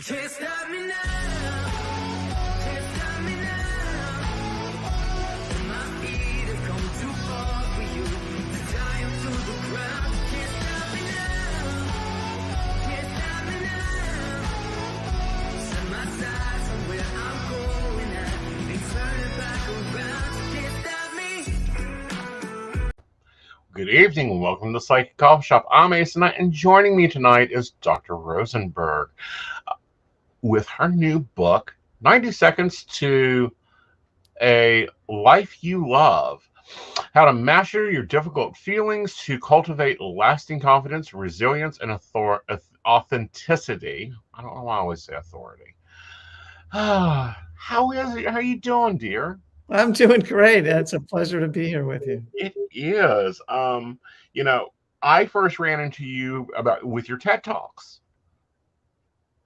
Can't stop me now. Can't stop me now. My feet have come too far for you to die to the ground. Can't stop me now. Can't stop me now. Set my sights on where I'm going at and turn it back around. Can't stop me. Good evening and welcome to Psychic Coffee Shop. I'm Aeson Knight, and joining me tonight is Dr. Rosenberg with her new book, 90 Seconds to a Life You Love. How to master your difficult feelings to cultivate lasting confidence, resilience, and authenticity. I don't know why I always say authority. How is it? How are you doing, dear? I'm doing great. It's a pleasure to be here with you. It is. I first ran into you with your TED Talks.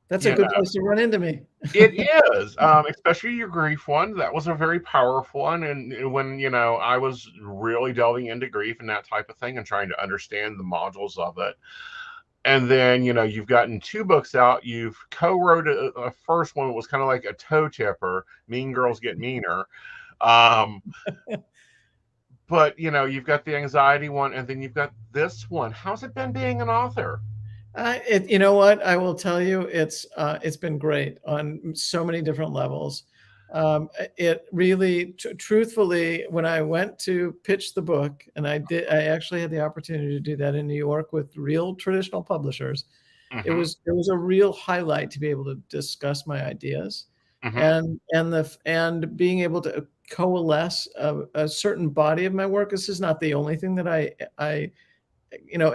That's a good place to run into me. It is, especially your grief one. That was a very powerful one. And when, I was really delving into grief and that type of thing and trying to understand the modules of it. And then, you've gotten two books out. You've co-wrote a first one that was kind of like a toe tipper, Mean Girls Get Meaner. But, you've got the anxiety one, and then you've got this one. How's it been being an author? You know what? I will tell you, it's been great on so many different levels. It really, truthfully, when I went to pitch the book, and I actually had the opportunity to do that in New York with real traditional publishers. Mm-hmm. It was a real highlight to be able to discuss my ideas, mm-hmm. and being able to coalesce a certain body of my work. This is not the only thing that I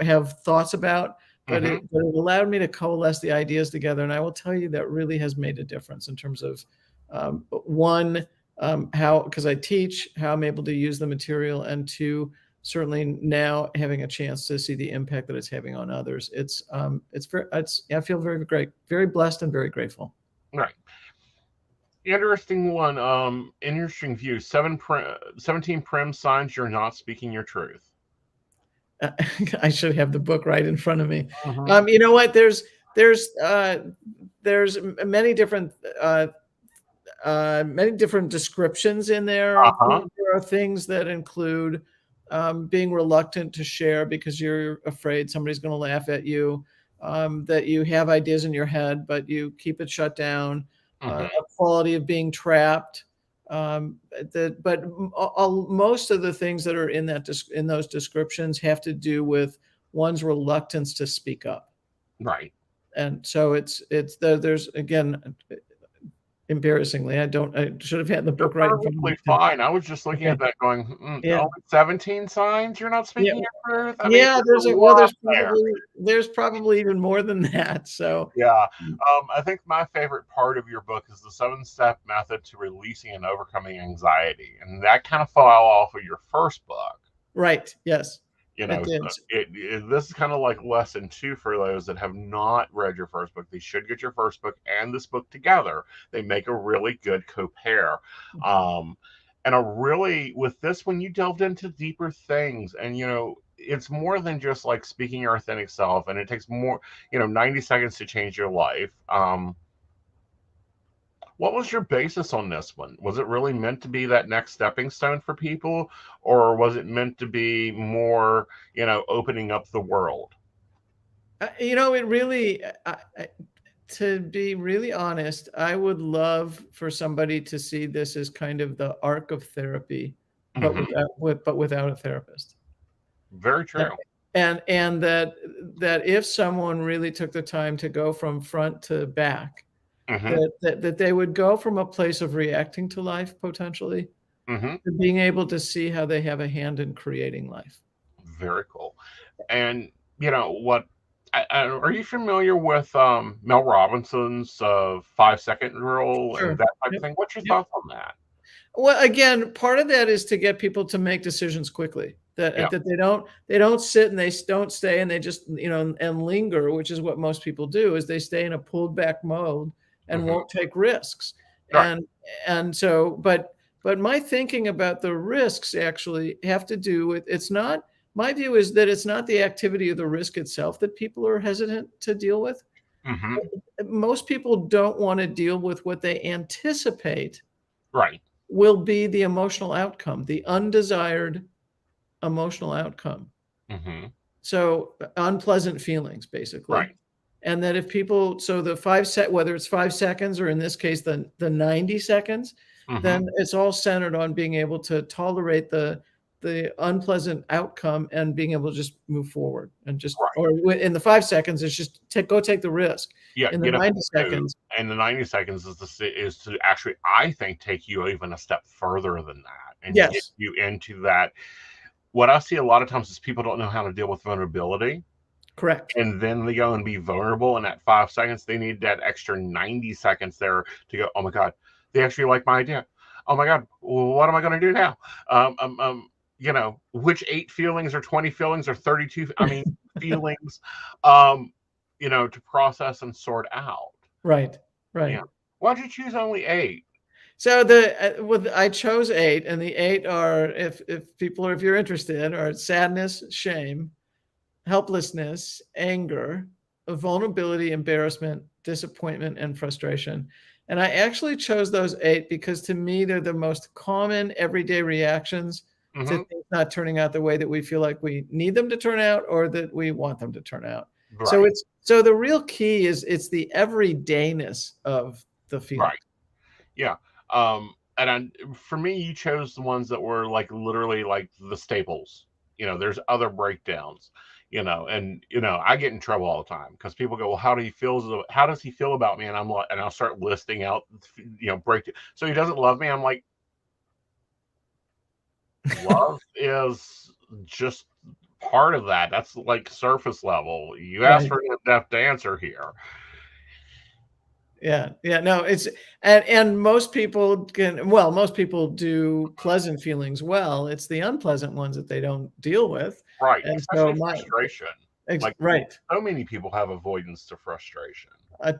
have thoughts about. But, mm-hmm. it allowed me to coalesce the ideas together. And I will tell you that really has made a difference in terms of, because I teach, how I'm able to use the material, and two, certainly now having a chance to see the impact that it's having on others. I feel very great, very blessed and very grateful. Right. Interesting one. Interesting view. 17 prim signs you're not speaking your truth. I should have the book right in front of me. Uh-huh. You know what? There's many different descriptions in there. Uh-huh. There are things that include being reluctant to share because you're afraid somebody's going to laugh at you. That you have ideas in your head, but you keep it shut down. Uh-huh. A quality of being trapped. But most of the things that are in those descriptions have to do with one's reluctance to speak up. Right. And so there's again, embarrassingly, I should have had the book right. Perfectly fine. I was just looking at that going, only 17 signs you're not speaking your truth. I mean, there's probably even more than that. So yeah, I think my favorite part of your book is the 7-step method to releasing and overcoming anxiety, and that kind of fell off of your first book. Right. Yes. This is kind of like lesson 2 for those that have not read your first book. They should get your first book and this book together. They make a really good co-pair. And with this one, you delved into deeper things, and it's more than just like speaking your authentic self, and it takes more, 90 seconds to change your life. What was your basis on this one? Was it really meant to be that next stepping stone for people, or was it meant to be more, opening up the world? It really, to be really honest, I would love for somebody to see this as kind of the arc of therapy, but without a therapist. Very true. And that if someone really took the time to go from front to back, that they would go from a place of reacting to life potentially to being able to see how they have a hand in creating life. Very cool. And you know what? Are you familiar with Mel Robinson's 5 second rule and Sure. that type of Yep. thing? What's your Yep. thoughts on that? Well, again, part of that is to get people to make decisions quickly. Yeah. That they don't sit and don't stay and they just and linger, which is what most people do. Is they stay in a pulled back mode and Hmm. won't take risks. Right. And so, but my thinking about the risks actually have to do with it's not. My view is that it's not the activity of the risk itself that people are hesitant to deal with. Hmm. Most people don't want to deal with what they anticipate Right. will be the emotional outcome, the undesired emotional outcome. Hmm. So unpleasant feelings, basically. Right. And that if people, so the whether it's 5 seconds or in this case, the 90 seconds, Hmm. then it's all centered on being able to tolerate the unpleasant outcome and being able to just move forward and just, Right. or in the 5 seconds, it's just go take the risk. Yeah. In the Get up 90 and move. seconds, And the 90 seconds is to actually, I think, take you even a step further than that and get yes, you into that. What I see a lot of times is people don't know how to deal with vulnerability. correct. And then they go and be vulnerable in that 5 seconds. They need that extra 90 seconds there to go, oh my God, they actually like my idea. Oh my God, well, what am I going to do now? Which 8 feelings or 20 feelings or 32, I mean, feelings, to process and sort out. Right, Yeah. right. Why'd you choose only 8? So I chose 8, and the 8 are if you're interested are sadness, shame, helplessness, anger, vulnerability, embarrassment, disappointment, and frustration. And I actually chose those 8 because to me they're the most common everyday reactions to Hmm. things not turning out the way that we feel like we need them to turn out or that we want them to turn out. So Right. the real key is it's the everydayness of the feeling. Right. Yeah. For me, you chose the ones that were like literally like the staples. There's other breakdowns. I get in trouble all the time because people go, "Well, how does he feel about me?" And I'm like, and I'll start listing out, break. So he doesn't love me. I'm like, love is just part of that. That's like surface level. You asked Right. for an in-depth answer here. Yeah, yeah, no, it's and most people do pleasant feelings well. It's the unpleasant ones that they don't deal with. Right, And so especially frustration. Like right, so many people have avoidance to frustration. a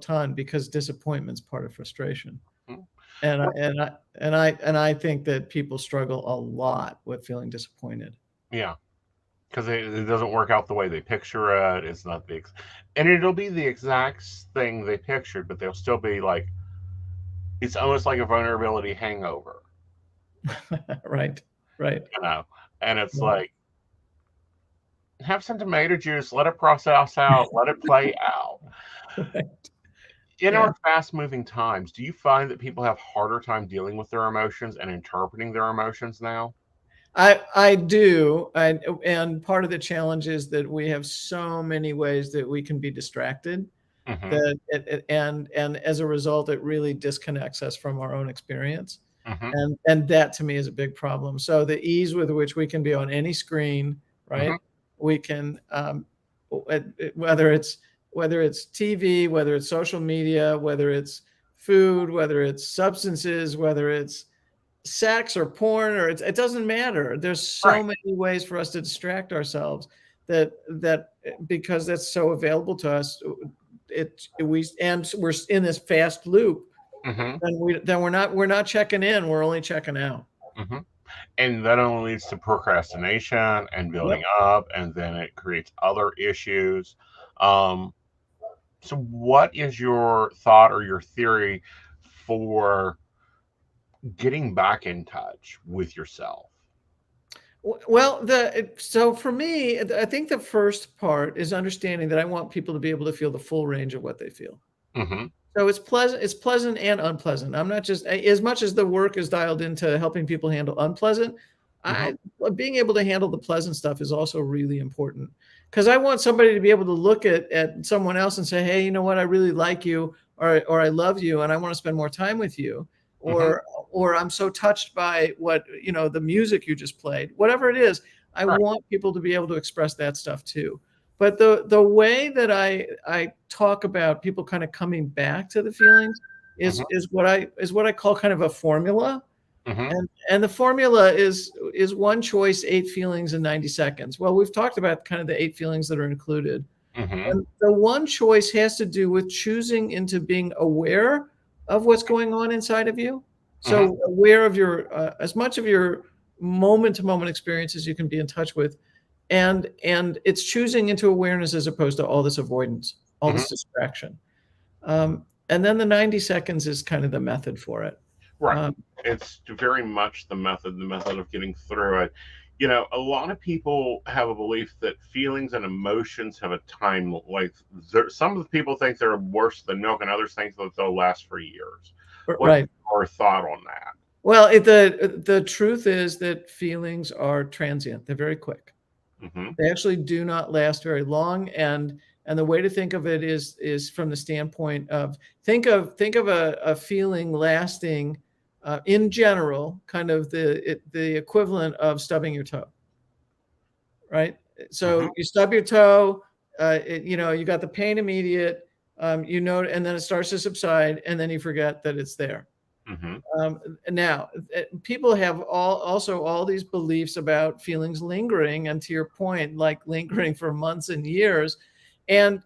ton because disappointment's part of frustration. Mhm. And I Well, and I and I think that people struggle a lot with feeling disappointed. yeah, because it doesn't work out the way they picture it. It's not and it'll be the exact thing they pictured, but they'll still be like, it's almost like a vulnerability hangover, Right, right, you know. And it's right, like, have some tomato juice, let it process out, let it play out. right. In Yeah. our fast-moving times, do you find that people have harder time dealing with their emotions and interpreting their emotions now? I do, and part of the challenge is that we have so many ways that we can be distracted Hmm. that and as a result, it really disconnects us from our own experience, Hmm. and that to me is a big problem. So the ease with which we can be on any screen, Hmm. right? We can, whether it's TV, whether it's social media, whether it's food, whether it's substances, whether it's sex or porn or it doesn't matter. There's so Right. many ways for us to distract ourselves that because that's so available to us, we're in this fast loop. Hmm. Then we're not checking in. We're only checking out. Hmm. And that only leads to procrastination and Yep. building up, and then it creates other issues. Um, so, what is your thought or your theory for getting back in touch with yourself? Well, so for me, I think the first part is understanding that I want people to be able to feel the full range of what they feel. Hmm. So it's pleasant and unpleasant. I'm not just as much as the work is dialed into helping people handle unpleasant, Hmm. I being able to handle the pleasant stuff is also really important. Because I want somebody to be able to look at someone else and say, "Hey, you know what? I really like you, or I love you, and I want to spend more time with you." Hmm. Or I'm so touched by what the music you just played. Whatever it is, I Right. want people to be able to express that stuff too. But the way that I talk about people kind of coming back to the feelings Hmm. is what I call kind of a formula. Hmm. And the formula is one choice, 8 feelings in 90 seconds. Well, we've talked about kind of the 8 feelings that are included. Hmm. And the one choice has to do with choosing into being aware of what's going on inside of you. Hmm. So aware of your as much of your moment to moment experience as you can be in touch with, and it's choosing into awareness as opposed to all this avoidance, all Hmm. this distraction. And then the 90 seconds is kind of the method for it. Right. Um, It's very much the method of getting through it. You know, a lot of people have a belief that feelings and emotions have a time. Like, some of the people think they're worse than milk, and others think that they'll last for years. What's right. your thought on that? Well, the truth is that feelings are transient. They're very quick. Hmm. They actually do not last very long, and the way to think of it is from the standpoint of think of a feeling lasting in general, kind of the equivalent of stubbing your toe, right? Hmm. So you stub your toe, you got the pain immediate, and then it starts to subside, and then you forget that it's there. Hmm. Now, people have also all these beliefs about feelings lingering, and to your point, like lingering for months and years, and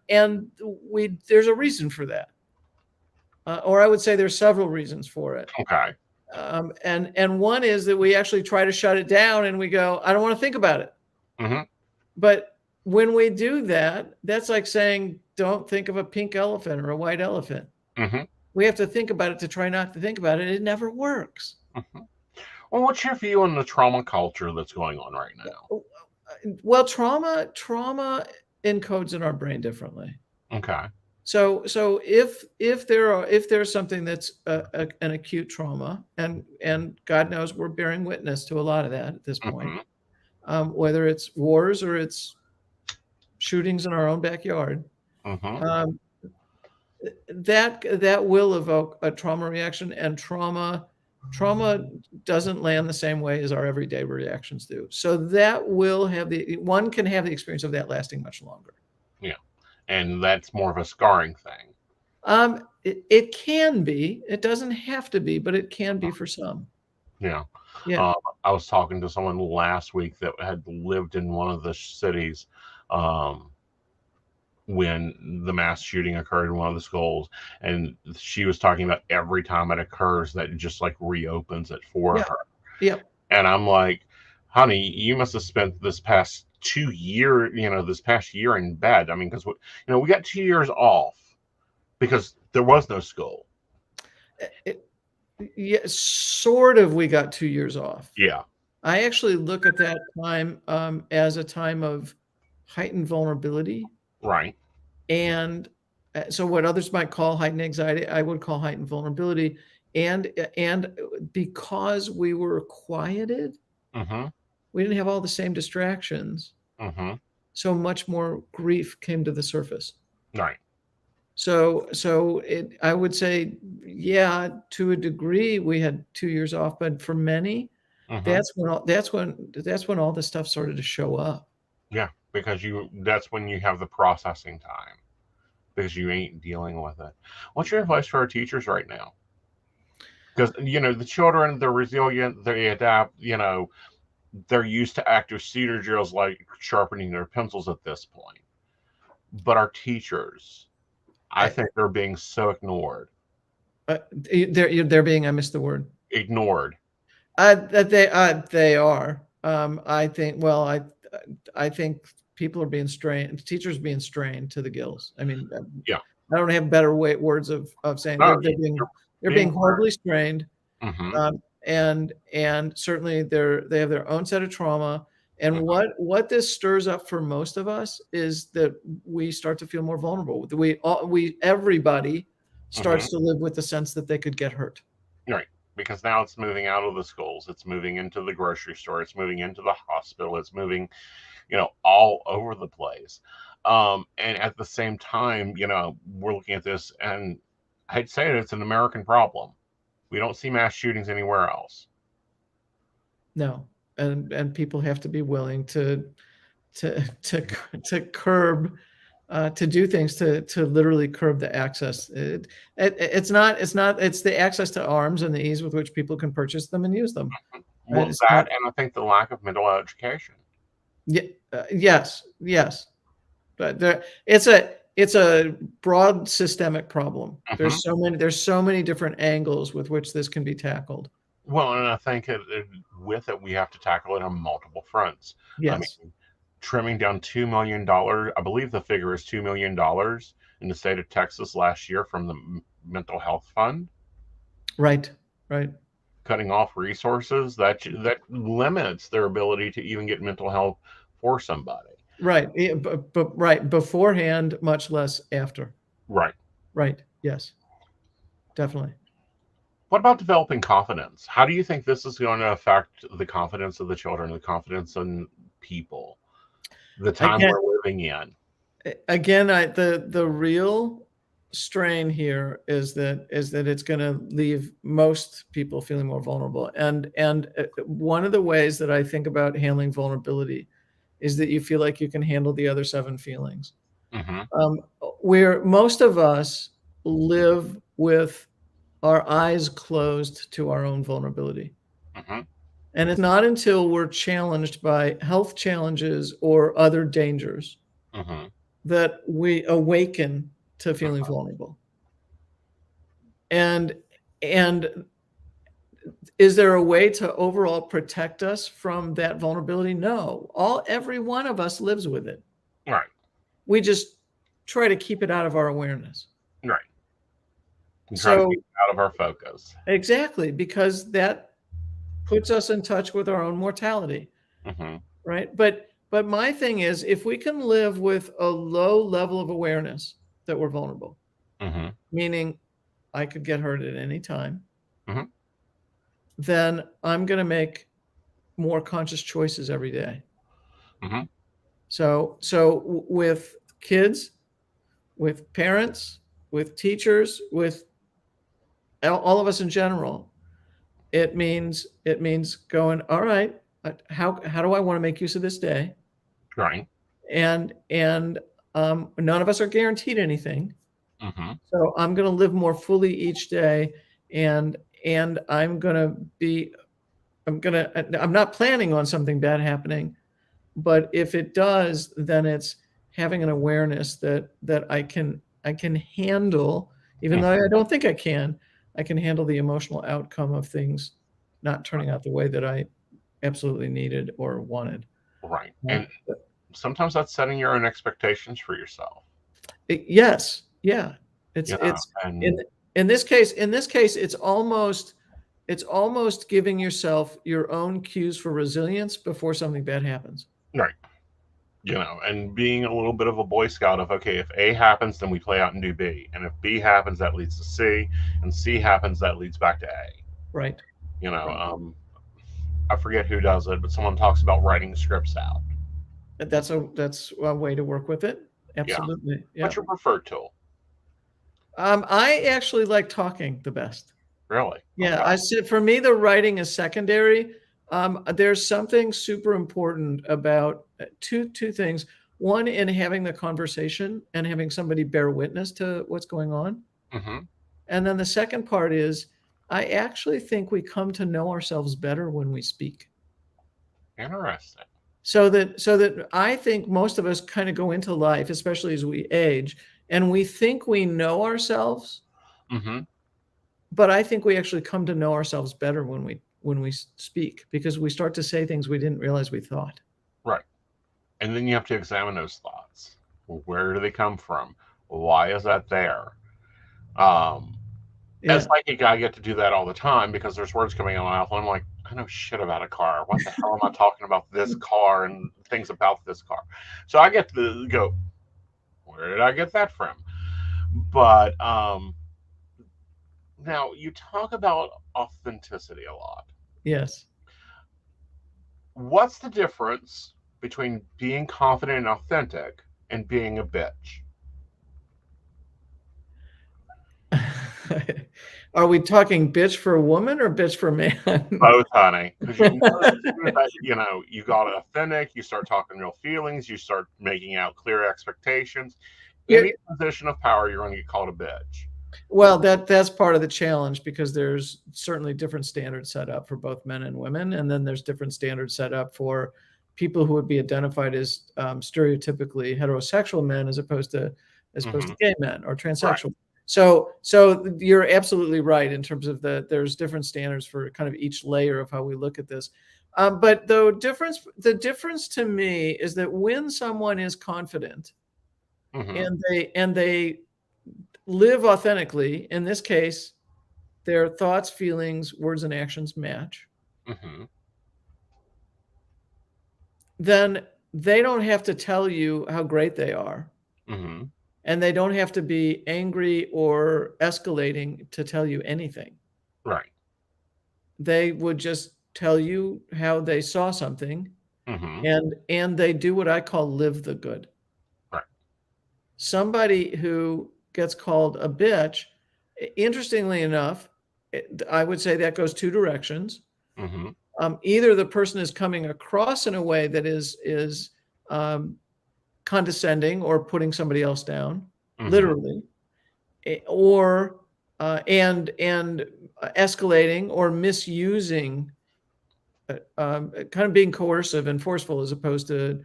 we there's a reason for that, or I would say there's several reasons for it. Okay. And one is that we actually try to shut it down, and we go, I don't want to think about it. Hmm. But when we do that, that's like saying, don't think of a pink elephant or a white elephant. Hmm. We have to think about it to try not to think about it. It never works. Hmm. Well, what's your view on the trauma culture that's going on right now? Well, trauma encodes in our brain differently. Okay. So if there's something that's an acute trauma, and God knows we're bearing witness to a lot of that at this point, Hmm. whether it's wars or it's shootings in our own backyard, Hmm. um, that will evoke a trauma reaction, and trauma doesn't land the same way as our everyday reactions do. So that will have one can have the experience of that lasting much longer. Yeah. And that's more of a scarring thing. It can be. It doesn't have to be, but it can be for some. Yeah. Yeah. Um, I was talking to someone last week that had lived in one of the cities um, when the mass shooting occurred in one of the schools, and she was talking about every time it occurs that it just like reopens it for Yeah. her. Yeah. And I'm like, honey, you must have spent this past 2 year, this past year in bed. I mean, because we got 2 years off because there was no school. It, yeah, sort of. We got 2 years off. Yeah. I actually look at that time as a time of heightened vulnerability. Right. And so what others might call heightened anxiety, I would call heightened vulnerability. And because we were quieted, Mm-hmm. we didn't have all the same distractions. Mm-hmm. So much more grief came to the surface. Right. So I would say, yeah, to a degree, we had 2 years off, but for many, Mm-hmm. that's when all this stuff started to show up. Yeah, because that's when you have the processing time because you ain't dealing with it. What's your advice for our teachers right now? Because the children, they're resilient, they adapt. They're used to active shooter drills like sharpening their pencils at this point. But our teachers, I I, think they're being so ignored. they're being, I missed the word. Ignored. That they are. I think. Well, I think people are being strained. Teachers being strained to the gills. I mean, Yeah. I don't have better words of saying No, they're being being horribly strained, mm-hmm. and certainly they have their own set of trauma. And Mm-hmm. what this stirs up for most of us is that we start to feel more vulnerable. Everybody Mm-hmm. starts to live with the sense that they could get hurt. Right. Because now it's moving out of the schools, it's moving into the grocery store, it's moving into the hospital, it's moving, all over the place. And at the same time, we're looking at this, and I'd say it's an American problem. We don't see mass shootings anywhere else. No. and people have to be willing to to curb to do things to literally curb the access. It's the access to arms and the ease with which people can purchase them and use them. Right? Well, It's that, not. and I think the lack of mental education. Yes, but it's a broad systemic problem. Mhm. There's so many different angles with which this can be tackled. Well, and I think with it, we have to tackle it on multiple fronts. I Yes, mean, trimming down $2 million. I believe the figure is $2 million in the state of Texas last year from the mental health fund. right, right. Cutting off resources that limits their ability to even get mental health for somebody. Right. But right beforehand, much less after. Right. Right. Yes, definitely. What about developing confidence? How do you think this is going to affect the confidence of the children, the confidence in people, the time Again, we're living in? the real strain here is that it's going to leave most people feeling more vulnerable. And one of the ways that I think about handling vulnerability is that you feel like you can handle the other seven feelings. Hmm. Um, where most of us live with our eyes closed to our own vulnerability. Hmm. And it's not until we're challenged by health challenges or other dangers Hmm. that we awaken to feeling vulnerable. And and is there a way to overall protect us from that vulnerability? No. Every one of us lives with it. Right. We just try to keep it out of our awareness. Right. And try to So keep it out of our focus. exactly, because that puts us in touch with our own mortality, Hmm. right? But my thing is, if we can live with a low level of awareness that we're vulnerable, Hmm. meaning I could get hurt at any time, Hmm. then I'm going to make more conscious choices every day. Hmm. So with kids, with parents, with teachers, with all of us in general, it means going, all right, how do I want to make use of this day? Right. And none of us are guaranteed anything. Hmm. So I'm going to live more fully each day, and and I'm not planning on something bad happening, but if it does, then it's having an awareness that I can handle, even though I don't think I can handle the emotional outcome of things not turning out the way that I absolutely needed or wanted. Right. Right? And sometimes that's setting your own expectations for yourself. Yes, yeah. It's You know, it's in and in this case, it's almost giving yourself your own cues for resilience before something bad happens. right. And being a little bit of a Boy Scout of, okay, if A happens, then we play out and do B, and if B happens, that leads to C, and C happens, that leads back to A. Right. You know, Right. I forget who does it, but someone talks about writing scripts out. That's a way to work with it. Yeah. Absolutely. What's Yeah. your preferred tool? I actually like talking the best. Really? Yeah, Okay. I see. For me, the writing is secondary. There's something super important about two things. One, in having the conversation and having somebody bear witness to what's going on. Hmm. And then the second part is, I actually think we come to know ourselves better when we speak. Interesting. So that I think most of us kind of go into life, especially as we age, and we think we know ourselves, Hmm. but I think we actually come to know ourselves better when we speak, because we start to say things we didn't realize we thought. Right. And then you have to examine those thoughts. Where do they come from? Why is that there? Um, as Yeah. psychic, I get to do that all the time because there's words coming out of my mouth. And I'm like, I know shit about a car. What the hell am I talking about this car and things about this car? So I get to go, where did I get that from? But now you talk about authenticity a lot. Yes. What's the difference between being confident and authentic and being a bitch? Are we talking bitch for a woman or bitch for a man? Both, honey. Because you got authentic, you start talking real feelings, you start making out clear expectations. Any position of power, you're going to get called a bitch. Well, that's part of the challenge, because there's certainly different standards set up for both men and women, and then there's different standards set up for people who would be identified as stereotypically heterosexual men as opposed to gay men or transsexual. Right. So you're absolutely right in terms of there's different standards for kind of each layer of how we look at this. But the difference to me is that when someone is confident and they live authentically, in this case, their thoughts, feelings, words, and actions match, then they don't have to tell you how great they are. And they don't have to be angry or escalating to tell you anything. Right. They would just tell you how they saw something, and they do what I call live the good. Right. Somebody who gets called a bitch, interestingly enough, I would say that goes two directions. Either the person is coming across in a way that is condescending or putting somebody else down, literally, or and escalating or misusing, kind of being coercive and forceful as opposed to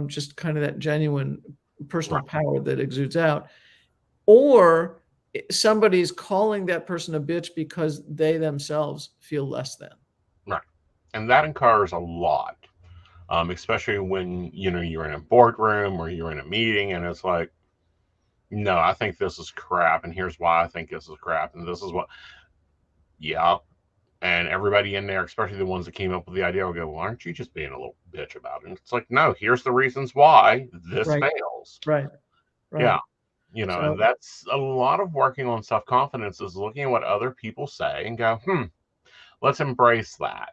just kind of that genuine personal power that exudes out. Or somebody's calling that person a bitch because they themselves feel less than. Right. And that occurs a lot. Especially when, you're in a boardroom or you're in a meeting and it's like, no, I think this is crap. And here's why I think this is crap. And this is what, And everybody in there, especially the ones that came up with the idea, will go, well, aren't you just being a little bitch about it? And it's like, no, here's the reasons why this fails. Right. Yeah. And that's a lot of working on self-confidence, is looking at what other people say and go, let's embrace that.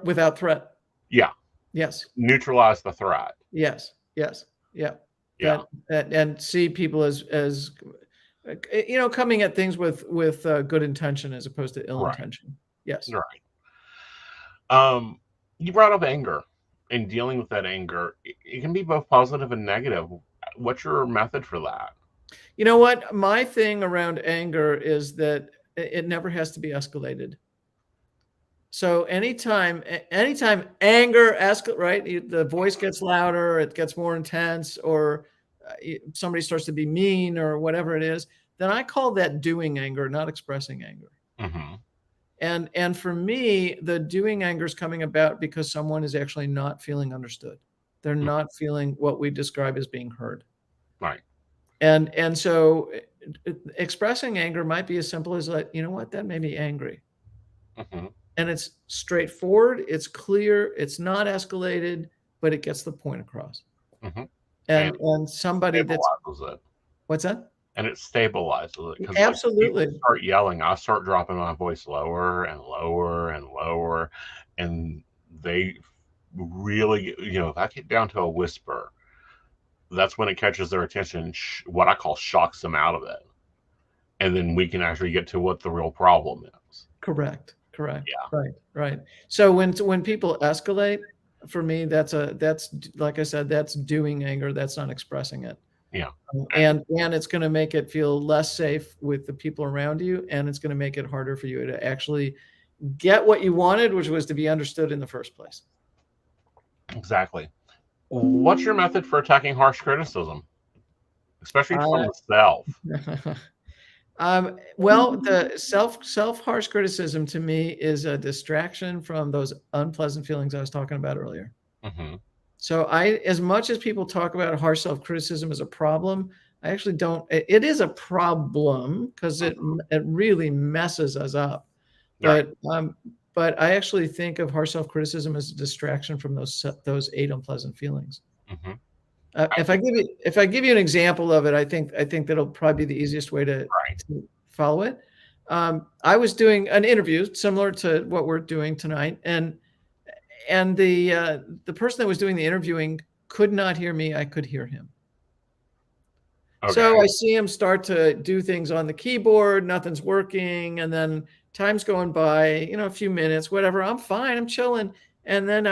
Without threat. Yeah. Yes. Neutralize the threat. Yes. Yeah. Yeah. And see people as coming at things with good intention as opposed to ill intention. Yes. Right. You brought up anger, and dealing with that anger, it can be both positive and negative. What's your method for that? You know what? My thing around anger is that it never has to be escalated. So anytime anger escalates, right? The voice gets louder, it gets more intense, or somebody starts to be mean or whatever it is, then I call that doing anger, not expressing anger. And for me, the doing anger is coming about because someone is actually not feeling understood. They're not feeling what we describe as being heard. Right. And so expressing anger might be as simple as like, you know what, that made me angry. And it's straightforward, it's clear, it's not escalated, but it gets the point across. And somebody that's it. What's that? And it stabilizes it. Absolutely. Like, start yelling, I start dropping my voice lower and lower and lower, and they really, if I get down to a whisper, that's when it catches their attention, what I call shocks them out of it. And then we can actually get to what the real problem is. Correct. Yeah. Right. So when people escalate, for me, that's like I said, that's doing anger. That's not expressing it. Yeah. And it's going to make it feel less safe with the people around you, and it's going to make it harder for you to actually get what you wanted, which was to be understood in the first place. Exactly. What's your method for attacking harsh criticism, especially from the self? Well, the self harsh criticism to me is a distraction from those unpleasant feelings I was talking about earlier. So as much as people talk about harsh self criticism as a problem, I actually don't. It is a problem because it really messes us up. But I actually think of harsh self criticism as a distraction from those 8 unpleasant feelings. If I give you an example of it, I think that'll probably be the easiest way to follow it. I was doing an interview similar to what we're doing tonight, and the person that was doing the interviewing could not hear me. I could hear him. So I see him start to do things on the keyboard, nothing's working, and then time's going by, a few minutes, whatever. I'm fine, I'm chilling. And then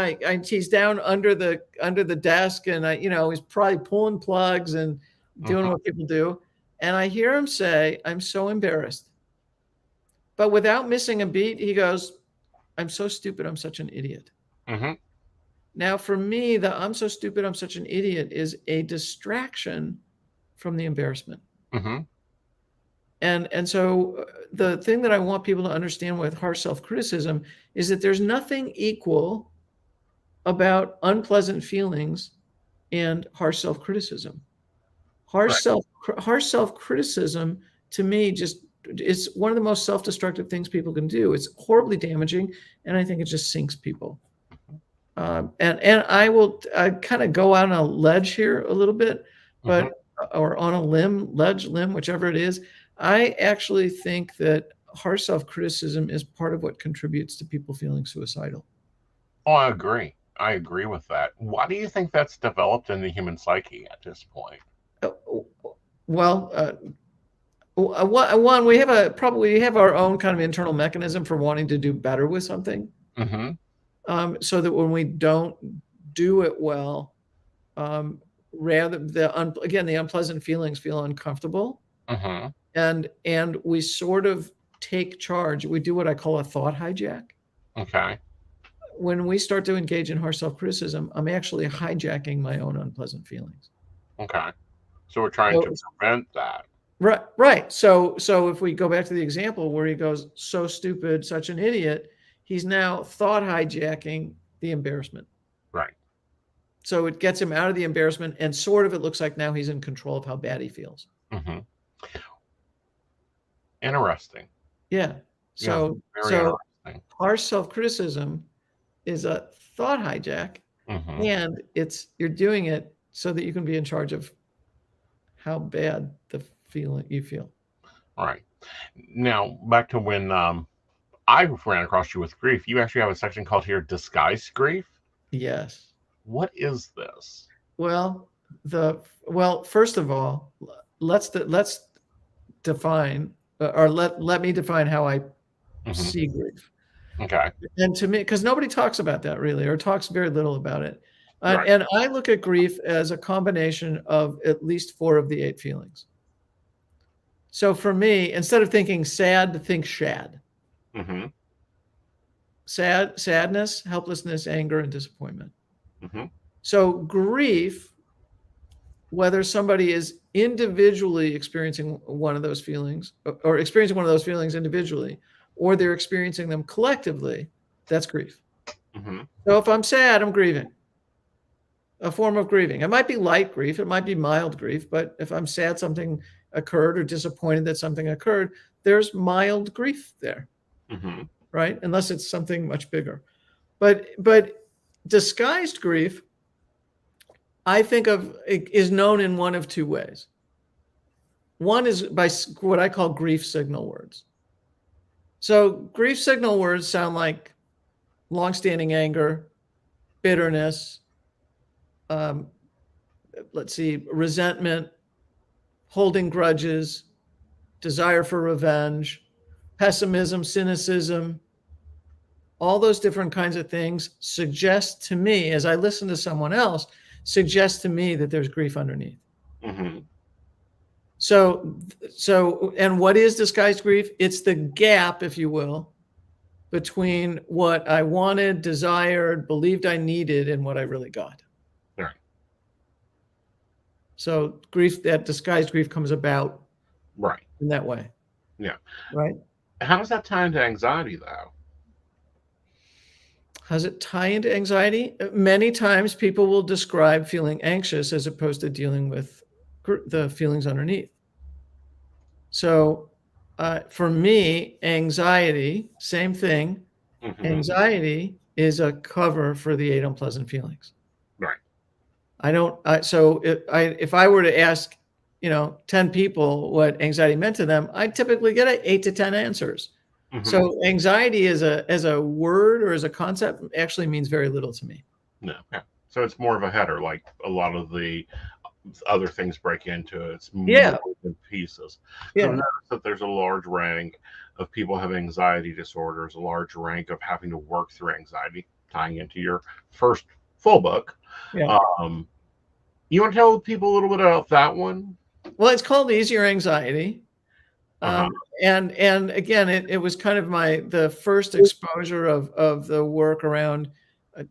he's down under the desk, and he's probably pulling plugs and doing what people do. And I hear him say, "I'm so embarrassed." But without missing a beat, he goes, "I'm so stupid, I'm such an idiot." Now, for me, the "I'm so stupid, I'm such an idiot" is a distraction from the embarrassment. And so the thing that I want people to understand with harsh self-criticism is that there's nothing equal about unpleasant feelings and harsh self-criticism. Harsh self-criticism, to me, just is one of the most self-destructive things people can do. It's horribly damaging, and I think it just sinks people. And I kind of go out on a ledge here a little bit, but or on a limb, whichever it is. I actually think that harsh self-criticism is part of what contributes to people feeling suicidal. Oh, I agree. I agree with that. Why do you think that's developed in the human psyche at this point? Well, one, we have our own kind of internal mechanism for wanting to do better with something. So that when we don't do it well, rather the unpleasant feelings feel uncomfortable, and we sort of take charge. We do what I call a thought hijack. When we start to engage in harsh self-criticism, I'm actually hijacking my own unpleasant feelings. So we're trying to prevent that. Right. So if we go back to the example where he goes, "So stupid, such an idiot," he's now thought hijacking the embarrassment. So it gets him out of the embarrassment, and sort of it looks like now he's in control of how bad he feels. Interesting. Yeah. So harsh self-criticism is a thought hijack, and you're doing it so that you can be in charge of how bad the feeling you feel. All right. Now back to when I ran across you with grief. You actually have a section called here "Disguised Grief." Yes. What is this? Well, first of all, let's define, or let me define how I see grief. And to me, because nobody talks about that really, or talks very little about it. And I look at grief as a combination of at least 4 of the 8 feelings. So for me, instead of thinking sad, think shad. Sadness, helplessness, anger, and disappointment. So grief, whether somebody is individually experiencing one of those feelings, or experiencing one of those feelings individually, or they're experiencing them collectively, that's grief. So if I'm sad, I'm grieving. A form of grieving. It might be light grief, it might be mild grief, but if I'm sad something occurred, or disappointed that something occurred, there's mild grief there. Right? Unless it's something much bigger. But disguised grief, I think of, is known in one of 2 ways. One is by what I call grief signal words. So grief signal words sound like longstanding anger, bitterness, resentment, holding grudges, desire for revenge, pessimism, cynicism. All those different kinds of things suggest to me, as I listen to someone else, suggest to me that there's grief underneath. So, and what is disguised grief? It's the gap, if you will, between what I wanted, desired, believed I needed, and what I really got. So grief, that disguised grief, comes about in that way. Right. How does that tie into anxiety, though? How does it tie into anxiety? Many times people will describe feeling anxious as opposed to dealing with the feelings underneath. So for me, anxiety, same thing. Anxiety is a cover for the 8 unpleasant feelings. If I were to ask, 10 people what anxiety meant to them, I'd typically get 8 to 10 answers. So anxiety as a word or as a concept actually means very little to me. So it's more of a header, like a lot of the other things break into it. It's Yeah, more than pieces. So yeah, notice that there's a large rank of people having anxiety disorders, a large rank of having to work through anxiety, tying into your first full book. yeah. Um, you want to tell people a little bit about that one? Well, it's called Easier Anxiety. Uh-huh. And again, it was kind of the first exposure of the work around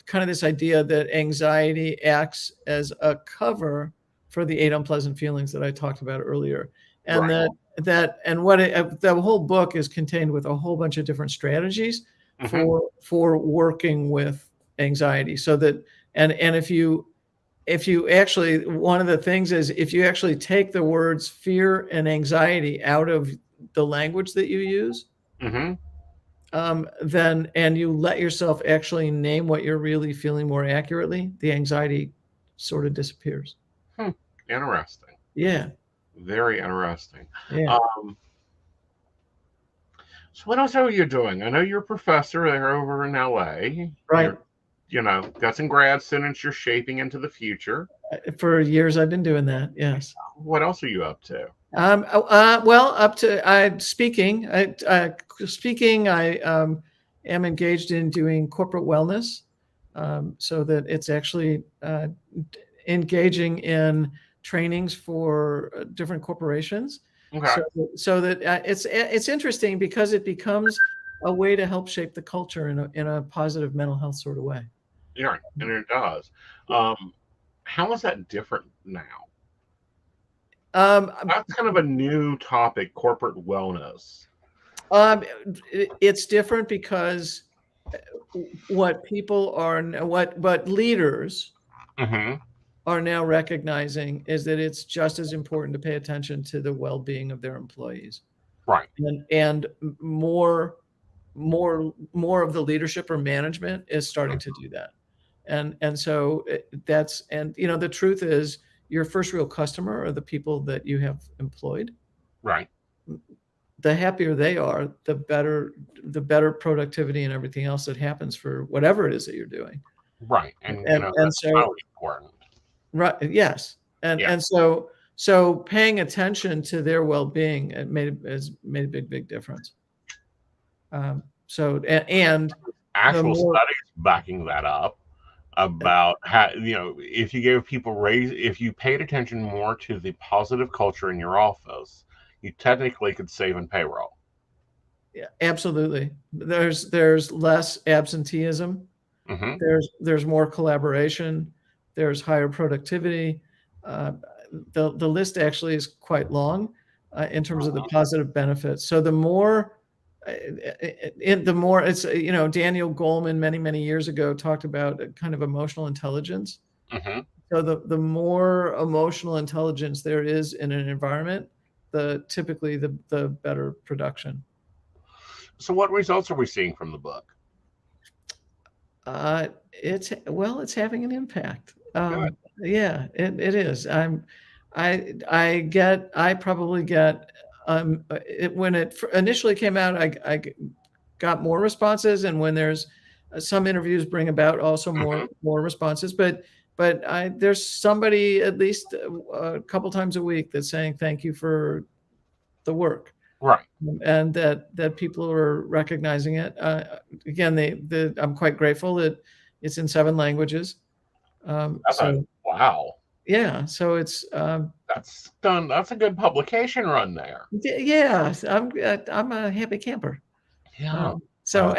kind of this idea that anxiety acts as a cover for the 8 unpleasant feelings that I talked about earlier, and Right. the whole book is contained with a whole bunch of different strategies Hmm. for working with anxiety, so that and if you actually, one of the things is if you actually take the words fear and anxiety out of the language that you use, Hmm. then and you let yourself actually name what you're really feeling more accurately, the anxiety sort of disappears. Hmm. Interesting. Yeah, Very interesting. yeah, Um, so what else are you doing? I know you're a professor there over in LA. right. Got some grad students you're shaping into the future. For years, I've been doing that. Yes. What else are you up to? Well, up to speaking. Speaking. I am engaged in doing corporate wellness, so that it's actually engaging in trainings for different corporations. Okay. So that it's interesting because it becomes a way to help shape the culture in a positive mental health sort of way. Yeah, and it does. How is that different now? Um, That's kind of a new topic, corporate wellness. Um, it's different because what people are what leaders Hmm. are now recognizing is that it's just as important to pay attention to the well-being of their employees, Right. and more of the leadership or management is starting to do that, and so that's, and the truth is your first real customer are the people that you have employed. Right. The happier they are, the better productivity and everything else that happens for whatever it is that you're doing. Right. And And that's so, highly important. right, yes, Yeah. so paying attention to their well-being has made a big difference. And the Actual more, studies backing that up about how, if you gave people if you paid attention more to the positive culture in your office, you technically could save in payroll. yeah, absolutely, there's less absenteeism. Hmm. There's more collaboration. There's higher productivity. Uh, the list actually is quite long in terms of the positive benefits. So the more it's, Daniel Goleman many years ago talked about kind of emotional intelligence. Hmm. So the more emotional intelligence there is in an environment, typically the better production. So, what results are we seeing from the book? It's having an impact. Good. Yeah, it is. I probably get, when it initially came out, got more responses, and when there's some interviews bring about also Hmm. more responses, but there's somebody at least a couple times a week that's saying thank you for the work, Right. and that people are recognizing it. Again, I'm quite grateful that it's in 7 languages. So Wow. yeah, so it's That's done. That's a good publication run there. yeah, I'm a happy camper. Yeah. So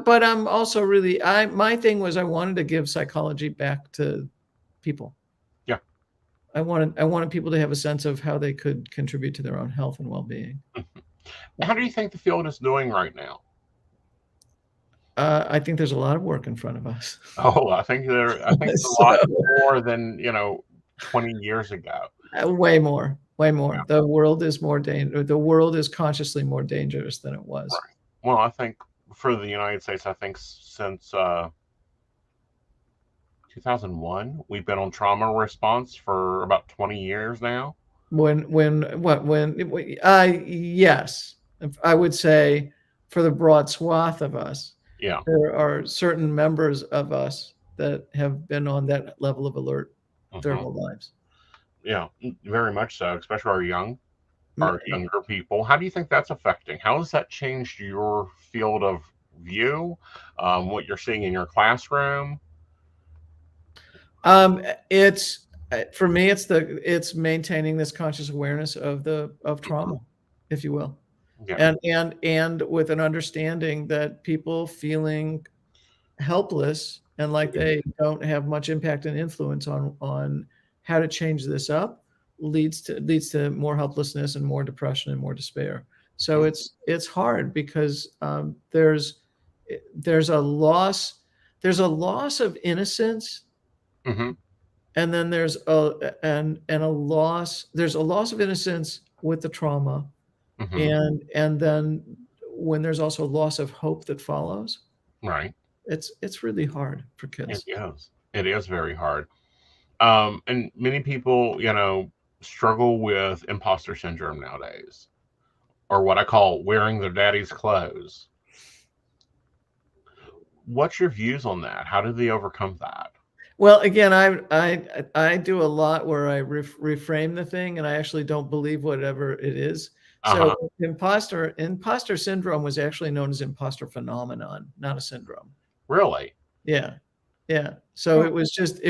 but I'm also really, my thing was I wanted to give psychology back to people. Yeah. I wanted people to have a sense of how they could contribute to their own health and well-being. How do you think the field is doing right now? I think there's a lot of work in front of us. Oh, I think it's a So, lot more than 20 years ago. way more, way more. Yeah. The world is more dangerous. The world is consciously more dangerous than it was. Right. Well, I think for the United States, I think since 2001, we've been on trauma response for about 20 years now. Yes, I would say for the broad swath of us, Yeah. there are certain members of us that have been on that level of alert their Mhm. whole lives. Yeah, very much so, especially our M- younger people. How do you think that's affecting? How has that changed your field of view? What you're seeing in your classroom? it's for me, it's maintaining this conscious awareness of the of Mhm. trauma, if you will, Yeah. and with an understanding that people feeling helpless and like Mhm. they don't have much impact and influence on how to change this up leads to more helplessness and more depression and more despair. So Mhm. it's hard because there's a loss of innocence, Mhm. and then there's a loss of innocence with the trauma, Mhm. and then when there's also loss of hope that follows, Right. it's really hard for It kids. is. It is very hard. And many people, struggle with imposter syndrome nowadays, or what I call wearing their daddy's clothes. What's your views on that? How do they overcome that? Well, again, I do a lot where I reframe the thing, and I actually don't believe whatever it is. Uh So huh. imposter syndrome was actually known as imposter phenomenon, not a syndrome. Really? Yeah, yeah. So Hmm. it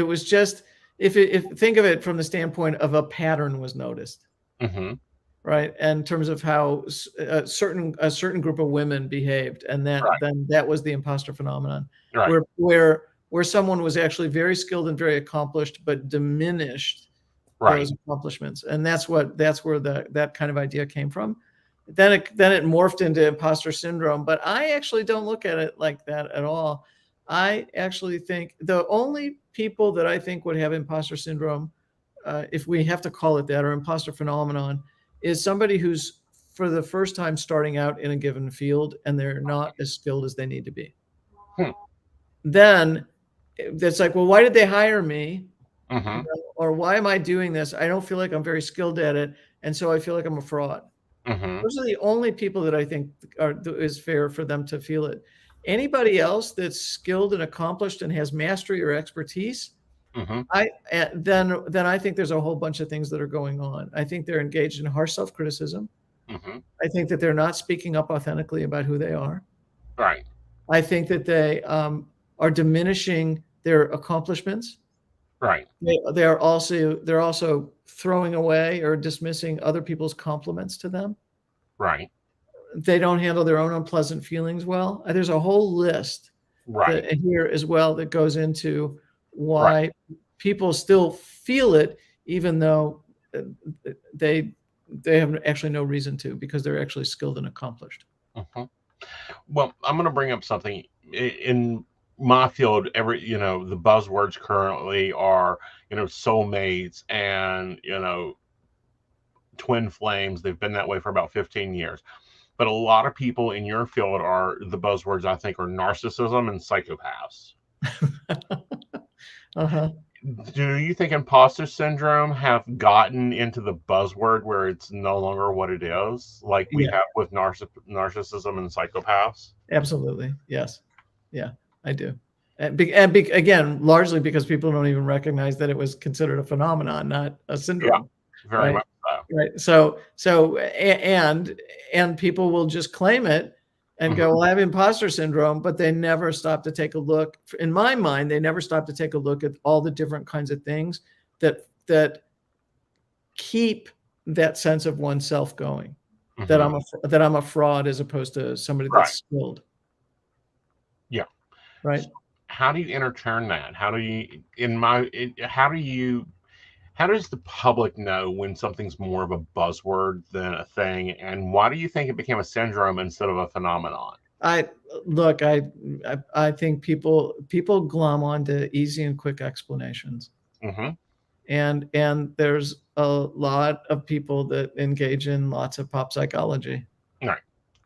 was just if think of it from the standpoint of a pattern was noticed, Mm-hmm. right? And in terms of how a certain group of women behaved, and Right. then that was the imposter phenomenon, Right. where someone was actually very skilled and very accomplished, but diminished Right. those accomplishments, and that's where that kind of idea came from. Then it morphed into imposter syndrome, but I actually don't look at it like that at all. I actually think the only people that I think would have imposter syndrome, if we have to call it that, or imposter phenomenon, is somebody who's for the first time starting out in a given field and they're not as skilled as they need to be. Hmm. Then it's like, well, why did they hire me? Mm-hmm. Or why am I doing this? I don't feel like I'm very skilled at it, and so I feel like I'm a fraud. Mm-hmm. Those are the only people that I think is fair for them to feel it. Anybody else that's skilled and accomplished and has mastery or expertise, Mm-hmm. then I think there's a whole bunch of things that are going on. I think they're engaged in harsh self-criticism. Mm-hmm. I think that they're not speaking up authentically about who they are. Right. I think that they are diminishing their accomplishments. Right. They're also throwing away or dismissing other people's compliments to them. Right. They don't handle their own unpleasant feelings well. There's a whole list Right. that here as well that goes into Right. why people still feel it, even though uh, they they have actually no reason to, because they're actually skilled and accomplished. Mm-hmm. Well, I'm going to bring up something in my field. The buzzwords currently are, soulmates and, twin flames. They've been that way for about 15 years. But a lot of people in your field are the buzzwords I think are narcissism and psychopaths. Uh-huh. Do you think imposter syndrome have gotten into the buzzword where it's no longer what it is, like we Yeah, have with narcissism and psychopaths? absolutely. Yes. Yeah, I do. Again, largely because people don't even recognize that it was considered a phenomenon, not a Yeah, syndrome, very right? much so. Right. And people will just claim it and Mhm. go, "Well, I have imposter syndrome," but they never stop to take a look. In my mind, they never stop to take a look at all the different kinds of things that keep that sense of oneself going. That Mhm. I'm a fraud as opposed to somebody Right. that's skilled, Yeah. right? So how do you interturn that? How do you, how does the public know when something's more of a buzzword than a thing? And why do you think it became a syndrome instead of a phenomenon? I look, I think people glom onto easy and quick explanations. Hmm. And there's a lot of people that engage in lots of pop psychology. Right.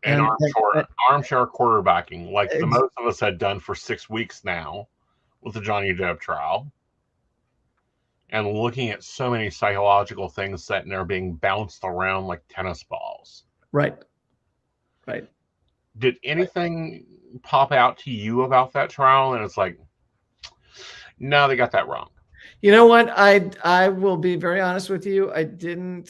And And, armchair quarterbacking, like the ex most of us had done for 6 weeks now with the Johnny Depp trial, and looking at so many psychological things sitting there being bounced around like tennis balls. right, right. Did anything pop out to you about that trial? And it's like, no, they got that wrong. You know what? I will be very honest with you. I didn't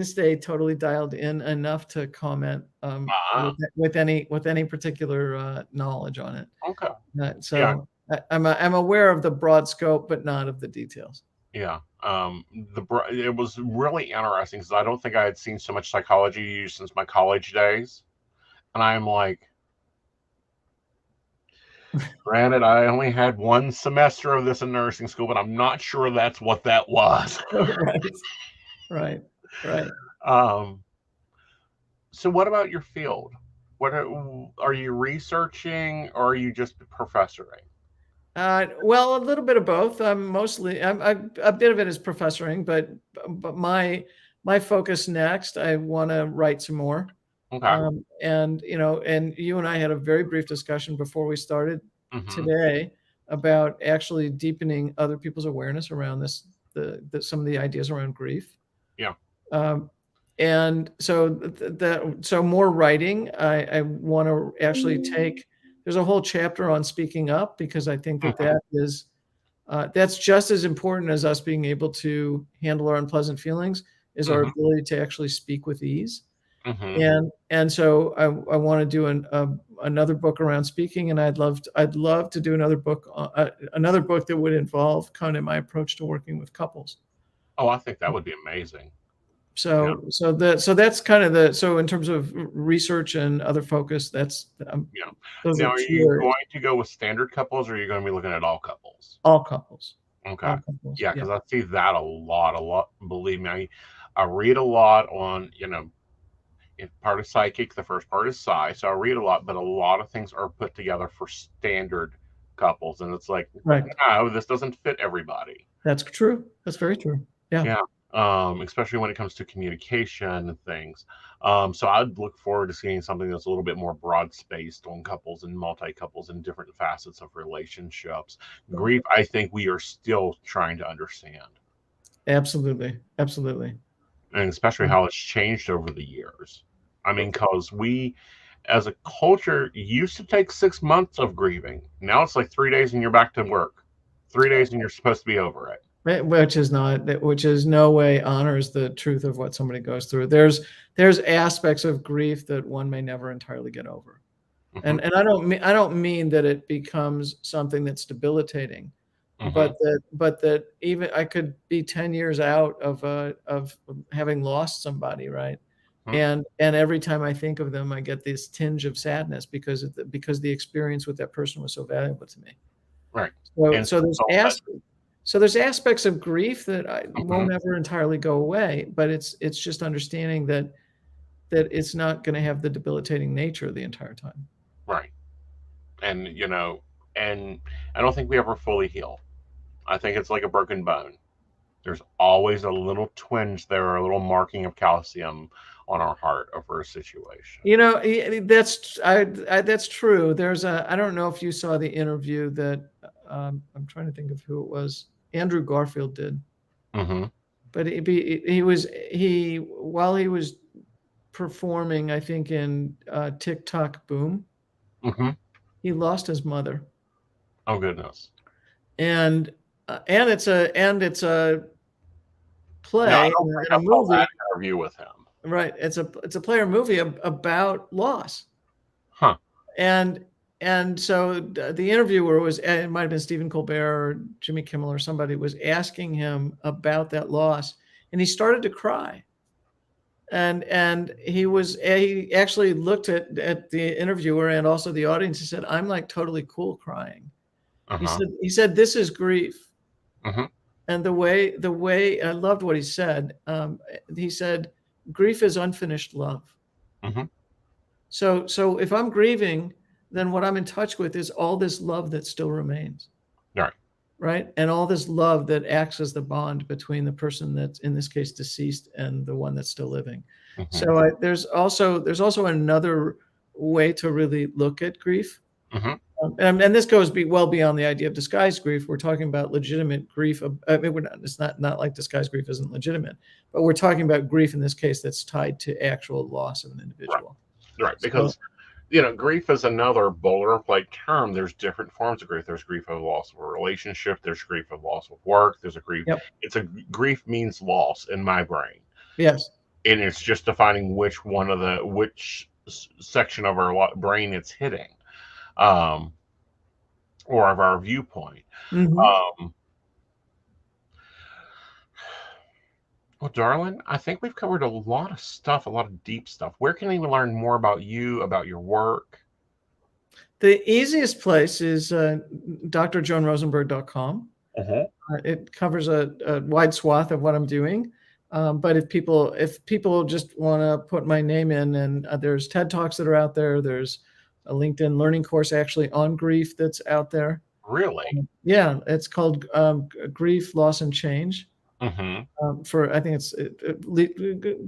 stay totally dialed in enough to comment Ah, with any particular knowledge on it. okay. Yeah, So I'm aware of the broad scope, but not of the details. yeah. It was really interesting because I don't think I had seen so much psychology used since my college days, and I'm like, granted, I only had one semester of this in nursing school, but I'm not sure that's what that was. Right, right, right. um, so, what about your field? Are you researching, or are you just professoring? Well, a little bit of both. I'm a bit of it is professoring, but my focus next, I want to write some more. Okay. And and you and I had a very brief discussion before we started Hmm. today about actually deepening other people's awareness around some of the ideas around grief. Yeah. Um, and so so more writing. I want to actually take. There's a whole chapter on speaking up because I think that Hmm. that's just as important as us being able to handle our unpleasant feelings is our Hmm. ability to actually speak with ease. Hmm. And so I want to do another book around speaking, and I'd love to do another book that would involve kind of my approach to working with couples. Oh, I think that would be amazing. Yeah. So that's kind of so in terms of research and other focus, Yeah. those Now, are are two you areas. going to go with standard couples, or are you going to be looking at all couples? All couples, Okay. all couples. Yeah, Yeah, because I see that a lot. Believe me, I read a lot on, if part of psychic, the first part is psi, so I read a lot, but a lot of things are put together for standard couples, and it's like, right. no, this doesn't fit everybody. That's true. That's very true. Yeah. Yeah. Especially when it comes to communication and things. So I'd look forward to seeing something that's a little bit more broad spaced on couples and multi couples and different facets of relationships. Grief, I think we are still trying to understand, Absolutely. Absolutely. and especially how it's changed over the years. I mean, because we, as a culture, used to take 6 months of grieving. Now it's like 3 days and you're back to work. 3 days and you're supposed to be over it. Which is no way honors the truth of what somebody goes through. There's aspects of grief that one may never entirely get over. Hmm. And I don't mean that it becomes something that's debilitating, Hmm. but that even I could be 10 years out of having lost somebody, right? And every time I think of them, I get this tinge of sadness because the experience with that person was so valuable to me. Right. So And so there's so, there's aspects of grief that mhm, won't ever entirely go away, but it's just understanding that it's not going to have the debilitating nature the entire time. right. And, and I don't think we ever fully heal. I think it's like a broken bone. There's always a little twinge there, a little marking of calcium on our heart over a situation. That's true. I don't know if you saw the interview that I'm trying to think of who it was. Andrew Garfield did, Hmm. but he while he was performing, I think in TikTok Boom, Hmm. he lost his mother, Oh, goodness. and it's a No, I play don't think and I a saw that movie, interview with him. right? It's a play or movie about loss, Huh. and so the interviewer it might have been Stephen Colbert or Jimmy Kimmel or somebody was asking him about that loss, and he started to cry. And he actually looked at the interviewer and also the audience. He said, "I'm like totally cool crying." Uh-huh. He said, "This is grief." Hmm. And the way I loved what he said. He said, "Grief is unfinished love." Hmm. So if I'm grieving, then what I'm in touch with is all this love that still remains, Right. right? And all this love that acts as the bond between the person that's in this case deceased and the one that's still living. Hmm. So there's also another way to really look at grief. Hmm. And this goes well beyond the idea of disguised grief. We're talking about legitimate grief. I mean, it's not like disguised grief isn't legitimate, but we're talking about grief in this case that's tied to actual loss of an Right. individual. Right. So Because grief is another boilerplate term. There's different forms of grief. There's grief of loss of a relationship. There's grief of loss of work. There's a grief. Yep. It's a grief means loss in my brain, Yes. and it's just defining which section of our brain it's hitting, um, or of our viewpoint. Hmm. Um, well, darling, I think we've covered a lot of stuff, a lot of deep stuff. Where can we learn more about you, about your work? The easiest place is drjoanrosenberg.com. Uh-huh. It covers a wide swath of what I'm doing. But if people just want to put my name in, and there's TED Talks that are out there. There's a LinkedIn learning course actually on grief that's out there. Really? Yeah, it's called Grief, Loss, and Change. Mm-hmm. I think it's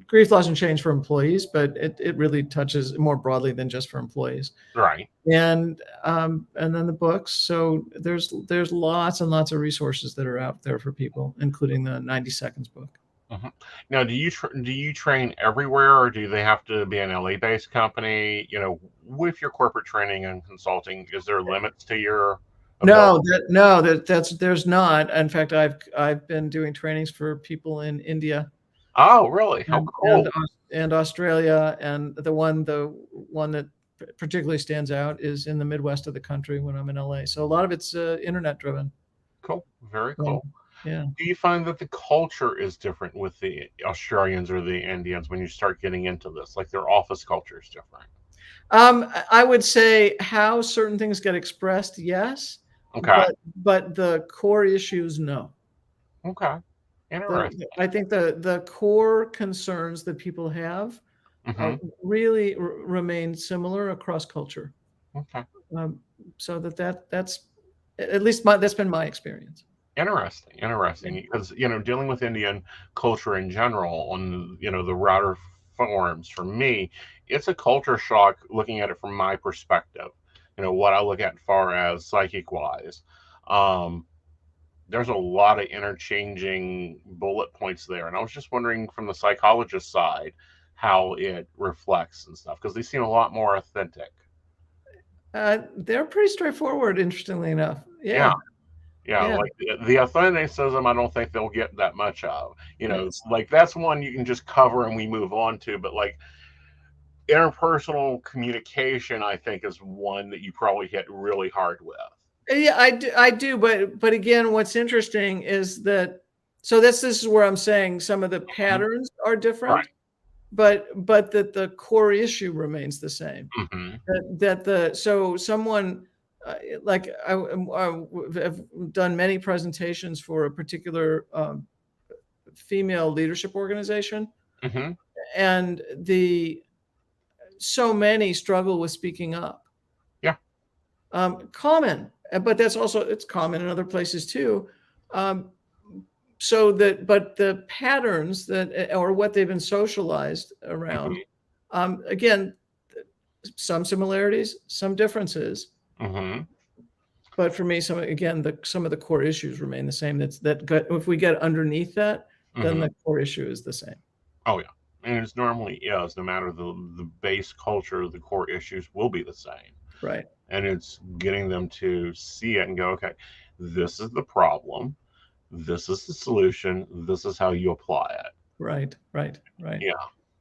grief, loss, and change for employees, but it really touches more broadly than just for employees. Right. And then the books. So there's lots and lots of resources that are out there for people, including the 90 Seconds book. Mm-hmm. Now, do you train everywhere, or do they have to be an LA-based company? With your corporate training and consulting, is there limits to your ability? There's not. In fact, I've been doing trainings for people in India Oh, really? How and cool. Australia, and the one that particularly stands out is in the Midwest of the country when I'm in LA. So a lot of it's internet driven. Cool. Very Yeah. cool. Yeah. Do you find that the culture is different with the Australians or the Indians when you start getting into this? Like their office culture is different. I would say how certain things get expressed, yes, Okay. but the core issues, no. Okay. Interesting. I think the core concerns that people have Mm-hmm. really remain similar across culture. Okay. So that's at least that's been my experience. Interesting. Because dealing with Indian culture in general on the router forms for me, it's a culture shock looking at it from my perspective. What I look at far as psychic wise. There's a lot of interchanging bullet points there, and I was just wondering from the psychologist side how it reflects and stuff because they seem a lot more authentic. They're pretty straightforward, interestingly enough. Yeah. Yeah. Yeah, Yeah. like the authenticism, I don't think they'll get that much of. Yes. Like that's one you can just cover and we move on to. But like interpersonal communication, I think is one that you probably hit really hard with. Yeah, I do, but again, what's interesting is that this is where I'm saying some of the Mhm. patterns are different, Right. but that the core issue remains the same. Hmm. So someone like have done many presentations for a particular female leadership organization, Hmm. and so many struggle with speaking up. Yeah. Common, but it's common in other places too. Um, but the patterns or what they've been socialized around, Hmm. again, some similarities, some differences. Hmm. But for me, some of the core issues remain the same. If we get underneath that, then Hmm. the core issue is the same. Oh yeah. And it's normally is, no matter the base culture, the core issues will be the same. Right. And it's getting them to see it and go, okay, this is the problem. This is the solution. This is how you apply it. Right. Right. Right. Yeah.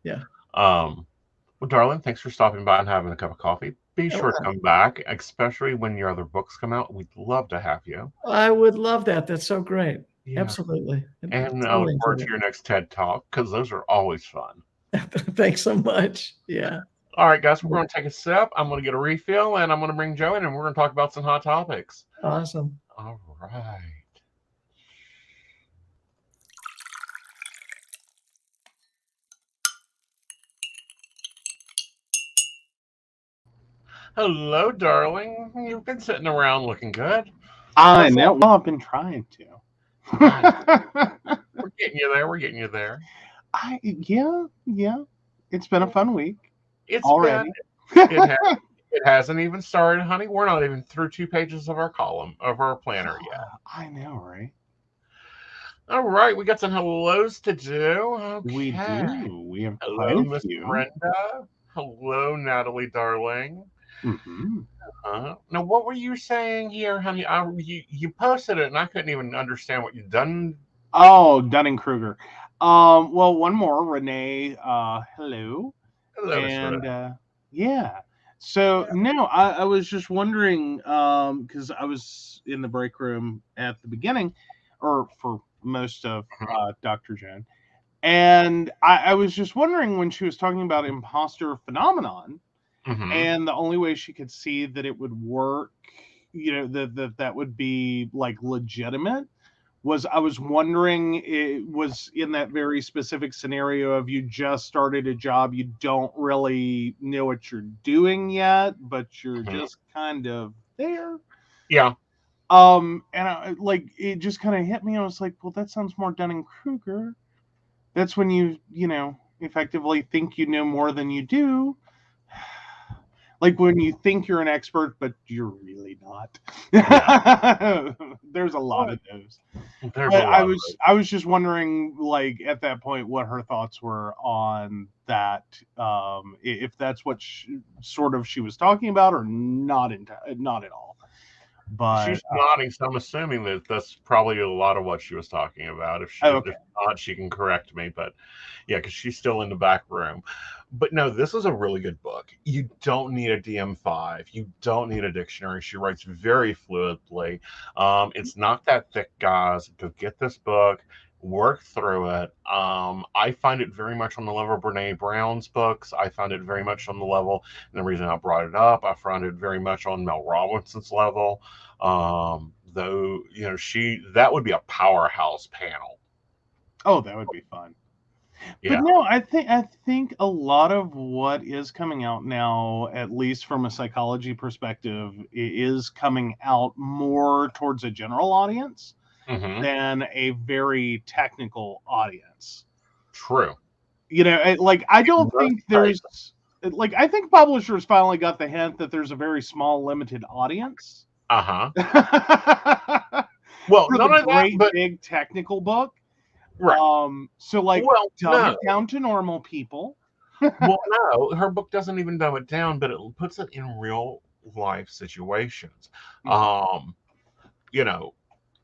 Yeah. Well, darling, thanks for stopping by and having a cup of coffee. Be Oh, sure to come back, especially when your other books come out. We'd love to have you. I would love that. That's so great. Yeah. Absolutely. And I look Totally forward enjoyed to your next TED Talk because those are always fun. it. Thanks so much. Yeah. All right, guys, we're going to take a sip. I'm going to get a refill and I'm going to bring Joe in and we're going to talk about some hot topics. Awesome. All right. Hello, darling. You've been sitting around looking good. I know. Well, I've been trying to. We're getting you there. We're getting you there. Yeah. It's been a fun week It's already. it hasn't even started, honey. We're not even through 2 pages of our column of our planner yet. I know, right? All right, we got some hellos to do. We Okay. do. We have Hello, quite a Miss few. Brenda. Hello, Natalie, darling. Mm-hmm. Now, what were you saying here, honey? You posted it, and I couldn't even understand what you'd done. Oh, Dunning-Kruger. Well, one more, Renee. Hello. Hello, Miss Renee. And yeah. So no, I was just wondering, because I was in the break room at the beginning, or for most of Dr. Joan, and I was just wondering when she was talking about imposter phenomenon, Mm-hmm. and the only way she could see that it would work, that would be like legitimate, was I was wondering, it was in that very specific scenario of you just started a job, you don't really know what you're doing yet, but you're Mm-hmm. just kind of there. Yeah. And like it just kind of hit me. I was like, well, that sounds more Dunning-Kruger. That's when you effectively think you know more than you do. Like when you think you're an expert, but you're really not. There's a lot of those. There's a But lot of it. I was just wondering, like at that point, what her thoughts were on that. If that's what she was talking about, or not at all. But She's nodding, so I'm assuming that that's probably a lot of what she was talking about. okay, If not, she can correct me. But yeah, because she's still in the back room. But no, this is a really good book. You don't need a DM5. You don't need a dictionary. She writes very fluidly. It's not that thick, guys. Go get this book. Work through it. I find it very much on the level of Brene Brown's books. I found it very much on the level, and the reason I brought it up, I found it very much on Mel Robinson's level. Though that would be a powerhouse panel. oh, that would be fun. But Yeah. no, I think a lot of what is coming out now, at least from a psychology perspective, is coming out more towards a general audience Hmm. than a very technical audience. True. Like I don't Most think type. like I think publishers finally got the hint that there's a very small limited audience Uh-huh. for Well, none the of that, great but big technical book. right. So like Well, dumb no. it down to normal people. Well, no, her book doesn't even dumb it down, but it puts it in real life situations. Mhm. Um, you know,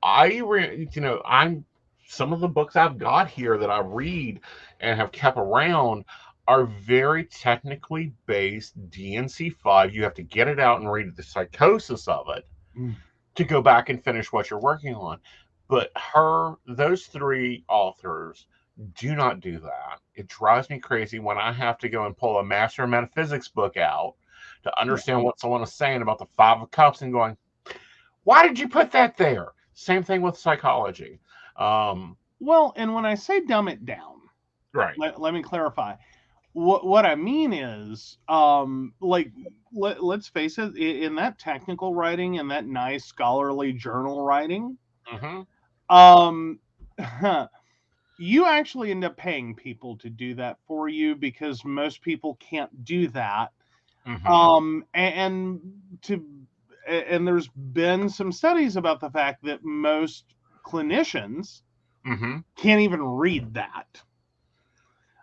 I'm some of the books I've got here that I read and have kept around are very technically based DNC5. You have to get it out and read the psychosis of it Mm. to go back and finish what you're working on. But those three authors do not do that. It drives me crazy when I have to go and pull a Master of Metaphysics book out to Yeah. understand what someone is saying about the Five of Cups and going, why did you put that there? Same thing with psychology. Well, and when I say dumb it down, Right. let me clarify. What I mean is, like let's face it, in that technical writing and that nice scholarly journal writing, Hmm. um, you actually end up paying people to do that for you because most people can't do that. Hmm. And to and there's been some studies about the fact that most clinicians Hmm. can't even read that.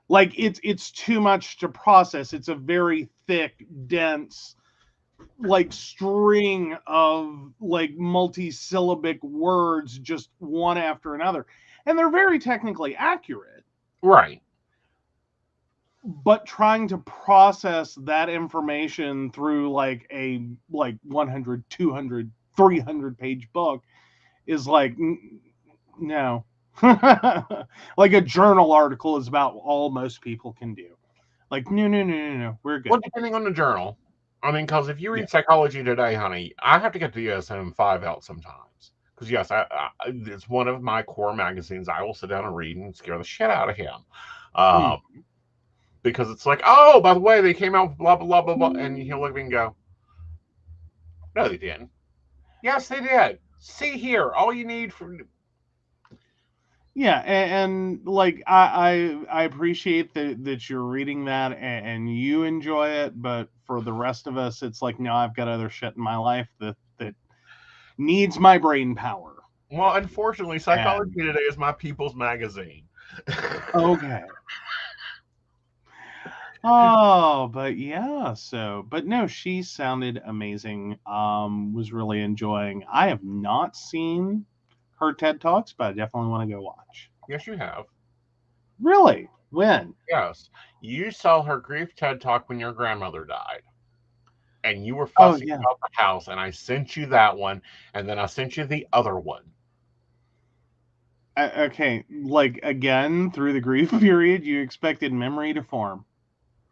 Like it's too much to process. It's a very thick, dense, like string of like multi-syllabic words, just one after another, and they're very technically accurate. Right. But trying to process that information through like a 100, 200, 300 page book is like no. Like a journal article is about all most people can do. Like no, we're good. Well, depending on the journal. I mean, because if you Yeah. read Psychology Today, honey, I have to get the ESM5 out sometimes. Because, yes, it's one of my core magazines. I will sit down and read and scare the shit out of him. Mm. Um, because it's like, oh, by the way, they came out with blah, blah, blah, blah, blah. And he'll look at me and go, no, they didn't. Yes, they did. See here, all you need for. Yeah, and like I appreciate that you're reading that and you enjoy it, but for the rest of us, it's like no, I've got other shit in my life that needs my brain power. Well, unfortunately, Psychology And Today is my people's magazine. okay, Oh, but yeah, but no, she sounded amazing. Was really enjoying. I have not seen her TED Talks, but I definitely want to go watch. Yes, you have. Really? When? Yes. You saw her grief TED Talk when your grandmother died. And you were Oh, fussing yeah. about the house, and I sent you that one, and then I sent you the other one. Okay, like again, through the grief period, you expected memory to form.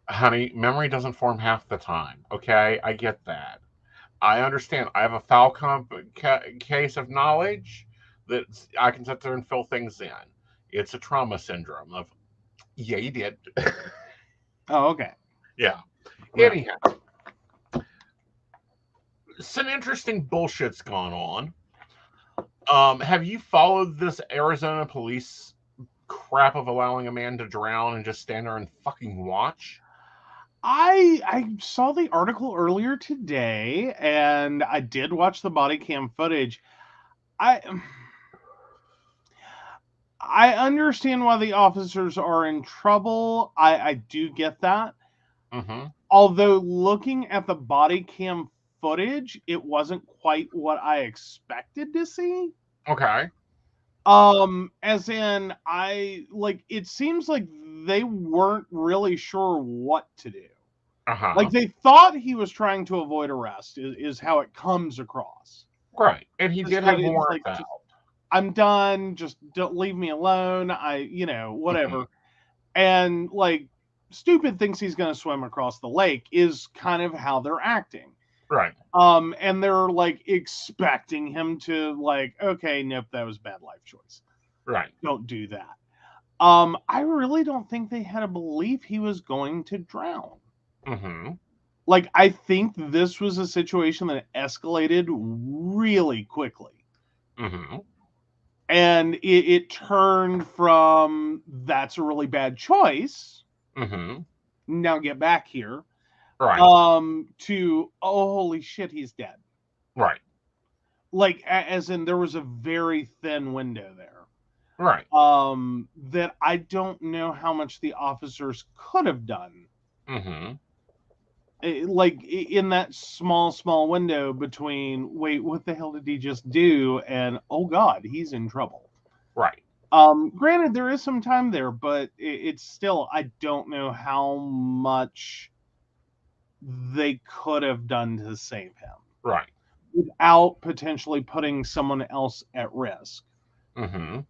Honey, memory doesn't form half the time, okay? I get that. I understand. I have a foul case of knowledge that I can sit there and fill things in. It's a trauma syndrome of, yeah, you did. Oh, okay. Yeah. Yeah. Anyhow, some interesting bullshit's gone on. Have you followed this Arizona police crap of allowing a man to drown and just stand there and fucking watch? I saw the article earlier today, and I did watch the body cam footage. I understand why the officers are in trouble. I do get that. Mm-hmm. Although looking at the body cam footage, it wasn't quite what I expected to see. Okay. As in, it seems like they weren't really sure what to do. Uh-huh. Like they thought he was trying to avoid arrest is how it comes across. Right. And he Just did that have it's warrants like, out. just, I'm done. Just don't leave me alone. Whatever. Mhm. And like, stupid thinks he's going to swim across the lake is kind of how they're acting. Right. And they're like expecting him to like, okay, nope, that was a bad life choice. Right. Don't do that. I really don't think they had a belief he was going to drown. Mm-hmm. Like, I think this was a situation that escalated really quickly. Mm-hmm. And it turned from, that's a really bad choice, Mm-hmm. now get back here, Right. to, oh, holy shit, he's dead. Right. Like, as in, there was a very thin window there. Right. That I don't know how much the officers could have done. Mm-hmm. Like in that small window between, wait, what the hell did he just do, and oh god, he's in trouble. Right. Granted, there is some time there, but it's still, I don't know how much they could have done to save him. Right. Without potentially putting someone else at risk. Mm-hmm.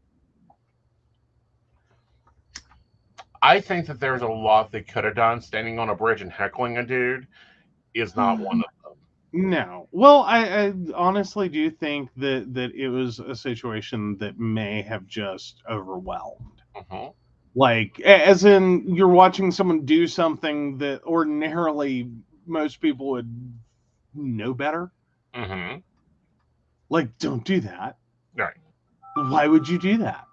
I think that there's a lot they could have done. Standing on a bridge and heckling a dude is not one of them. No. Well, I honestly do think that it was a situation that may have just overwhelmed. Mm-hmm. Like, as in, you're watching someone do something that ordinarily most people would know better. Mm-hmm. Like, don't do that. Right. Why would you do that?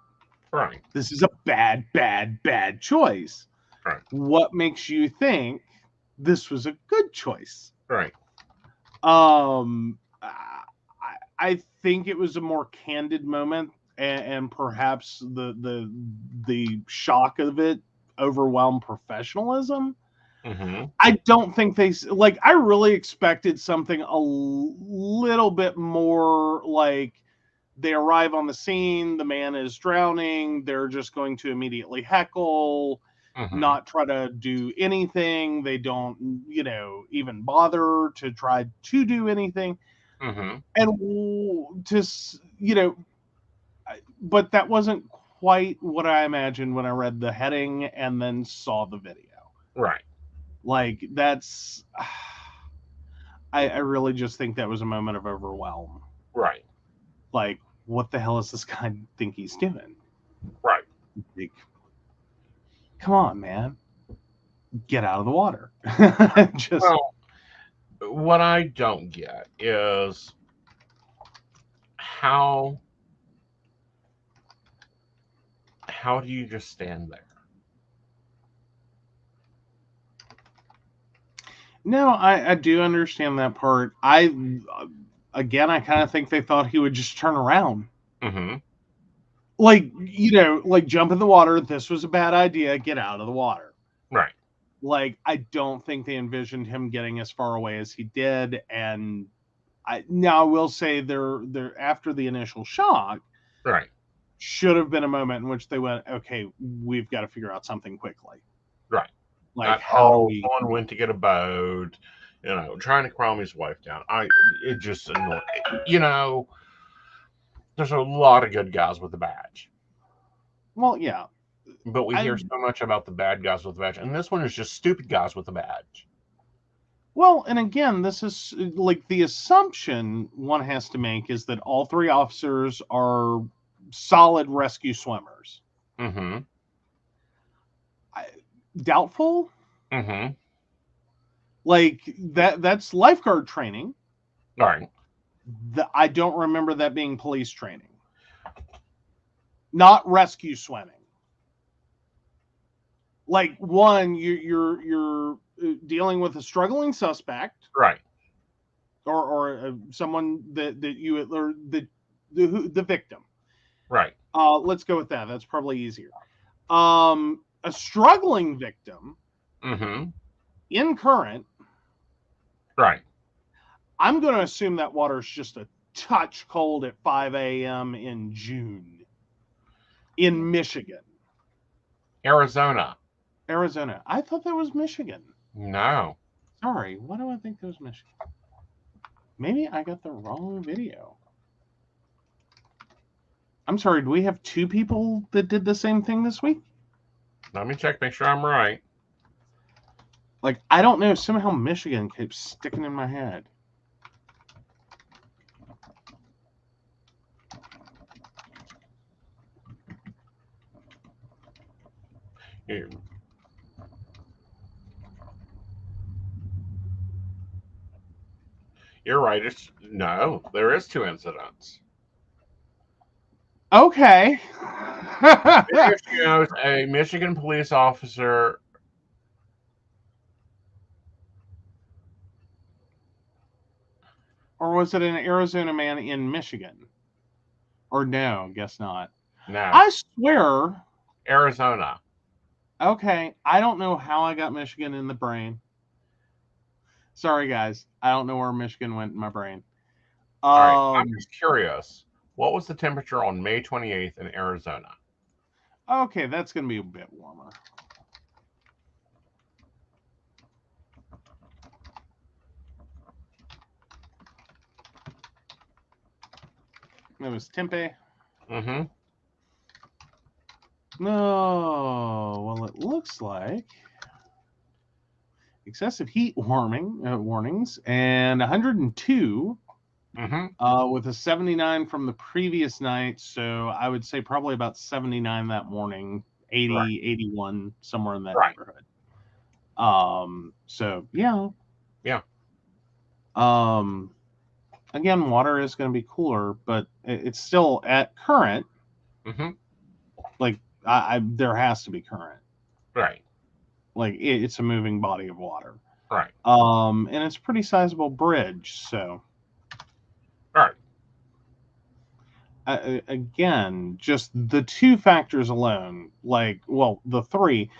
Right. This is a bad choice. Right. What makes you think this was a good choice? Right. I think it was a more candid moment, and perhaps the shock of it overwhelmed professionalism. Mm-hmm. I don't think I really expected something a little bit more like, they arrive on the scene, the man is drowning, they're just going to immediately heckle, Mm-hmm. not try to do anything. They don't, even bother to try to do anything. Mm-hmm. And but that wasn't quite what I imagined when I read the heading and then saw the video. Right. Like, that's, I really just think that was a moment of overwhelm. Right. Like, what the hell does this guy think he's doing? Right. Like, come on, man. Get out of the water. Just, well, what I don't get is how do you just stand there? No, I do understand that part. I kind of think they thought he would just turn around. Mm-hmm. Like, like jump in the water. This was a bad idea. Get out of the water. Right. Like, I don't think they envisioned him getting as far away as he did. And I will say they're after the initial shock, Right. should have been a moment in which they went, okay, we've got to figure out something quickly. Right. Like, how do we? Someone went to get a boat, trying to calm his wife down. It just annoyed. There's a lot of good guys with a badge. Well, yeah. But we hear so much about the bad guys with a badge, and this one is just stupid guys with a badge. Well, and again, this is like the assumption one has to make is that all three officers are solid rescue swimmers. Mm-hmm. Doubtful. Mm-hmm. Like that's lifeguard training. All right. I don't remember that being police training. Not rescue swimming. Like, one, you're dealing with a struggling suspect, right, or someone that you or the victim, right. Let's go with that. That's probably easier. A struggling victim, mm-hmm. in current, right. I'm going to assume that water's just a touch cold at 5 a.m. in June in Michigan, Arizona. I thought that was Michigan. No. Sorry, why do I think that was Michigan? Maybe I got the wrong video. I'm sorry, do we have two people that did the same thing this week? Let me check, make sure I'm right. Like, I don't know, somehow Michigan keeps sticking in my head. Here. You're right. There is two incidents. Okay. A Michigan police officer. Or was it an Arizona man in Michigan? Or no, guess not. No. I swear. Arizona. Okay. I don't know how I got Michigan in the brain. Sorry, guys. I don't know where Michigan went in my brain. All right. I'm just curious. What was the temperature on May 28th in Arizona? Okay, that's going to be a bit warmer. It was Tempe. Mm-hmm. No, well, it looks like excessive heat warnings and 102 with a 79 from the previous night. So I would say probably about 79 that morning, 80, right. 81, somewhere in that neighborhood. So yeah. Again, water is going to be cooler, but it's still at current. Mm-hmm. Like there has to be current. Right. Like it's a moving body of water. Right. And it's a pretty sizable bridge, so. Right. Again, just the two factors alone, the three,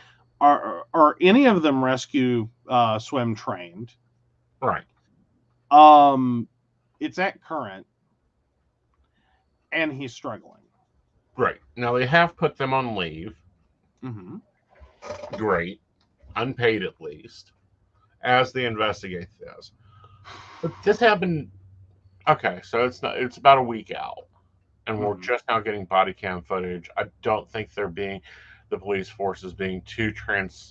are any of them rescue swim trained? Right. It's at current, and he's struggling. Right. Now they have put them on leave. Mm-hmm. Great. Unpaid at least, as they investigate this. But this happened. Okay, so it's about a week out, and we're just now getting body cam footage. I don't think the police force is being too transparent.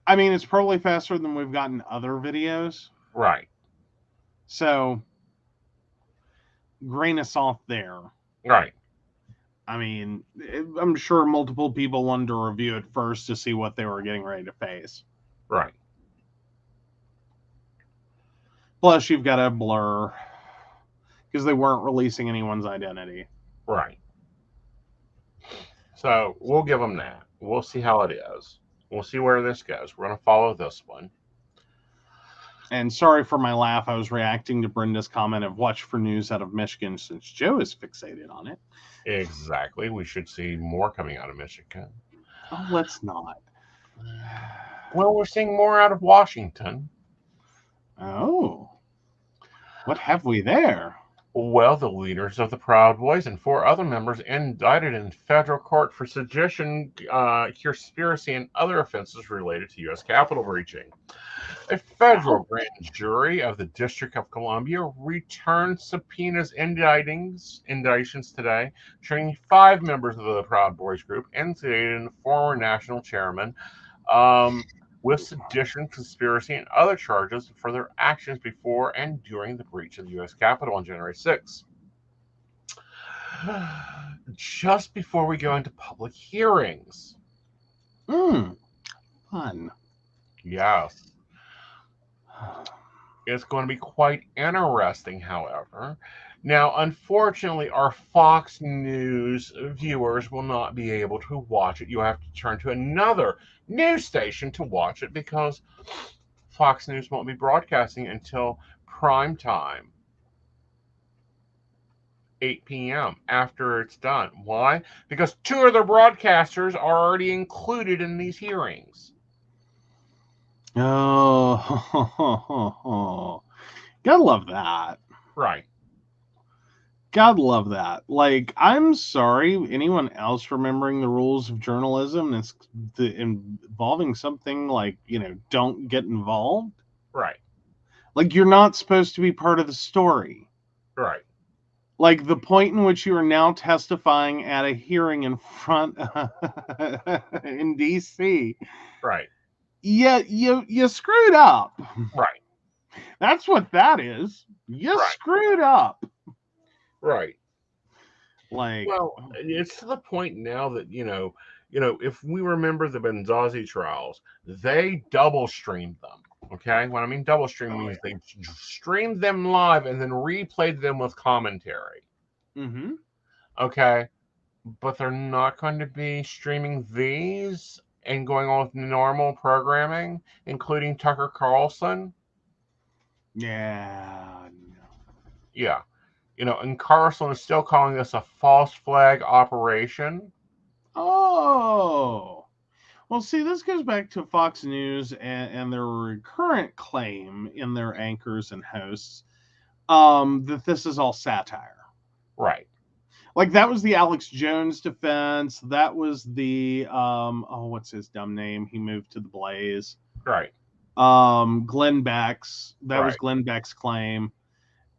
I mean, it's probably faster than we've gotten other videos. Right. So, grain of salt there. Right. I mean, I'm sure multiple people wanted to review it first to see what they were getting ready to face. Right. Plus, you've got a blur because they weren't releasing anyone's identity. Right. So we'll give them that. We'll see how it is. We'll see where this goes. We're going to follow this one. And sorry for my laugh. I was reacting to Brenda's comment of watch for news out of Michigan since Joe is fixated on it. Exactly. We should see more coming out of Michigan. Oh, let's not. Well, we're seeing more out of Washington. Oh. What have we there? Well, the leaders of the Proud Boys and 4 other members indicted in federal court for sedition, conspiracy, and other offenses related to U.S. Capitol breaching. A federal grand jury of the District of Columbia returned subpoenas indictions today, showing 5 members of the Proud Boys group implicated in the former national chairman with sedition, conspiracy, and other charges for their actions before and during the breach of the U.S. Capitol on January 6th. Just before we go into public hearings. Fun. Yes. It's going to be quite interesting, however. Now, unfortunately, our Fox News viewers will not be able to watch it. You have to turn to another news station to watch it because Fox News won't be broadcasting until prime time, 8 p.m. after it's done. Why? Because 2 of their broadcasters are already included in these hearings. Oh, gotta love that. Right. God love that. Like, I'm sorry, anyone else remembering the rules of journalism is involving something like, don't get involved. Right. Like, you're not supposed to be part of the story. Right. Like, the point in which you are now testifying at a hearing in front in DC. Right. You screwed up. Right. That's what that is. You screwed up. Right. Like, well, it's to the point now that if we remember the Benghazi trials, they double streamed them. Okay, what I mean double stream means they streamed them live and then replayed them with commentary. Mm-hmm. Okay, but they're not going to be streaming these and going on with normal programming, including Tucker Carlson. Yeah. Yeah. And Carlson is still calling this a false flag operation. Oh. Well, see, this goes back to Fox News and their recurrent claim in their anchors and hosts that this is all satire. Right. Like, that was the Alex Jones defense. That was the, what's his dumb name? He moved to the Blaze. Right. Glenn Beck's. That was Glenn Beck's claim.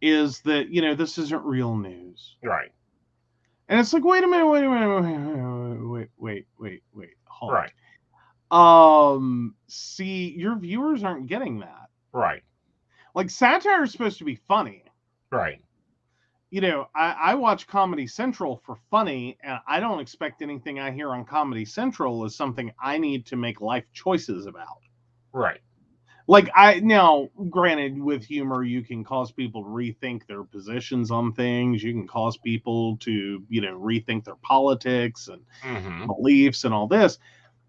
Is that, this isn't real news. Right. And it's like, wait a minute, hold right. See, your viewers aren't getting that. Right. Like, satire is supposed to be funny. Right. I watch Comedy Central for funny, and I don't expect anything I hear on Comedy Central is something I need to make life choices about. Right. Like, now, granted, with humor, you can cause people to rethink their positions on things. You can cause people to, rethink their politics and beliefs and all this.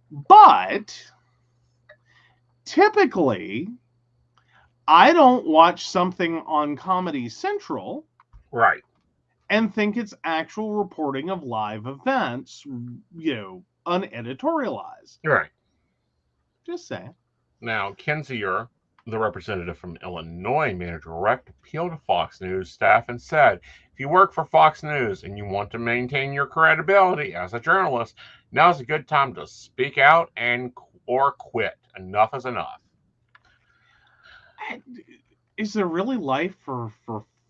But typically, I don't watch something on Comedy Central. Right. And think it's actual reporting of live events, uneditorialized. Right. Just saying. Now, Kinzier, the representative from Illinois, made a direct appeal to Fox News staff and said, if you work for Fox News and you want to maintain your credibility as a journalist, now's a good time to speak out or quit. Enough is enough. Is there really life for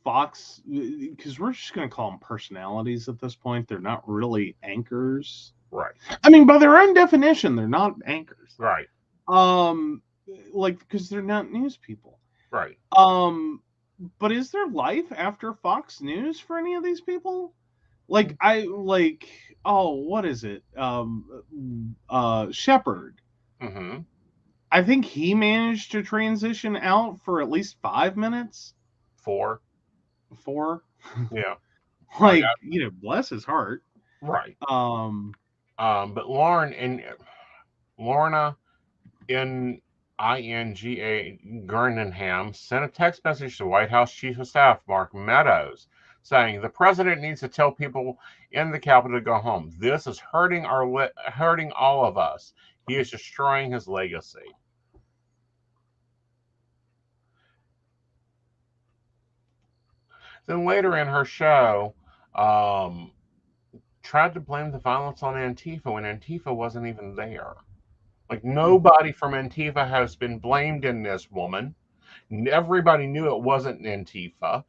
Fox? Because we're just going to call them personalities at this point. They're not really anchors. Right. I mean, by their own definition, they're not anchors. Right. Because they're not news people. Right. But is there life after Fox News for any of these people? What is it? Shepard. Mm-hmm. I think he managed to transition out for at least 5 minutes. 4. Yeah. Bless his heart. Right. But Lorna in INGA Gurnanham sent a text message to White House Chief of Staff Mark Meadows saying the president needs to tell people in the Capitol to go home. This is hurting hurting all of us. He is destroying his legacy. Then later in her show, tried to blame the violence on Antifa when Antifa wasn't even there. Like, nobody from Antifa has been blamed in this woman. Everybody knew it wasn't Antifa.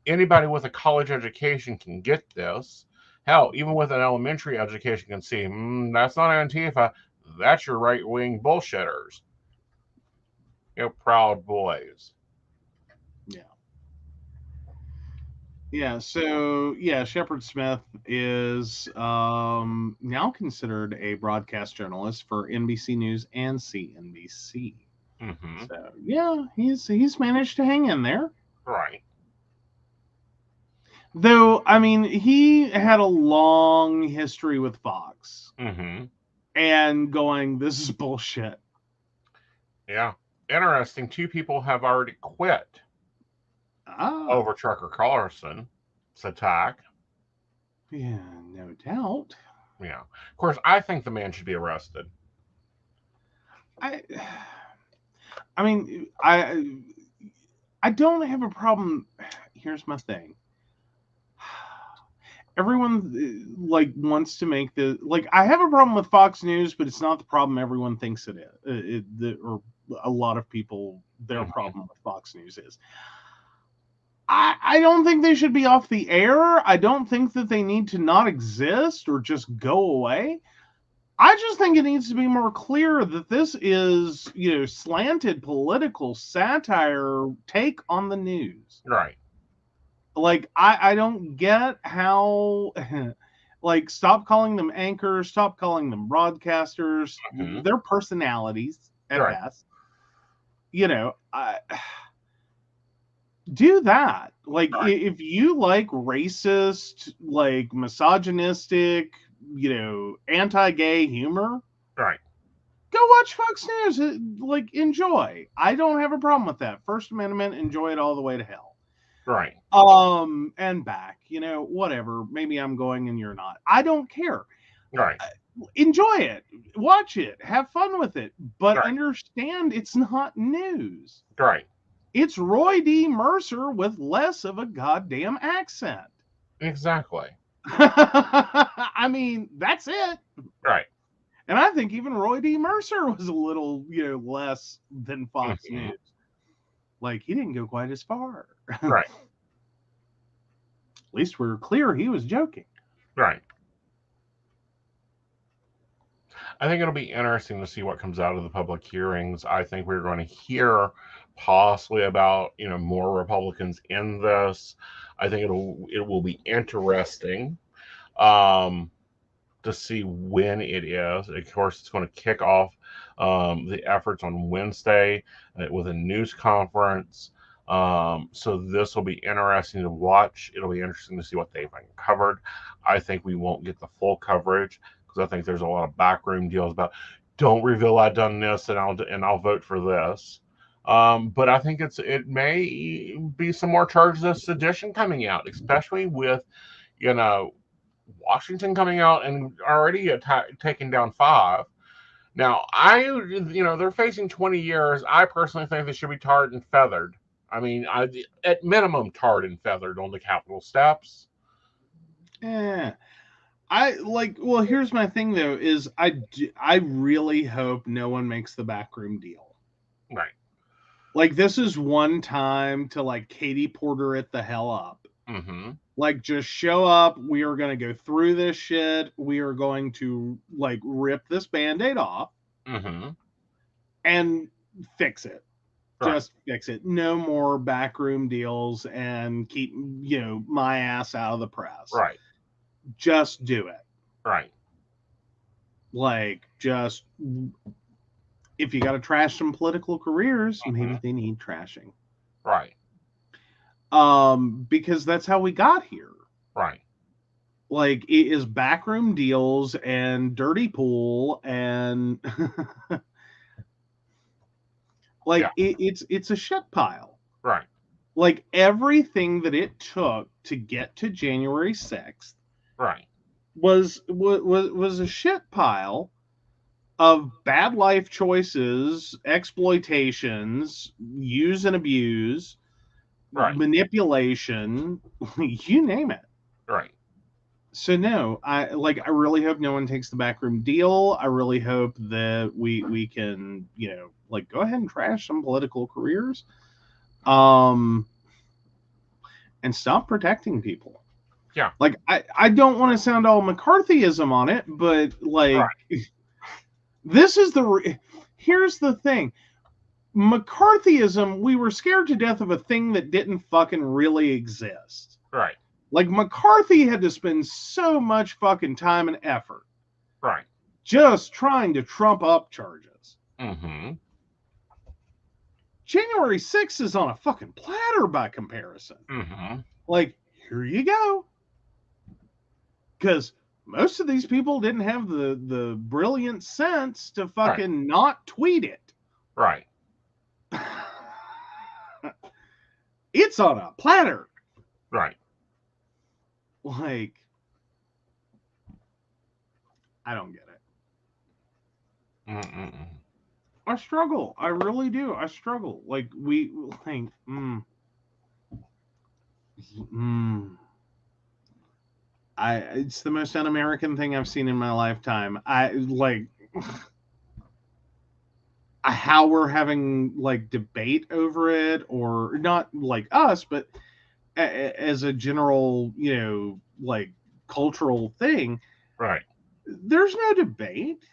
Anybody with a college education can get this. Hell, even with an elementary education can see, that's not Antifa. That's your right-wing bullshitters. Proud boys. Yeah. Yeah, so Shepard Smith is now considered a broadcast journalist for NBC News and CNBC. Mm-hmm. So yeah, he's managed to hang in there. Right. Though, I mean, he had a long history with Fox. Mm-hmm. And going, this is bullshit. Yeah. Interesting. 2 people have already quit over Tucker Carlson's attack. Yeah, no doubt. Yeah. Of course, I think the man should be arrested. I mean, I don't have a problem. Here's my thing. Everyone wants to make I have a problem with Fox News, but it's not the problem everyone thinks it is. Or a lot of people, their problem with Fox News is. I don't think they should be off the air. I don't think that they need to not exist or just go away. I just think it needs to be more clear that this is, slanted political satire take on the news. Right. I don't get how, stop calling them anchors, stop calling them broadcasters. Mm-hmm. They're personalities at best. Do that. If you like racist, misogynistic, anti-gay humor, right, go watch Fox News. Enjoy. I don't have a problem with that. First Amendment, enjoy it all the way to hell. Right. And back, whatever. Maybe I'm going and you're not. I don't care. Right. Enjoy it. Watch it. Have fun with it. But understand it's not news. Right. It's Roy D. Mercer with less of a goddamn accent. Exactly. I mean, that's it. Right. And I think even Roy D. Mercer was a little, less than Fox News. He didn't go quite as far. Right. At least we're clear he was joking. Right. I think it'll be interesting to see what comes out of the public hearings. I think we're going to hear possibly about, more Republicans in this. I think it will be interesting to see when it is. Of course, it's going to kick off the efforts on Wednesday with a news conference. So this will be interesting to watch. It'll be interesting to see what they've uncovered. I think we won't get the full coverage because I think there's a lot of backroom deals about don't reveal I've done this and I'll vote for this. But I think it may be some more charges of sedition coming out, especially with Washington coming out and already taking down 5. Now, they're facing 20 years. I personally think they should be tarred and feathered. I mean, at minimum, tarred and feathered on the Capitol steps. Yeah. Well, here's my thing, though, is I really hope no one makes the backroom deal. Right. This is one time to, Katie Porter it the hell up. Mm-hmm. Just show up. We are going to go through this shit. We are going to, rip this Band-Aid off. Mm-hmm. And fix it. Right. Just fix it. No more backroom deals and keep, my ass out of the press. Right. Just do it. Right. Just, if you got to trash some political careers, maybe they need trashing. Right. Because that's how we got here. Right. It is backroom deals and dirty pool and Like Yeah. it's a shit pile. Right. Like everything that it took to get to January 6th Right. was a shit pile of bad life choices, exploitations, use and abuse, Right. manipulation, you name it. Right. So no, I really hope no one takes the backroom deal. I really hope that we can, like, go ahead and trash some political careers. And stop protecting people. Yeah. Like I don't want to sound all McCarthyism on it, but like this is here's the thing. McCarthyism, we were scared to death of a thing that didn't fucking really exist. Right. Like McCarthy had to spend so much fucking time and effort Right. just trying to trump up charges. Mm-hmm. January 6th is on a fucking platter by comparison. Mm-hmm. Like, here you go. Because most of these people didn't have the brilliant sense to fucking not tweet it. Right. It's on a platter. Right. Like, I don't get it. Mm-mm. I struggle. I really do. I struggle. Like, it's the most un-American thing I've seen in my lifetime. How we're having like debate over it, or not like us, but as a general, like cultural thing. Right. There's no debate.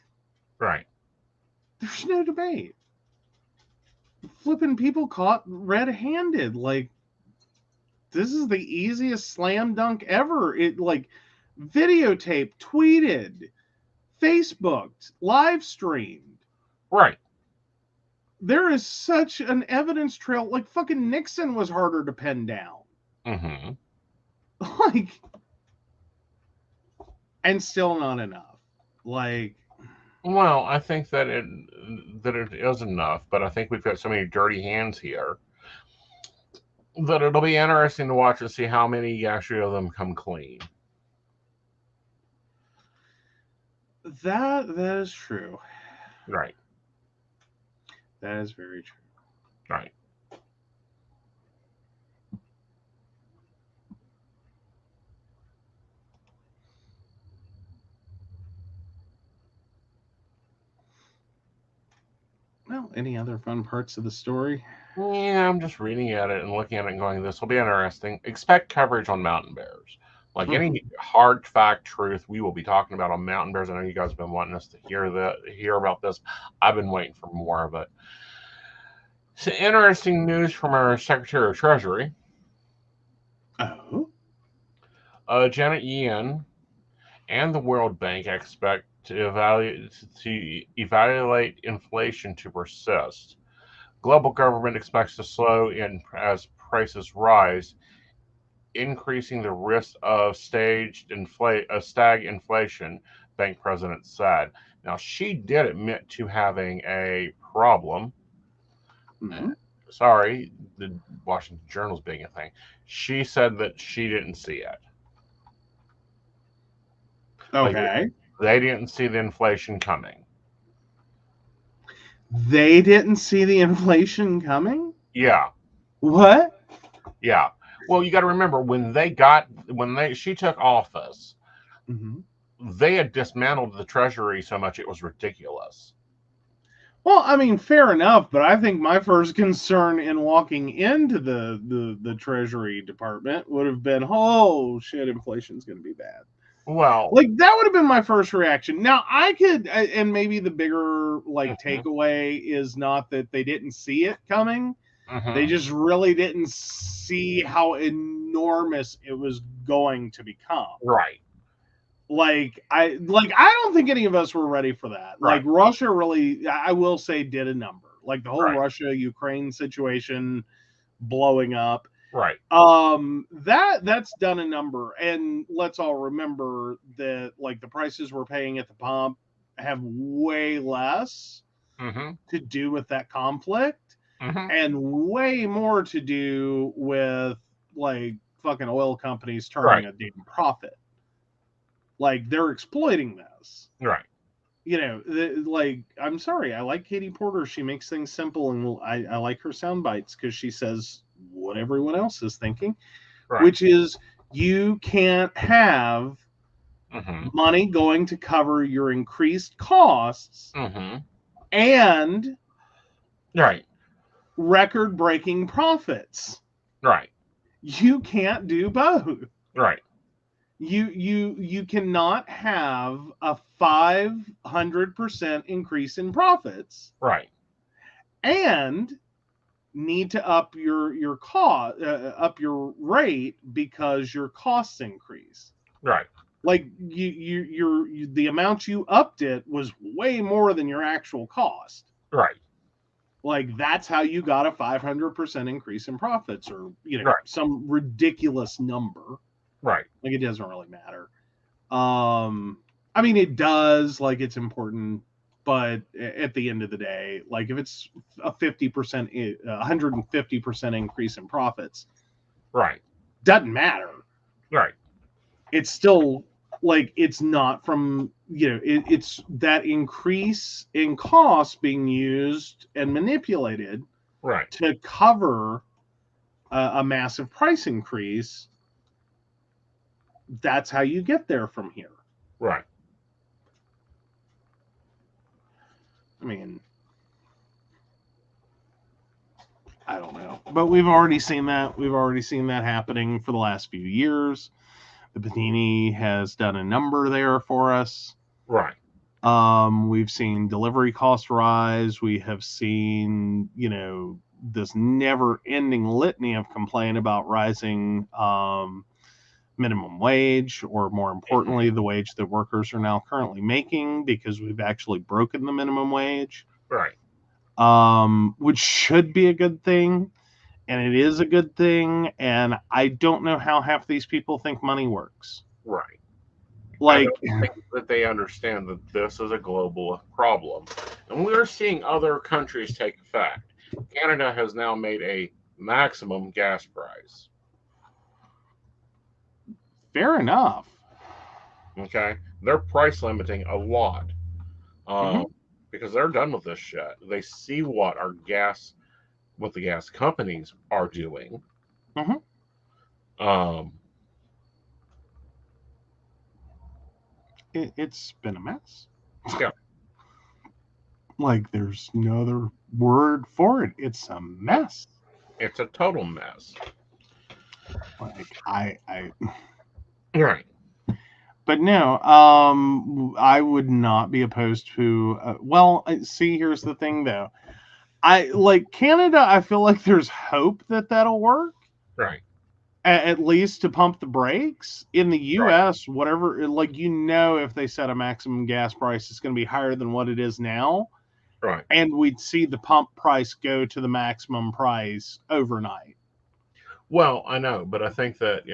Right. There's no debate. Flipping people caught red-handed. Like, this is the easiest slam dunk ever. It like videotaped, tweeted, Facebooked, live streamed. Right. There is such an evidence trail. Like, fucking Nixon was harder to pin down. Mm-hmm. Like, and still not enough. Like, well, I think that it is enough, but I think we've got so many dirty hands here that it'll be interesting to watch and see how many actually of them come clean. That is true. Right. That is very true. Right. Well, any other fun parts of the story? Yeah, I'm just reading at it and looking at it and going, this will be interesting. Expect coverage on mountain bears. Like any hard fact truth we will be talking about on mountain bears. I know you guys have been wanting us to hear about this. I've been waiting for more of it. So interesting news from our Secretary of Treasury. Oh? Janet Yellen and the World Bank expect to evaluate inflation to persist. Global government expects to slow in as prices rise, increasing the risk of stag inflation, bank president said. Now, she did admit to having a problem. Mm-hmm. Sorry, the Washington Journal's being a thing. She said that she didn't see it. Okay. Like, they didn't see the inflation coming. They didn't see the inflation coming? Yeah. What? Yeah. Well, you got to remember when she took office, Mm-hmm. they had dismantled the Treasury so much it was ridiculous. Well, I mean, fair enough, but I think my first concern in walking into the Treasury Department would have been, oh shit, inflation's going to be bad. Well, like that would have been my first reaction. Now I could, and maybe the bigger takeaway is not that they didn't see it coming. Mm-hmm. They just really didn't see how enormous it was going to become. Right. I don't think any of us were ready for that. Right. Like Russia really, I will say, did a number. Like the whole Right. Russia-Ukraine situation blowing up. Right. That's done a number. And let's all remember that like the prices we're paying at the pump have way less Mm-hmm. to do with that conflict Mhm. and way more to do with like fucking oil companies turning Right. a damn profit. Like they're exploiting this. Right. You know, like I'm sorry, I like Katie Porter. She makes things simple, and I like her sound bites because she says what everyone else is thinking, Right. which is you can't have Mhm. money going to cover your increased costs Mhm. and Right. record-breaking profits. Right. You can't do both. Right. You cannot have a 500% increase in profits Right. and need to up your cost up your rate because your costs increase. Right. Like you the amount you upped it was way more than your actual cost. Right. Like that's how you got a 500% increase in profits, or Right. some ridiculous number. Right. Like it doesn't really matter. I mean it does, like it's important, but at the end of the day, like if it's a 50%, 150% increase in profits, Right. doesn't matter. Right. It's still like it's not from it's that increase in cost being used and manipulated Right. to cover a massive price increase. That's how you get there from here. Right. I mean, I don't know, but we've already seen that. We've already seen that happening for the last few years. The Panini has done a number there for us. Right. We've seen delivery costs rise. We have seen, this never-ending litany of complaint about rising minimum wage, or more importantly, the wage that workers are now currently making, because we've actually broken the minimum wage. Right. Which should be a good thing, and it is a good thing. And I don't know how half these people think money works. Right. Like, I don't think that they understand that this is a global problem, and we are seeing other countries take effect. Canada has now made a maximum gas price. fair enough. Okay, they're price limiting a lot, Mhm. because they're done with this shit. They see what the gas companies are doing. Mhm. Um, It's been a mess. yeah, Like, there's no other word for it. It's a mess. it's a total mess. Like, I Right. but no, I would not be opposed to. See, here's the thing, though. I like Canada. I feel like there's hope that that'll work, Right. at least to pump the brakes. In the Right. U.S., whatever, like if they set a maximum gas price, it's going to be higher than what it is now, Right. and we'd see the pump price go to the maximum price overnight. Well, I know, but I think that,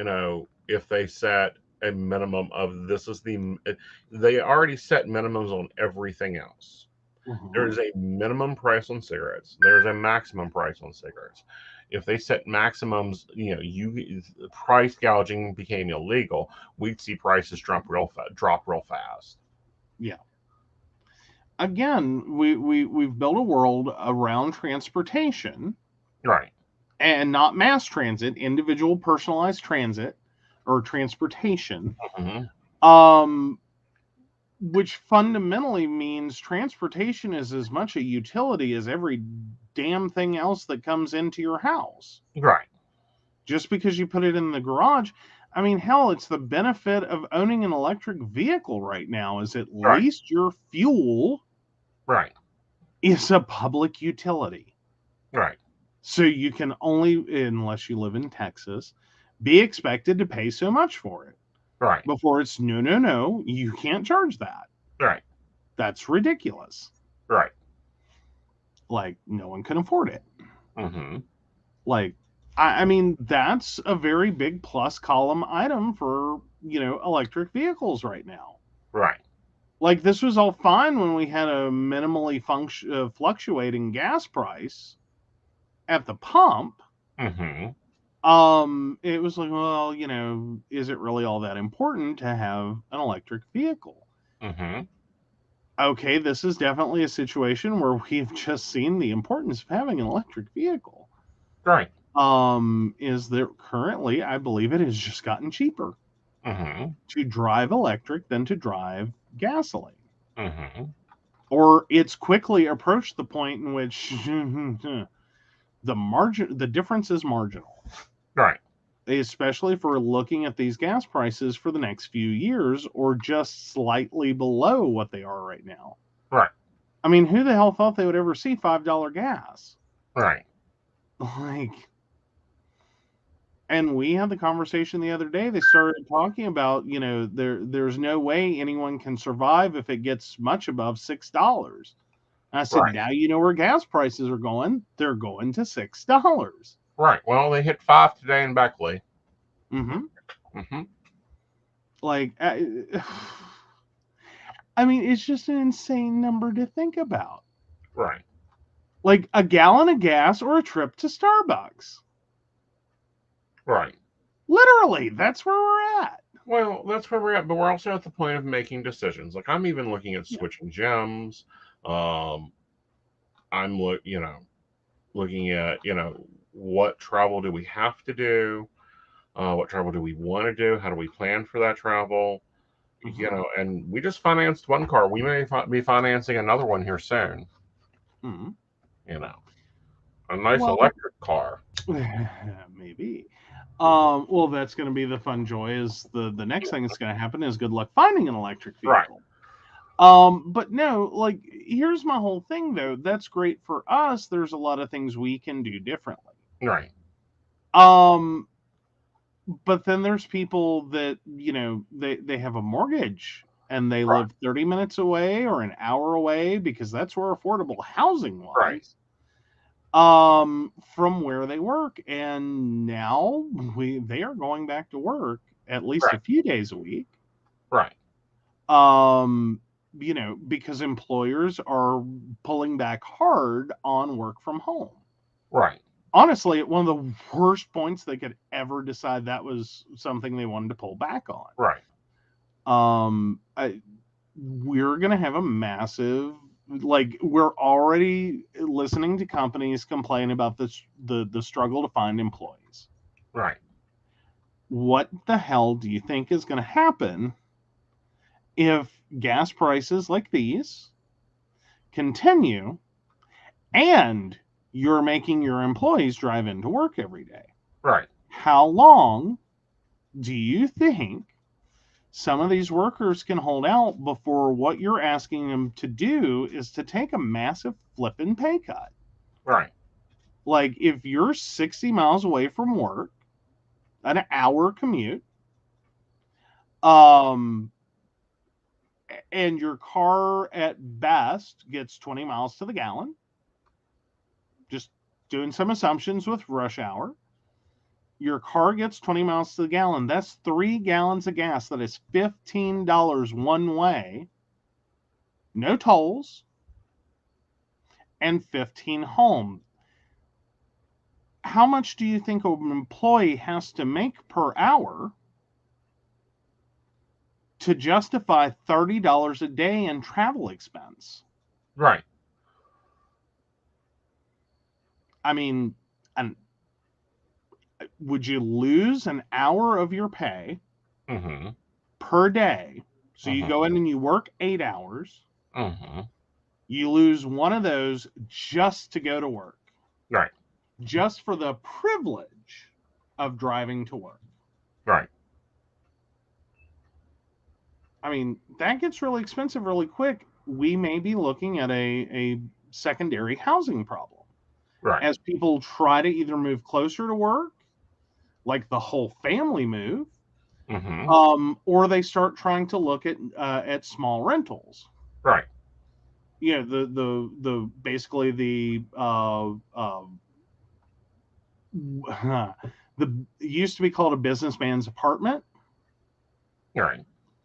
if they set a minimum of they already set minimums on everything else. Mhm. There is a minimum price on cigarettes. There's a maximum price on cigarettes. If they set maximums, price gouging became illegal, we'd see prices drop real fast. Yeah. Again, we've built a world around transportation, Right. and not mass transit, individual personalized transit or transportation. Mm-hmm. Which fundamentally means transportation is as much a utility as every damn thing else that comes into your house. Right. Just because you put it in the garage, I mean, hell, it's the benefit of owning an electric vehicle right now, is at Right. least your fuel Right. is a public utility. Right. So you can only, unless you live in Texas, be expected to pay so much for it. Right. Before it's no, you can't charge that. Right. That's ridiculous. Right. Like, no one can afford it. Mm-hmm. Like, I mean, that's a very big plus column item for, electric vehicles right now. Right. Like, this was all fine when we had a minimally fluctuating gas price. at the pump, Mm-hmm. it was like, well, you know, is it really all that important to have an electric vehicle? Mm-hmm. Okay, this is definitely a situation where we've just seen the importance of having an electric vehicle. Right. Is there currently, I believe it has just gotten cheaper Mm-hmm. to drive electric than to drive gasoline. Mm-hmm. Or it's quickly approached the point in which the difference is marginal, Right. especially if we're looking at these gas prices for the next few years, or just slightly below what they are right now. Right. I mean, who the hell thought they would ever see $5 gas? Right. Like, and we had the conversation the other day. They started talking about, you know, there's no way anyone can survive if it gets much above $6. I said, Right. now you know where gas prices are going. They're going to $6. Right. Well, they hit 5 today in Beckley. Mm-hmm. Mm-hmm. Like, I mean, it's just an insane number to think about. Right. Like a gallon of gas or a trip to Starbucks. Right. Literally, that's where we're at. Well, that's where we're at, but we're also at the point of making decisions. Like I'm even looking at Yeah. switching gems. I'm looking at, what travel do we have to do? What travel do we want to do? How do we plan for that travel? Mm-hmm. And we just financed one car. We may be financing another one here soon. Mm-hmm. A nice Well, electric car. maybe. Well, that's going to be the fun joy. Is the next thing that's going to happen is good luck finding an electric Right. vehicle. But no, like here's my whole thing though. That's great for us. There's a lot of things we can do differently. Right. But then there's people that, you know, they have a mortgage and they Right. live 30 minutes away or an hour away because that's where affordable housing was. Right. From where they work, and now they are going back to work at least Right. a few days a week. Right. You know, because employers are pulling back hard on work from home. Right. Honestly, at one of the worst points they could ever decide that was something they wanted to pull back on. Right. We're going to have a massive, like, we're already listening to companies complain about this, the struggle to find employees. Right. What the hell do you think is going to happen if gas prices like these continue and you're making your employees drive into work every day? Right. How long do you think some of these workers can hold out before what you're asking them to do is to take a massive flipping pay cut? Right. Like if you're 60 miles away from work, an hour commute, and your car at best gets 20 miles to the gallon, just doing some assumptions with rush hour, your car gets 20 miles to the gallon. That's 3 gallons of gas. That is $15 one way, no tolls, and 15 home. How much do you think an employee has to make per hour to justify $30 a day in travel expense? Right. I mean, would you lose an hour of your pay Mm-hmm. per day? So you Mm-hmm. go in and you work 8 hours. Mm-hmm. You lose one of those just to go to work. Right. Just for the privilege of driving to work. Right. I mean, that gets really expensive really quick. We may be looking at a secondary housing problem. Right. As people try to either move closer to work, like the whole family move, Mm-hmm. or they start trying to look at small rentals. Right. You know, the basically the it used to be called a businessman's apartment. Right.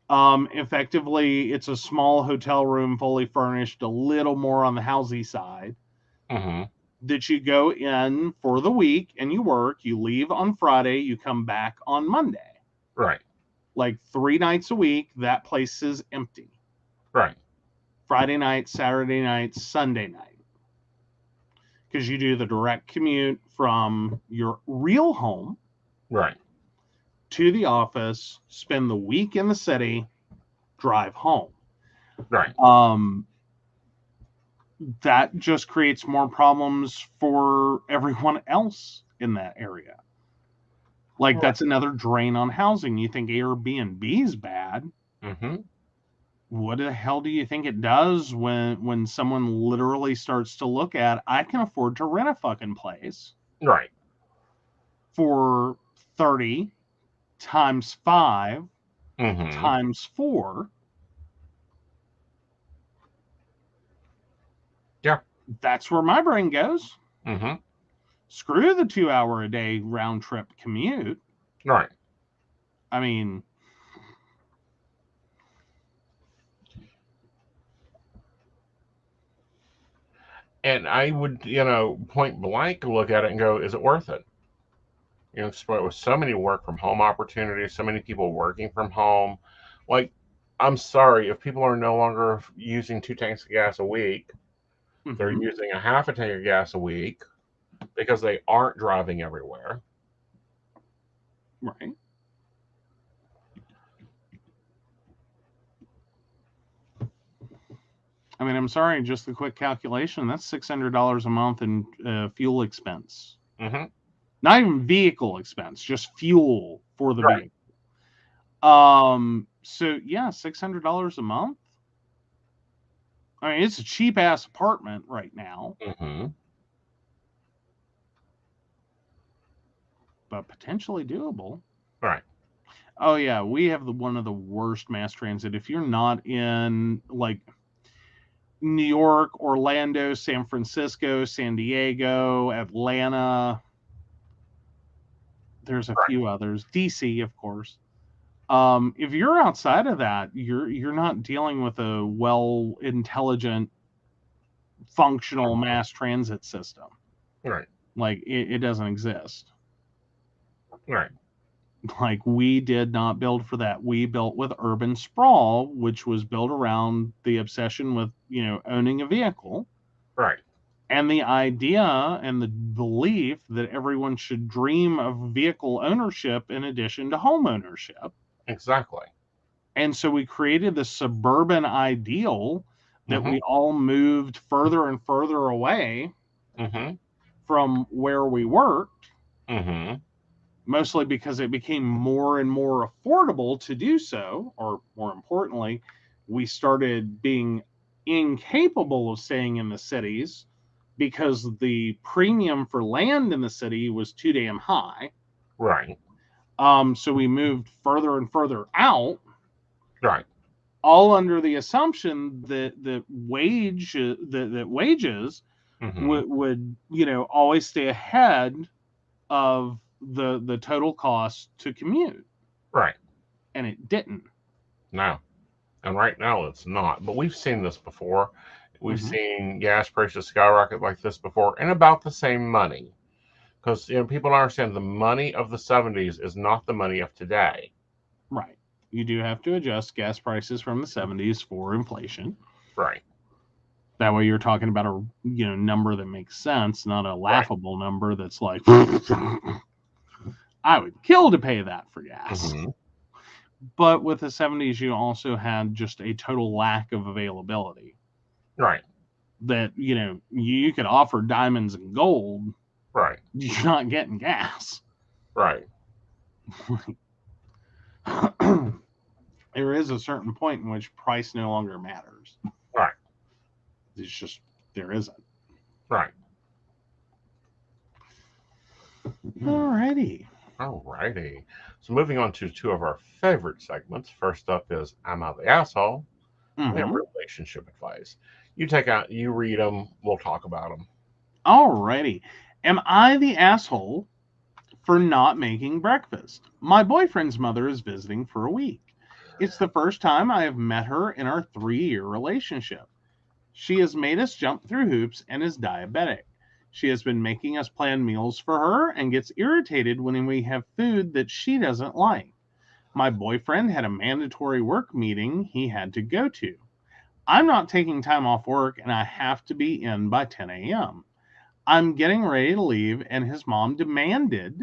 Effectively, it's a small hotel room, fully furnished, a little more on the housey side. Mm-hmm. that you go in for the week and you work, you leave on Friday, you come back on Monday. Right. Like 3 nights a week, that place is empty. Right. Friday night, Saturday night, Sunday night. Because you do the direct commute from your real home Right. to the office, spend the week in the city, drive home. Right. That just creates more problems for everyone else in that area. Like, that's another drain on housing. You think Airbnb is bad. Mm-hmm. What the hell do you think it does when someone literally starts to look at, I can afford to rent a fucking place Right. for 30 times 5 Mm-hmm. times 4. Yeah. That's where my brain goes. Mm-hmm. Screw the 2-hour-a-day round trip commute. Right. I mean, and I would, point blank look at it and go, is it worth it? With so many work from home opportunities, so many people working from home. Like, I'm sorry, if people are no longer using 2 tanks of gas a week, they're using a half a tank of gas a week because they aren't driving everywhere. right. I mean, I'm sorry, just the quick calculation, that's $600 a month in fuel expense. Mm-hmm. Not even vehicle expense, just fuel for the Right. vehicle. So yeah, $600 a month. I mean, it's a cheap ass apartment right now, Mm-hmm. but potentially doable. Right. Oh yeah, we have one of the worst mass transit. If you're not in like New York, Orlando, San Francisco, San Diego, Atlanta, there's a few others, DC, of course. If you're outside of that, you're not dealing with a well intelligent, functional mass transit system. Right. Like it doesn't exist. Right. Like, we did not build for that. We built with urban sprawl, which was built around the obsession with, owning a vehicle. Right. And the idea and the belief that everyone should dream of vehicle ownership in addition to home ownership. Exactly. And so we created the suburban ideal that we all moved further and further away from where we worked. Mostly because it became more and more affordable to do so, or more importantly, we started being incapable of staying in the cities because the premium for land in the city was too damn high. Right. So we moved further and further out. Right. All under the assumption that wages would always stay ahead of the total cost to commute. Right. And it didn't. No. And right now it's not. But we've seen this before. We've seen gas prices skyrocket like this before, and about the same money. Because people don't understand the money of the 70s is not the money of today. Right. You do have to adjust gas prices from the 70s for inflation. Right. That way you're talking about a number that makes sense, not a laughable number that's like I would kill to pay that for gas. But with the 70s, you also had just a total lack of availability. Right. That, you could offer diamonds and gold. Right. You're not getting gas. Right. There is a certain point in which price no longer matters. Right. It's just, there isn't. Right. Alrighty. So moving on to 2 of our favorite segments. First up is I'm Out the Asshole. We have relationship advice. You read them, we'll talk about them. Alrighty. Am I the asshole for not making breakfast? My boyfriend's mother is visiting for a week. It's the first time I have met her in our 3-year relationship. She has made us jump through hoops and is diabetic. She has been making us plan meals for her and gets irritated when we have food that she doesn't like. My boyfriend had a mandatory work meeting he had to go to. I'm not taking time off work and I have to be in by 10 a.m. I'm getting ready to leave and his mom demanded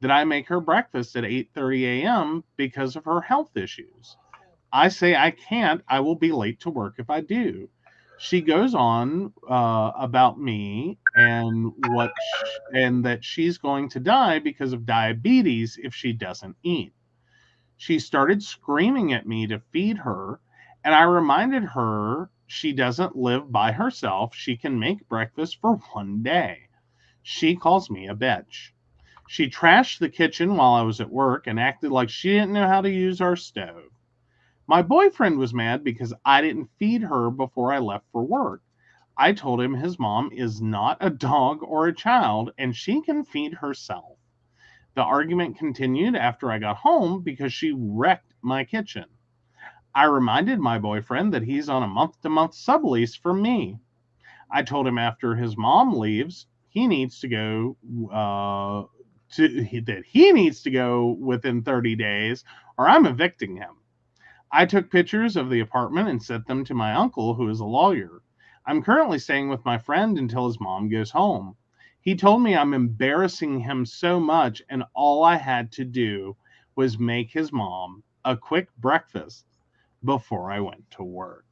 that I make her breakfast at 8:30 a.m. because of her health issues. I say I can't. I will be late to work if I do. She goes on about me and and that she's going to die because of diabetes if she doesn't eat. She started screaming at me to feed her, and I reminded her she doesn't live by herself. She can make breakfast for one day. She calls me a bitch. She trashed the kitchen while I was at work and acted like she didn't know how to use our stove. My boyfriend was mad because I didn't feed her before I left for work. I told him his mom is not a dog or a child and she can feed herself. The argument continued after I got home because she wrecked my kitchen. I reminded my boyfriend that he's on a month-to-month sublease from me. I told him after his mom leaves, he needs to go that he needs to go within 30 days or I'm evicting him. I took pictures of the apartment and sent them to my uncle, who is a lawyer. I'm currently staying with my friend until his mom goes home. He told me I'm embarrassing him so much, and all I had to do was make his mom a quick breakfast before I went to work.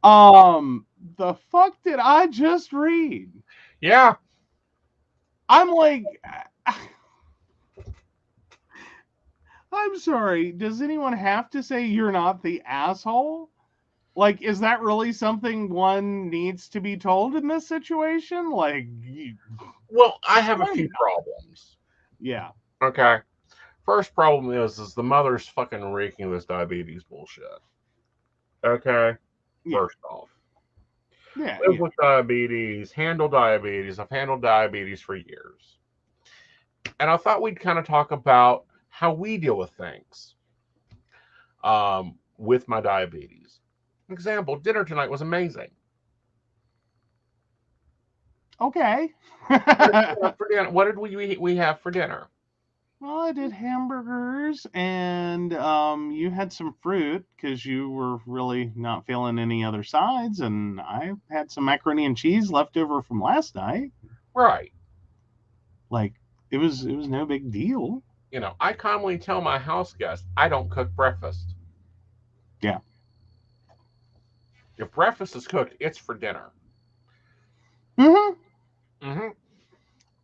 The fuck did I just read? Yeah. I'm like, I'm sorry. Does anyone have to say you're not the asshole? Like, is that really something one needs to be told in this situation? Like, Well, I have a few problems. yeah. Okay. First problem is the mother's fucking reeking this diabetes bullshit. Okay. Yeah. First off. Yeah. Live with diabetes, handle diabetes. I've handled diabetes for years. And I thought we'd kind of talk about how we deal with things with my diabetes. Example, dinner tonight was amazing. Okay. For dinner, what did we have for dinner? Well, I did hamburgers, and you had some fruit because you were really not feeling any other sides, and I had some macaroni and cheese left over from last night. Right. Like, it was no big deal. You know, I commonly tell my house guests I don't cook breakfast. Yeah. If breakfast is cooked, it's for dinner. Mm-hmm. Mm-hmm.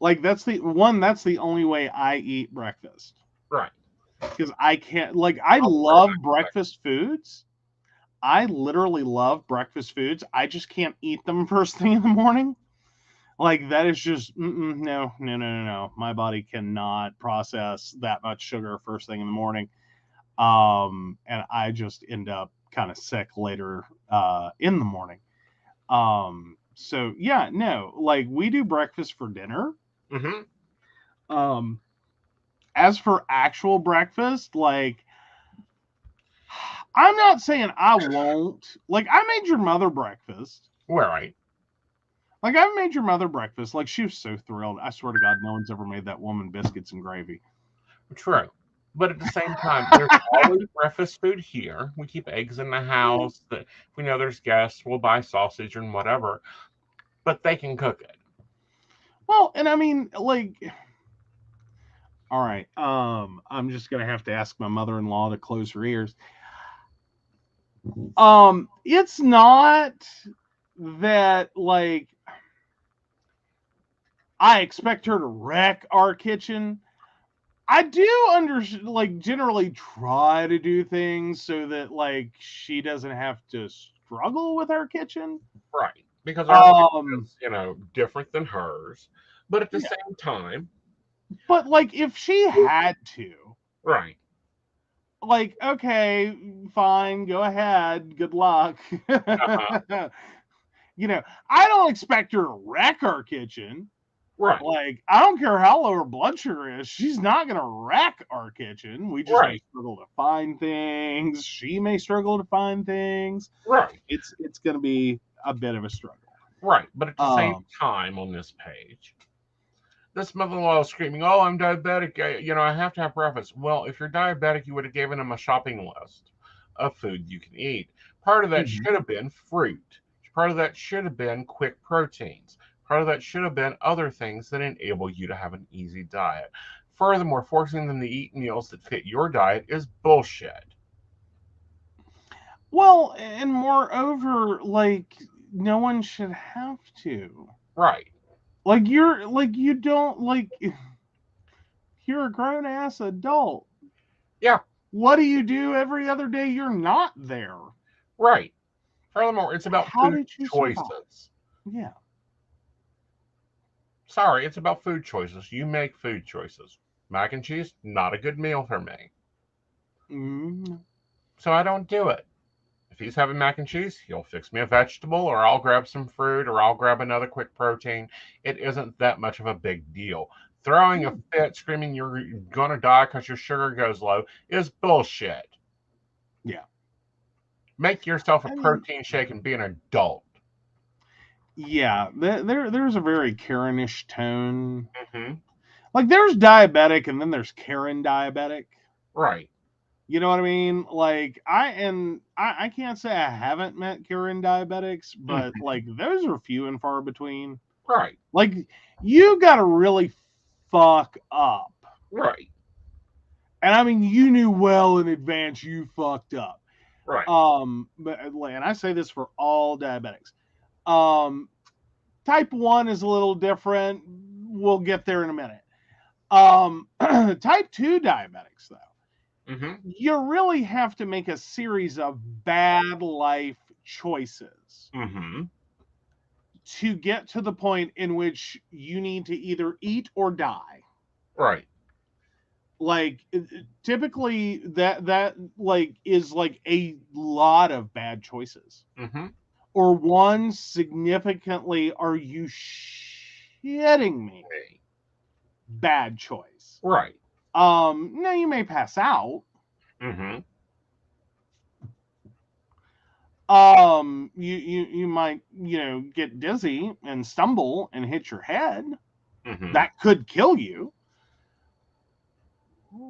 Like, that's the only way I eat breakfast. Right. Because I can't, like, I love breakfast foods. I literally love breakfast foods. I just can't eat them first thing in the morning. Like, that is just, no. My body cannot process that much sugar first thing in the morning. And I just end up kind of sick later in the morning. So yeah, no, like, we do breakfast for dinner. Mm-hmm. As for actual breakfast, like, I'm not saying I won't. Like, I made your mother breakfast. Right. Like, I've made your mother breakfast. Like, she was so thrilled. I swear to God, no one's ever made that woman biscuits and gravy. True. But at the same time, there's always breakfast food here. We keep eggs in the house. That if we know there's guests, we'll buy sausage and whatever. But they can cook it. Well, and I mean, like, all right. I'm just gonna have to ask my mother-in-law to close her ears. It's not that, like, I expect her to wreck our kitchen. I do generally try to do things so that, like, she doesn't have to struggle with our kitchen. Right. Because our kitchen is, different than hers. But at the same time. But, like, if she had to. Right. Like, okay, fine, go ahead. Good luck. Uh-huh. I don't expect her to wreck our kitchen. Right. Like, I don't care how low her blood sugar is. She's not going to wreck our kitchen. We just may struggle to find things. She may struggle to find things. Right. It's going to be a bit of a struggle. Right. But at the same Um, time, on this page, this mother-in-law is screaming, "Oh, I'm diabetic. I have to have breakfast." Well, if you're diabetic, you would have given him a shopping list of food you can eat. Part of that mhm. should have been fruit. Part of that should have been quick proteins. Part of that should have been other things that enable you to have an easy diet. Furthermore, forcing them to eat meals that fit your diet is bullshit. Well, and moreover, like no one should have to. Right. Like you don't like you're a grown ass adult. Yeah. What do you do every other day you're not there? Right. Furthermore, it's about How food did you survive? choices. Yeah. Sorry, it's about food choices. You make food choices. Mac and cheese, not a good meal for me. Mm. So I don't do it. If he's having mac and cheese, he'll fix me a vegetable, or I'll grab some fruit, or I'll grab another quick protein. It isn't that much of a big deal. Throwing a fit, screaming you're going to die because your sugar goes low is bullshit. Yeah. Make yourself a I mean, protein shake and be an adult. yeah, there's a very Karenish tone. Mm-hmm. Like there's diabetic and then there's Karen diabetic. Right. You know what I mean? Like I can't say I haven't met Karen diabetics, but like those are few and far between. Right. Like you got to really fuck up. Right. And I mean you knew well in advance you fucked up. Right. But and I say this for all diabetics. Type 1 is a little different. We'll get there in a minute. Type 2 diabetics, though, Mm-hmm. you really have to make a series of bad life choices Mm-hmm. to get to the point in which you need to either eat or die. Right. Like typically that like is like a lot of bad choices. Mm-hmm. Or one significantly, are you shitting me? Bad choice. Right. Now you may pass out. Mm-hmm. You might, get dizzy and stumble and hit your head. Mm-hmm. That could kill you.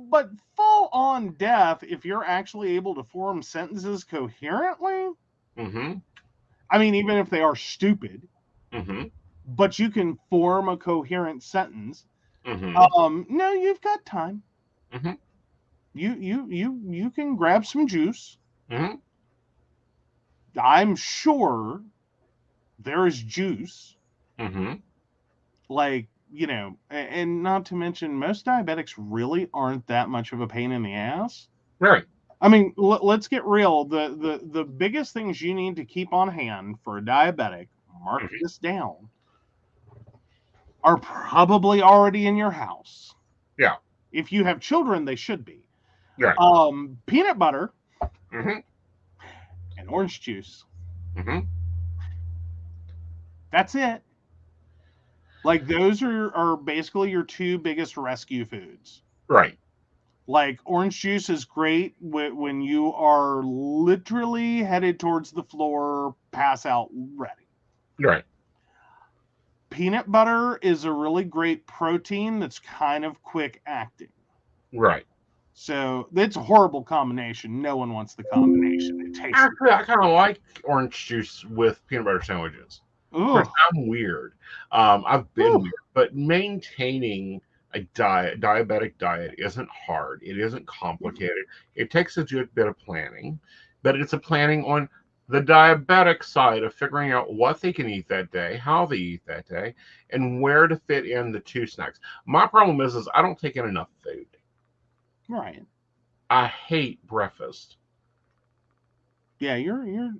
But full on death, if you're actually able to form sentences coherently, Mm-hmm. I mean, even if they are stupid, Mm-hmm. but you can form a coherent sentence. Mm-hmm. No, you've got time. Mm-hmm. You can grab some juice. Mm-hmm. I'm sure there is juice. Mm-hmm. Like, and not to mention most diabetics really aren't that much of a pain in the ass. Right. I mean, let's get real. The biggest things you need to keep on hand for a diabetic, mark this down, are probably already in your house. Yeah. If you have children, they should be. Right. Peanut butter Mm-hmm. and orange juice. Mm-hmm. That's it. Like those are basically your two biggest rescue foods. Right. Like orange juice is great when you are literally headed towards the floor, pass out ready. Right. Peanut butter is a really great protein that's kind of quick acting. Right. So it's a horrible combination. No one wants the combination. It tastes Actually, I kind of like orange juice with peanut butter sandwiches. Of course, Ooh. I'm weird. I've been Ooh. weird, but maintaining a diabetic diet isn't hard. It isn't complicated. It takes a good bit of planning, but it's a planning on the diabetic side of figuring out what they can eat that day, how they eat that day, and where to fit in the two snacks. My problem is I don't take in enough food. Right. I hate breakfast. Yeah, you're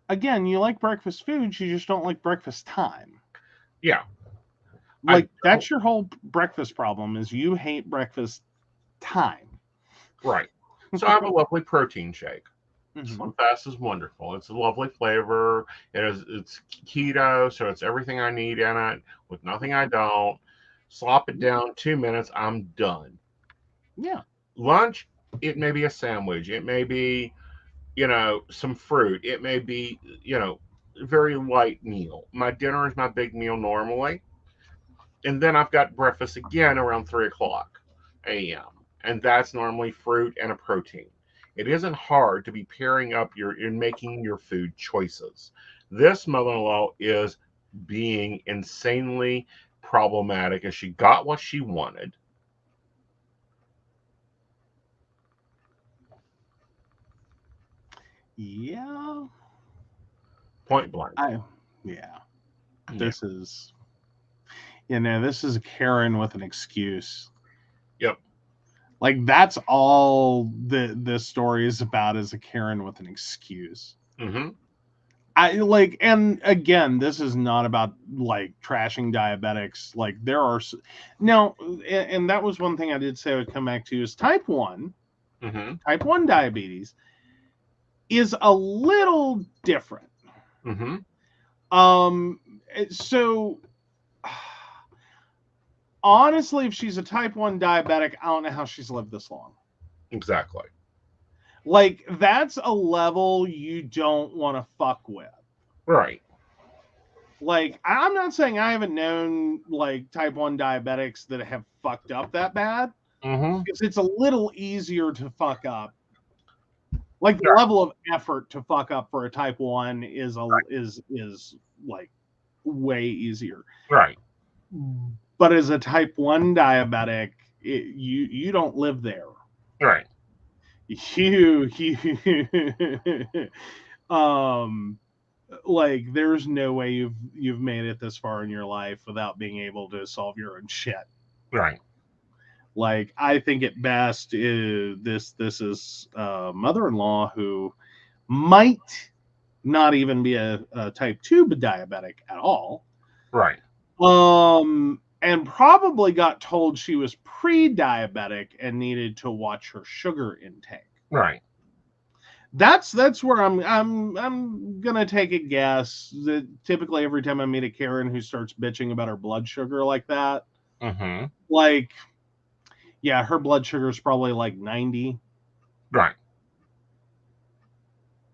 again, you like breakfast foods, you just don't like breakfast time. Yeah. Like that's your whole breakfast problem is you hate breakfast time. Right. So I have a lovely protein shake. Mhm. Slim Fast is wonderful. It's a lovely flavor. It's keto, so it's everything I need in it with nothing I don't. Slop it down 2 minutes, I'm done. Yeah. Lunch, it may be a sandwich. It may be, some fruit. It may be, very light meal. My dinner is my big meal normally, and then I've got breakfast again around 3 o'clock a.m. And that's normally fruit and a protein. It isn't hard to be pairing up in making your food choices. This mother-in-law is being insanely problematic, and she got what she wanted. Yeah. Point blank. Yeah. This is, this is a Karen with an excuse. Yep. Like, that's all this story is about, is a Karen with an excuse. Mm-hmm. And again, this is not about like trashing diabetics. Like, there are now, and that was one thing I did say I would come back to, is type 1 diabetes is a little different. Mm-hmm. So honestly, if she's a type 1 diabetic, I don't know how she's lived this long. Exactly. Like, that's a level you don't want to fuck with. Right. Like, I'm not saying I haven't known like type 1 diabetics that have fucked up that bad. Mm-hmm. Because it's a little easier to fuck up. Like, the level of effort to fuck up for a type 1 is like way easier. Right. But as a type 1 diabetic, you don't live there. Right. Like, there's no way you've made it this far in your life without being able to solve your own shit. Right. Like, I think at best this is a mother-in-law who might not even be a type 2 diabetic at all. Right. And probably got told she was pre-diabetic and needed to watch her sugar intake. Right. That's where I'm gonna take a guess that typically every time I meet a Karen who starts bitching about her blood sugar like that, Mm-hmm. like, yeah, her blood sugar is probably like 90. Right.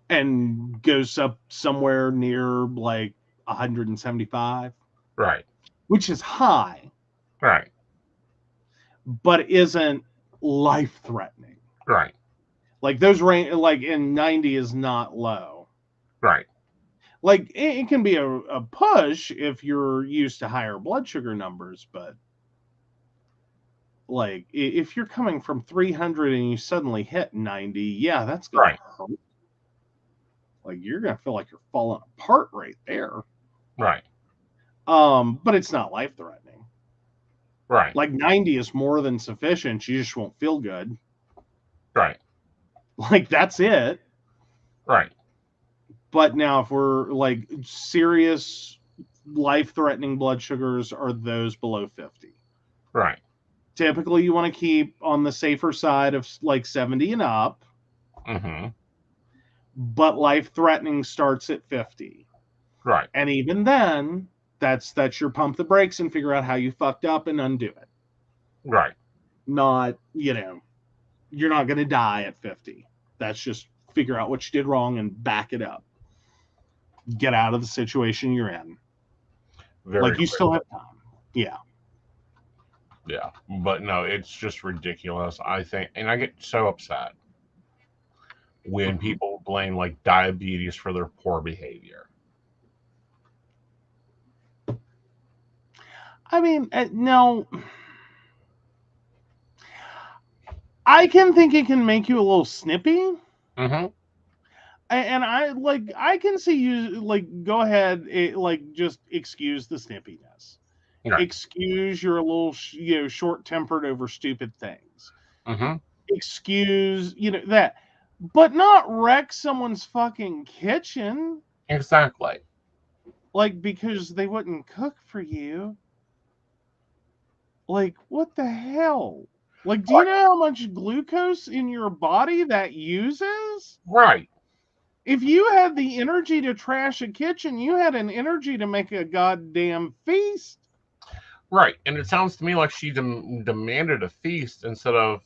And goes up somewhere near like 175. Right. Which is high. Right. But isn't life-threatening. Right. Like, those range, like, in 90 is not low. Right. Like, it can be a push if you're used to higher blood sugar numbers, but like, if you're coming from 300 and you suddenly hit 90, yeah, that's gonna hurt. Like, you're gonna feel like you're falling apart right there. Right. But it's not life-threatening. Right. Like, 90 is more than sufficient. You just won't feel good. Right. Like, that's it. Right. But now, if we're like serious life-threatening blood sugars, are those below 50. Right. Typically, you want to keep on the safer side of like 70 and up. Mm-hmm. But life-threatening starts at 50. Right. And even then, that's your pump the brakes and figure out how you fucked up and undo it. Right. Not, you're not going to die at 50. That's just figure out what you did wrong and back it up. Get out of the situation you're in. Like, you still have time. Yeah. Yeah. But no, it's just ridiculous, I think. And I get so upset when people blame like diabetes for their poor behavior. I mean, no. I can think it can make you a little snippy. Mm-hmm. And I can see you like go ahead, just excuse the snippiness. Right. Excuse you're a little short-tempered over stupid things. Mm-hmm. Excuse that, but not wreck someone's fucking kitchen. Exactly. Like, because they wouldn't cook for you. Like, what the hell? Like, do you know how much glucose in your body that uses? Right. If you had the energy to trash a kitchen, you had an energy to make a goddamn feast. Right. And it sounds to me like she demanded a feast instead of,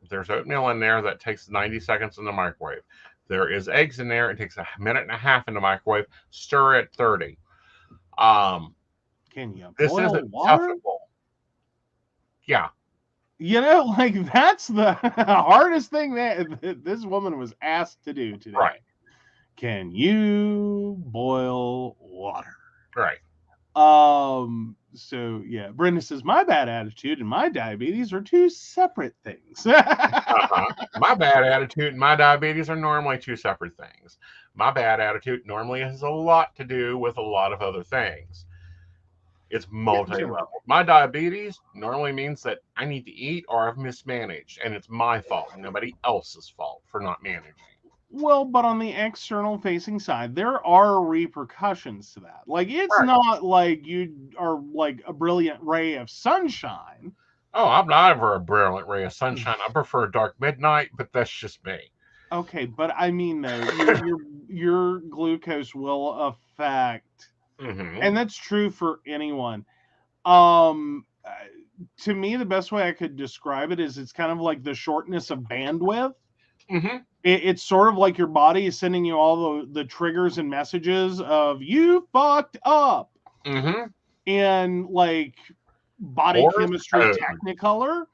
there's oatmeal in there that takes 90 seconds in the microwave. There is eggs in there. It takes a minute and a half in the microwave. Stir at 30. Um, Can you this boil isn't water? toughable. Yeah, You know, like that's the hardest thing that this woman was asked to do today. right, Can you boil water? right. So yeah, Brenda says my bad attitude and my diabetes are two separate things. My bad attitude and my diabetes are normally two separate things. My bad attitude normally has a lot to do with a lot of other things. It's multi-level. My diabetes normally means that I need to eat or I've mismanaged, and it's my fault, nobody else's fault for not managing. Well, but on the external facing side, there are repercussions to that. Like, it's Right. not like you are like a brilliant ray of sunshine. Oh, I'm not ever a brilliant ray of sunshine. I prefer a dark midnight, but that's just me. Okay, but I mean though, your glucose will affect, Mm-hmm. and that's true for anyone. Um, uh, to me, the best way I could describe it is it's kind of like the shortness of bandwidth. Mm-hmm. It's sort of like your body is sending you all the triggers and messages of you fucked up, Mm-hmm. and like body Morse chemistry code. technicolor.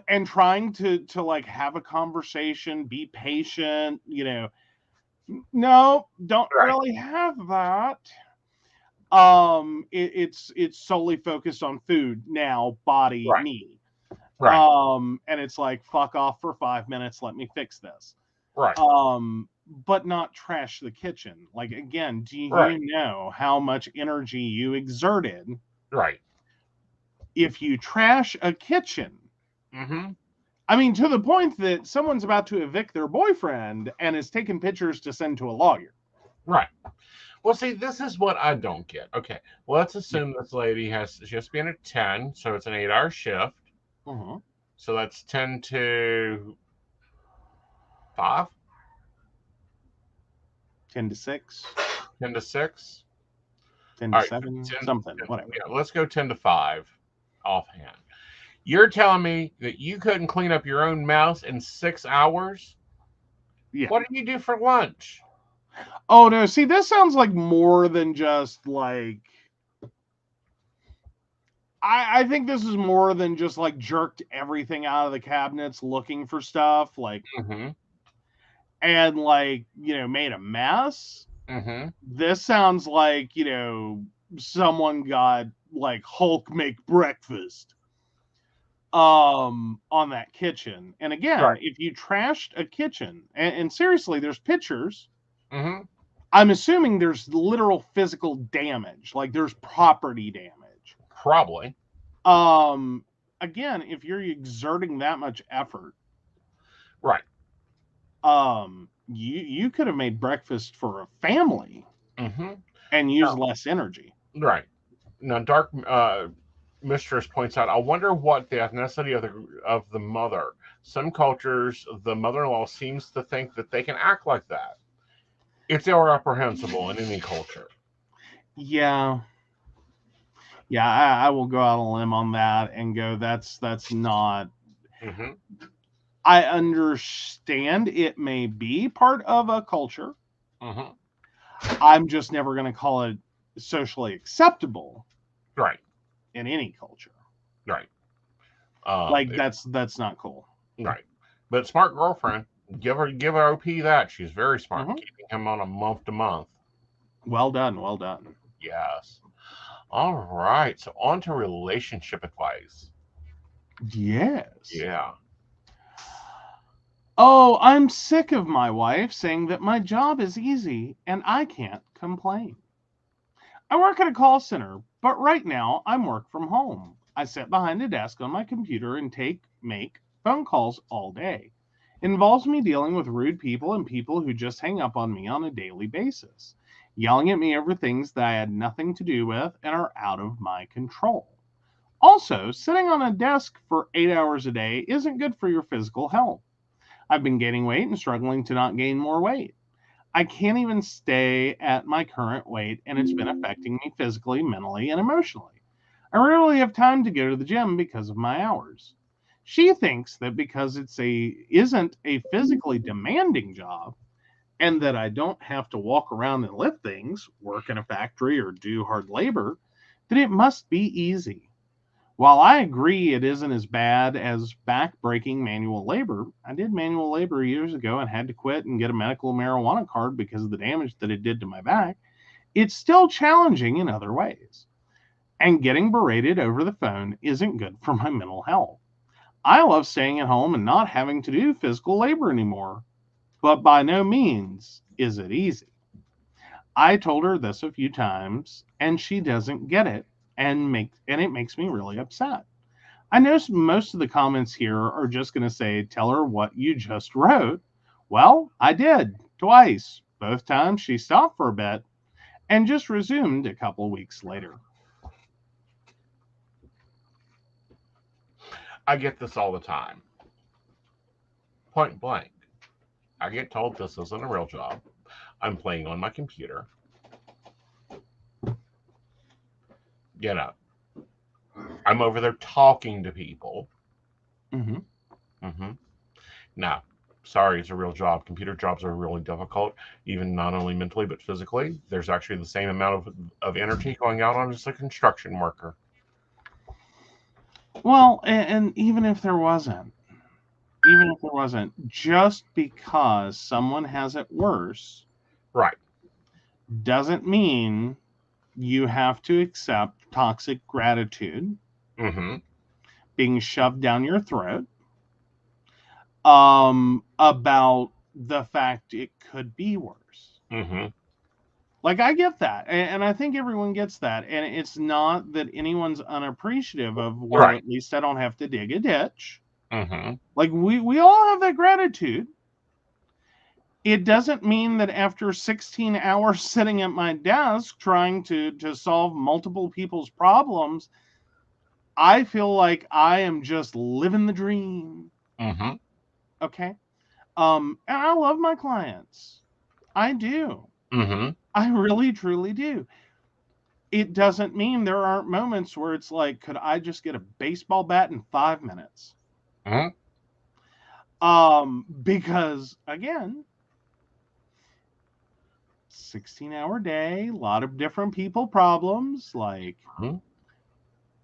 And trying to like have a conversation, be patient, you know. No, don't Right. really have that. It's solely focused on food now, body, Right. me. Right. And it's like fuck off for 5 minutes, let me fix this. Right. But not trash the kitchen. Like, again, do you Right. know how much energy you exerted Right. if you trash a kitchen? Mm-hmm. I mean, to the point that someone's about to evict their boyfriend and is taking pictures to send to a lawyer. Right. Well, see, this is what I don't get. Okay, well, let's assume this lady has been at 10, so it's an 8-hour shift. Mm-hmm. So that's 10 to 5, 10 to 6, 10 to 6. 10 to All right, 7, 10 something, 10 whatever. Yeah, let's go 10 to 5 offhand. You're telling me that you couldn't clean up your own mess in 6 hours? Yeah. What did you do for lunch? Oh, no. See, this sounds like more than just like. I think this is more than just like jerked everything out of the cabinets looking for stuff, like, Mm-hmm. and like, you know, made a mess. Mm-hmm. This sounds like, you know, someone got like Hulk make breakfast on that kitchen. And again, Right. if you trashed a kitchen, and seriously, there's pictures. Mm-hmm. I'm assuming there's literal physical damage, like there's property damage. Probably. Again, if you're exerting that much effort, Right. you could have made breakfast for a family Mm-hmm. and used less energy. Right. Now, Dark Mistress points out, I wonder what the ethnicity of the mother. Some cultures, the mother-in-law seems to think that they can act like that. It's irreprehensible in any culture. Yeah. Yeah, I will go out on a limb on that and go, that's not. Mm-hmm. I understand it may be part of a culture. Mm-hmm. I'm just never going to call it socially acceptable. Right. In any culture. Right. That's not cool. Right. But smart girlfriend, give her OP that. She's very smart, Mm-hmm. keeping him on a month to month. Well done. Well done. Yes. All right. So on to relationship advice. Yes. Yeah. Oh, I'm sick of my wife saying that my job is easy and I can't complain. I work at a call center, but right now I'm work from home. I sit behind a desk on my computer and make phone calls all day. It involves me dealing with rude people and people who just hang up on me on a daily basis, yelling at me over things that I had nothing to do with and are out of my control. Also, sitting on a desk for 8 hours a day isn't good for your physical health. I've been gaining weight and struggling to not gain more weight. I can't even stay at my current weight, and it's been affecting me physically, mentally, and emotionally. I rarely have time to go to the gym because of my hours. She thinks that because isn't a physically demanding job, and that I don't have to walk around and lift things, work in a factory, or do hard labor, that it must be easy. While I agree it isn't as bad as back-breaking manual labor, I did manual labor years ago and had to quit and get a medical marijuana card because of the damage that it did to my back. It's still challenging in other ways. And getting berated over the phone isn't good for my mental health. I love staying at home and not having to do physical labor anymore, but by no means is it easy. I told her this a few times, and she doesn't get it, and it makes me really upset. I know most of the comments here are just going to say, tell her what you just wrote. Well, I did, twice. Both times she stopped for a bit and just resumed a couple weeks later. I get this all the time. Point blank. I get told this isn't a real job. I'm playing on my computer. You know, I'm over there talking to people. Now, sorry, it's a real job. Computer jobs are really difficult, even not only mentally but physically. There's actually the same amount of energy going out on just a construction worker. Well, and even if there wasn't, just because someone has it worse, right, doesn't mean you have to accept toxic gratitude being shoved down your throat about the fact it could be worse. Like, I get that, and I think everyone gets that, and it's not that anyone's unappreciative of, well, right, at least I don't have to dig a ditch. Like, we all have that gratitude. It doesn't mean that after 16 hours sitting at my desk trying to solve multiple people's problems, I feel like I am just living the dream. Okay? And I love my clients. I do. I really, truly do. It doesn't mean there aren't moments where it's like, could I just get a baseball bat in 5 minutes? Because, again, 16-hour day, a lot of different people problems, like,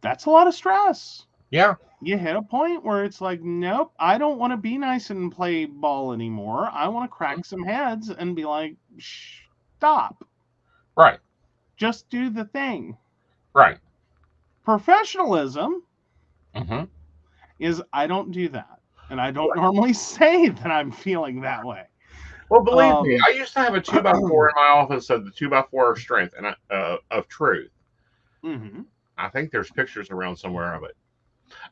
that's a lot of stress. Yeah. You hit a point where it's like, nope, I don't want to be nice and play ball anymore. I want to crack some heads and be like, stop. Right. Just do the thing. Right. Professionalism is I don't do that. And I don't normally say that I'm feeling that way. Well, believe me, I used to have a 2x4 in my office of the 2x4 of strength and of truth. I think there's pictures around somewhere of it.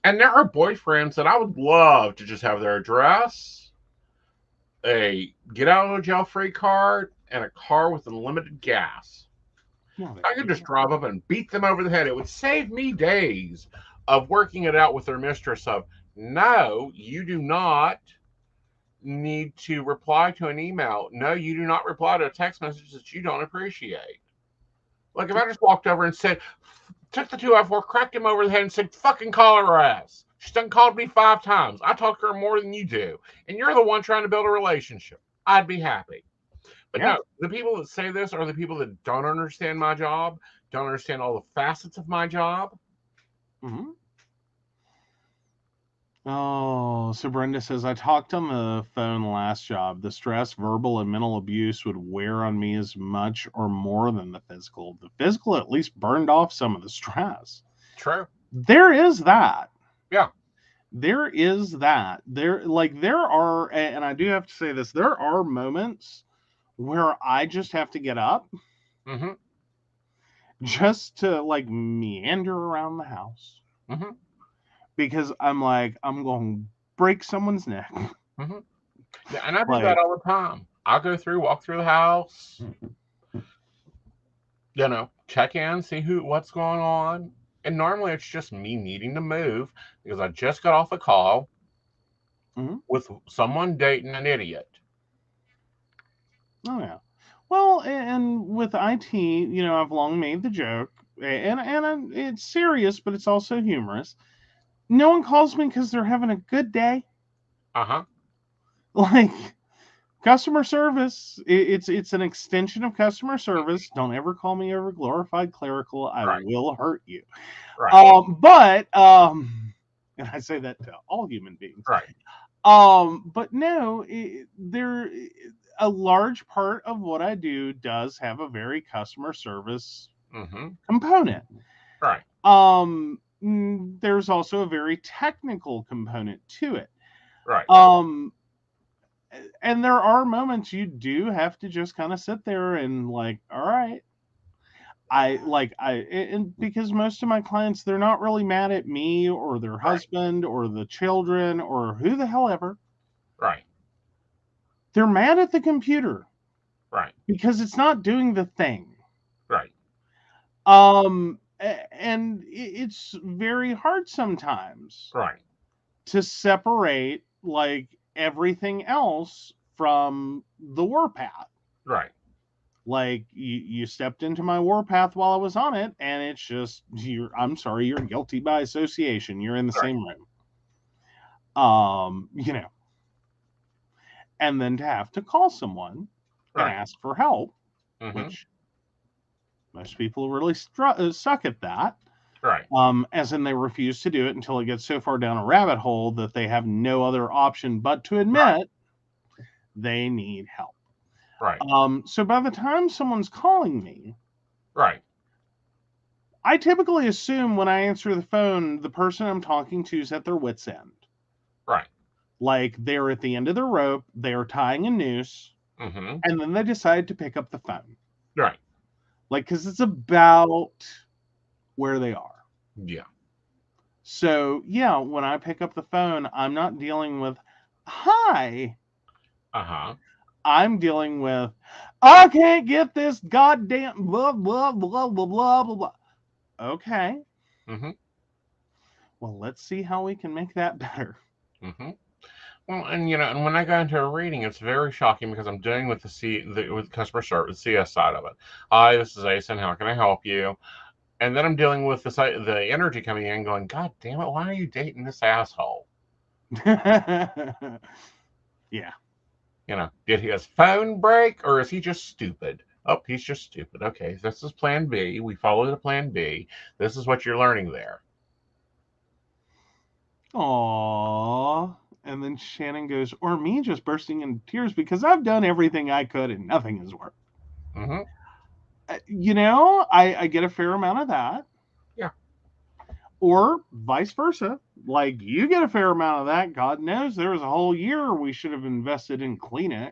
And there are boyfriends that I would love to just have their address, a get out of jail free card, and a car with unlimited gas. I could just drive up and beat them over the head. It would save me days of working it out with their mistress of, no, you do not need to reply to an email. No, you do not reply to a text message that you don't appreciate. Like if I just walked over and said, took the 2x4, cracked him over the head and said, fucking call her ass. She's done called me 5 times. I talk to her more than you do. And you're the one trying to build a relationship. I'd be happy. But no, the people that say this are the people that don't understand my job, don't understand all the facets of my job. Oh, so Brenda says, I talked on the phone last job. The stress, verbal, and mental abuse would wear on me as much or more than the physical. The physical at least burned off some of the stress. True. There is that. Yeah. There is that. There are, and I do have to say this, there are moments where I just have to get up just to like meander around the house. Because I'm like, I'm going to break someone's neck. Yeah, and I do that all the time. I'll go through, walk through the house, you know, check in, see what's going on. And normally it's just me needing to move because I just got off a call with someone dating an idiot. Oh, yeah. Well, and with IT, you know, I've long made the joke, and it's serious, but it's also humorous. No one calls me because they're having a good day. Uh-huh. Like, customer service, it's an extension of customer service. Don't ever call me over glorified clerical. I Right. will hurt you. Right. And I say that to all human beings. Right. But no, a large part of what I do does have a very customer service Mm-hmm. component. Right. There's also a very technical component to it. Right. And there are moments you do have to just kind of sit there and like, all right. And because most of my clients, they're not really mad at me or their husband or the children or who the hell ever. Right. They're mad at the computer. Right. Because it's not doing the thing. Right. And it's very hard sometimes. Right. To separate like everything else from the warpath. Right. Like you stepped into my warpath while I was on it, and it's just I'm sorry, you're guilty by association. You're in the same room. And then to have to call someone and ask for help, which most people really suck at that. Right. As in they refuse to do it until it gets so far down a rabbit hole that they have no other option but to admit they need help. Right. So by the time someone's calling me, right, I typically assume when I answer the phone, the person I'm talking to is at their wit's end. Right. Like they're at the end of their rope, they are tying a noose, and then they decide to pick up the phone. Right. Like, because it's about where they are. Yeah. So, yeah, when I pick up the phone, I'm not dealing with, hi. I'm dealing with, I can't get this goddamn blah, blah, blah, blah, blah, blah, blah. Okay. Well, let's see how we can make that better. Well, and and when I go into a reading, it's very shocking because I'm dealing with with customer service, CS side of it. Hi, this is Aeson. How can I help you? And then I'm dealing with the energy coming in, going, God damn it, why are you dating this asshole? Yeah. Did his phone break or is he just stupid? Oh, he's just stupid. Okay, this is plan B. We follow the plan B. This is what you're learning there. Aww. And then Shannon goes, or me just bursting into tears because I've done everything I could and nothing has worked. I get a fair amount of that. Yeah. Or vice versa. Like, you get a fair amount of that. God knows there was a whole year we should have invested in Kleenex.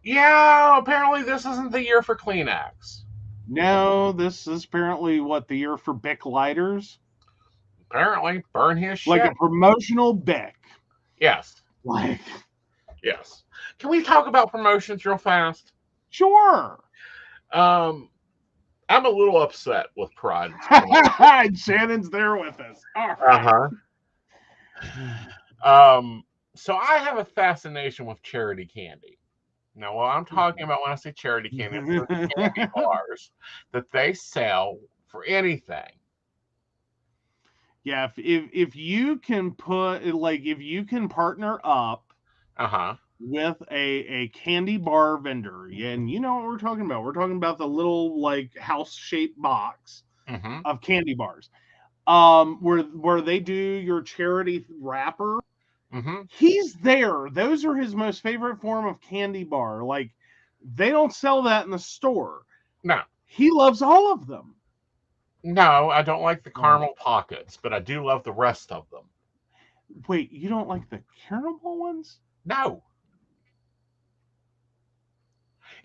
Yeah, apparently this isn't the year for Kleenex. No, this is apparently, the year for Bic lighters? Apparently, burn his shit. Like a promotional Bic. Yes. Yes. Can we talk about promotions real fast? Sure. I'm a little upset with Pride. Shannon's there with us. All right. So I have a fascination with charity candy. Now, what I'm talking about when I say charity candy, it's candy bars that they sell for anything. Yeah, if you can if you can partner up with a candy bar vendor, and you know what we're talking about. We're talking about the little house-shaped box of candy bars. Where they do your charity wrapper. He's there. Those are his most favorite form of candy bar. Like, they don't sell that in the store. No. He loves all of them. No, I don't like the caramel pockets, but I do love the rest of them. Wait, you don't like the caramel ones? No.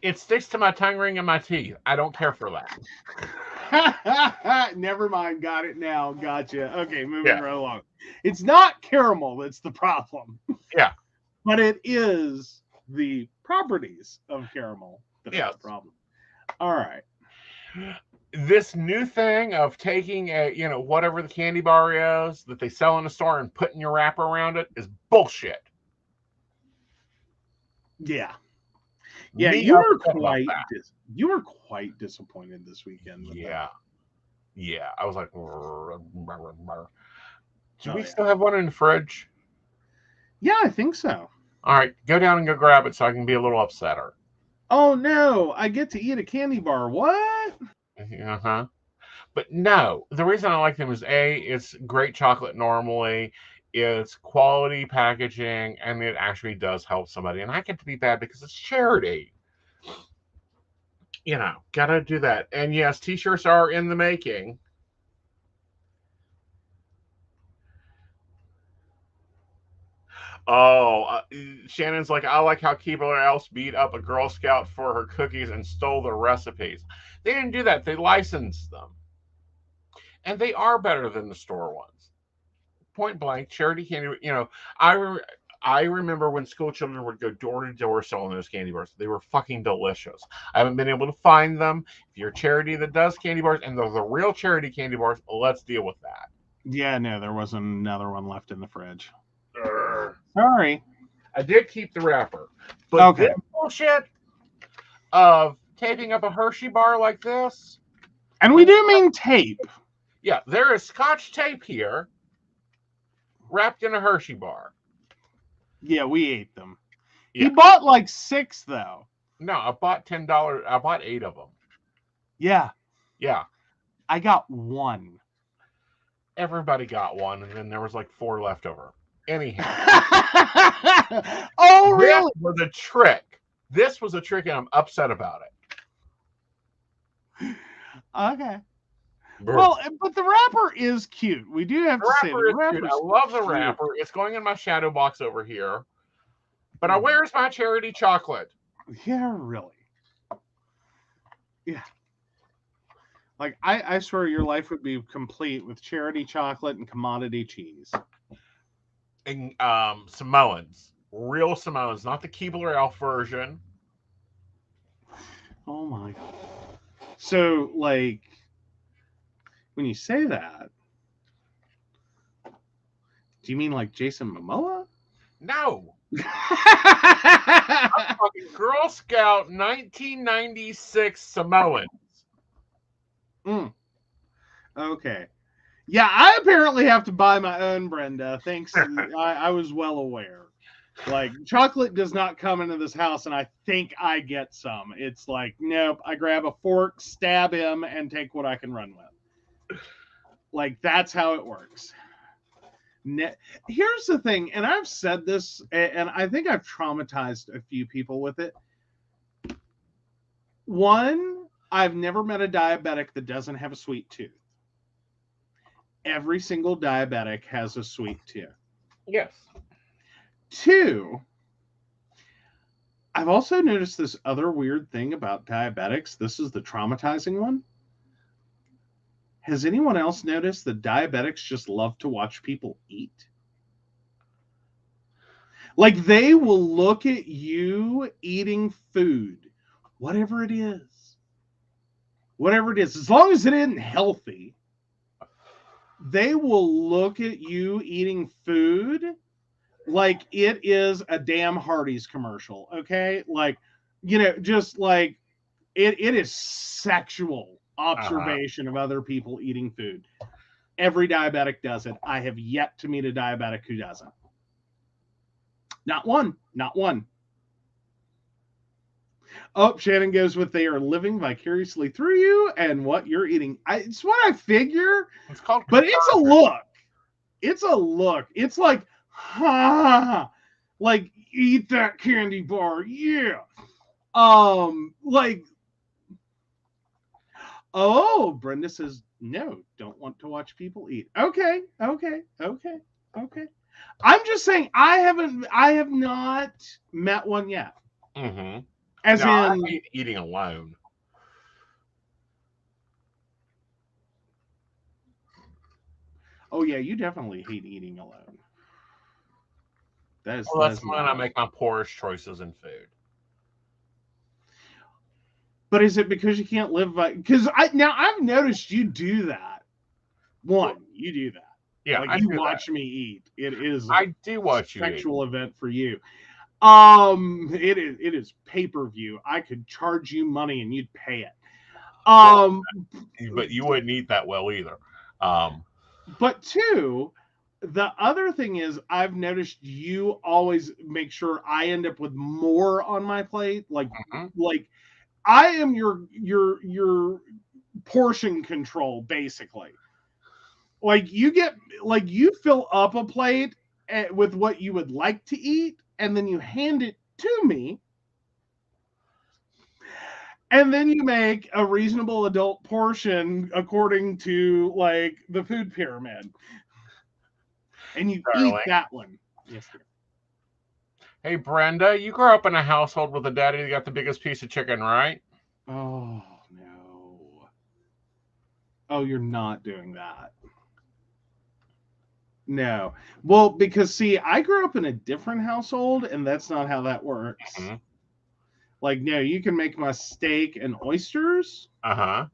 It sticks to my tongue ring and my teeth. I don't care for that. Never mind. Got it now. Gotcha. Okay, moving right along. It's not caramel that's the problem. Yeah. But it is the properties of caramel that's the problem. All right. This new thing of taking whatever the candy bar is that they sell in the store and putting your wrapper around it is bullshit. Yeah. Yeah, you were quite disappointed this weekend with that. Yeah. I was like, Do Oh, we yeah. still have one in the fridge? Yeah, I think so. All right, go down and go grab it so I can be a little upsetter. Oh no, I get to eat a candy bar. What? Uh-huh. But no, the reason I like them is A, it's great chocolate normally, it's quality packaging, and it actually does help somebody. And I get to be bad because it's charity. You know, gotta do that. And yes, t-shirts are in the making. Oh, Shannon's like, I like how Keebler Else beat up a Girl Scout for her cookies and stole the recipes. They didn't do that. They licensed them. And they are better than the store ones. Point blank, charity candy, you know, I remember when school children would go door to door selling those candy bars. They were fucking delicious. I haven't been able to find them. If you're a charity that does candy bars and they're the real charity candy bars, let's deal with that. Yeah, no, there wasn't another one left in the fridge. Urgh. Sorry. I did keep the wrapper. But Okay. this bullshit of taping up a Hershey bar like this, And we do mean tape. yeah, there is Scotch tape here wrapped in a Hershey bar. Yeah, we ate them. Yeah. He bought like 6 though. No, I bought $10. I bought 8 of them. Yeah. Yeah. I got 1. Everybody got one, and then there was like 4 left over. Anyhow. Oh, really? This was a trick. This was a trick, and I'm upset about it. Okay. Well, but the wrapper is cute. We do have to say the wrapper is cute. I love the cute. wrapper. It's going in my shadow box over here. But where's my charity chocolate? Yeah, really. Yeah. Like, I swear your life would be complete with charity chocolate and commodity cheese. And Samoans. Real Samoans, not the Keebler Elf version. Oh my God. So, like, when you say that, do you mean like Jason Momoa? No. I'm talking Girl Scout 1996 Samoans. Okay. Yeah, I apparently have to buy my own, Brenda. Thanks. I was well aware. Like, chocolate does not come into this house, and I think I get some. It's like, nope, I grab a fork, stab him, and take what I can run with. Like, that's how it works. Here's the thing, and I've said this, and I think I've traumatized a few people with it. One, I've never met a diabetic that doesn't have a sweet tooth. Every single diabetic has a sweet tooth. Yes. 2, I've also noticed this other weird thing about diabetics. This is the traumatizing one. Has anyone else noticed that diabetics just love to watch people eat? Like, they will look at you eating food, whatever it is, as long as it isn't healthy, they will look at you eating food like it is a damn Hardee's commercial, okay? Like, you know, just like it is sexual observation of other people eating food. Every diabetic does it. I have yet to meet a diabetic who doesn't. Not one. Oh, Shannon goes with they are living vicariously through you and what you're eating. It's what I figure. It's called, but it's a look. It's a look. It's like, like, eat that candy bar, yeah. Like, oh, Brenda says no, don't want to watch people eat. Okay. I'm just saying I have not met one yet. Mm-hmm. As no, in I hate eating alone. Oh yeah, you definitely hate eating alone. That's when I make my poorest choices in food. But is it because you can't live by? Because I've noticed you do that. You do that. Yeah, like you watch me eat. It is. I do watch you eat. Sexual event for you. It is pay-per-view. I could charge you money and you'd pay it. But you wouldn't eat that well either. But 2, the other thing is, I've noticed you always make sure I end up with more on my plate. Like I am your portion control, basically. Like you fill up a plate with what you would like to eat, and then you hand it to me, and then you make a reasonable adult portion according to like the food pyramid, and you eat that one. Yes, dear. Hey, Brenda, you grew up in a household with a daddy that got the biggest piece of chicken, right? Oh no! Oh, you're not doing that. No. Well, because see, I grew up in a different household, and that's not how that works. Mm-hmm. Like, no, you can make my steak and oysters Uh-huh.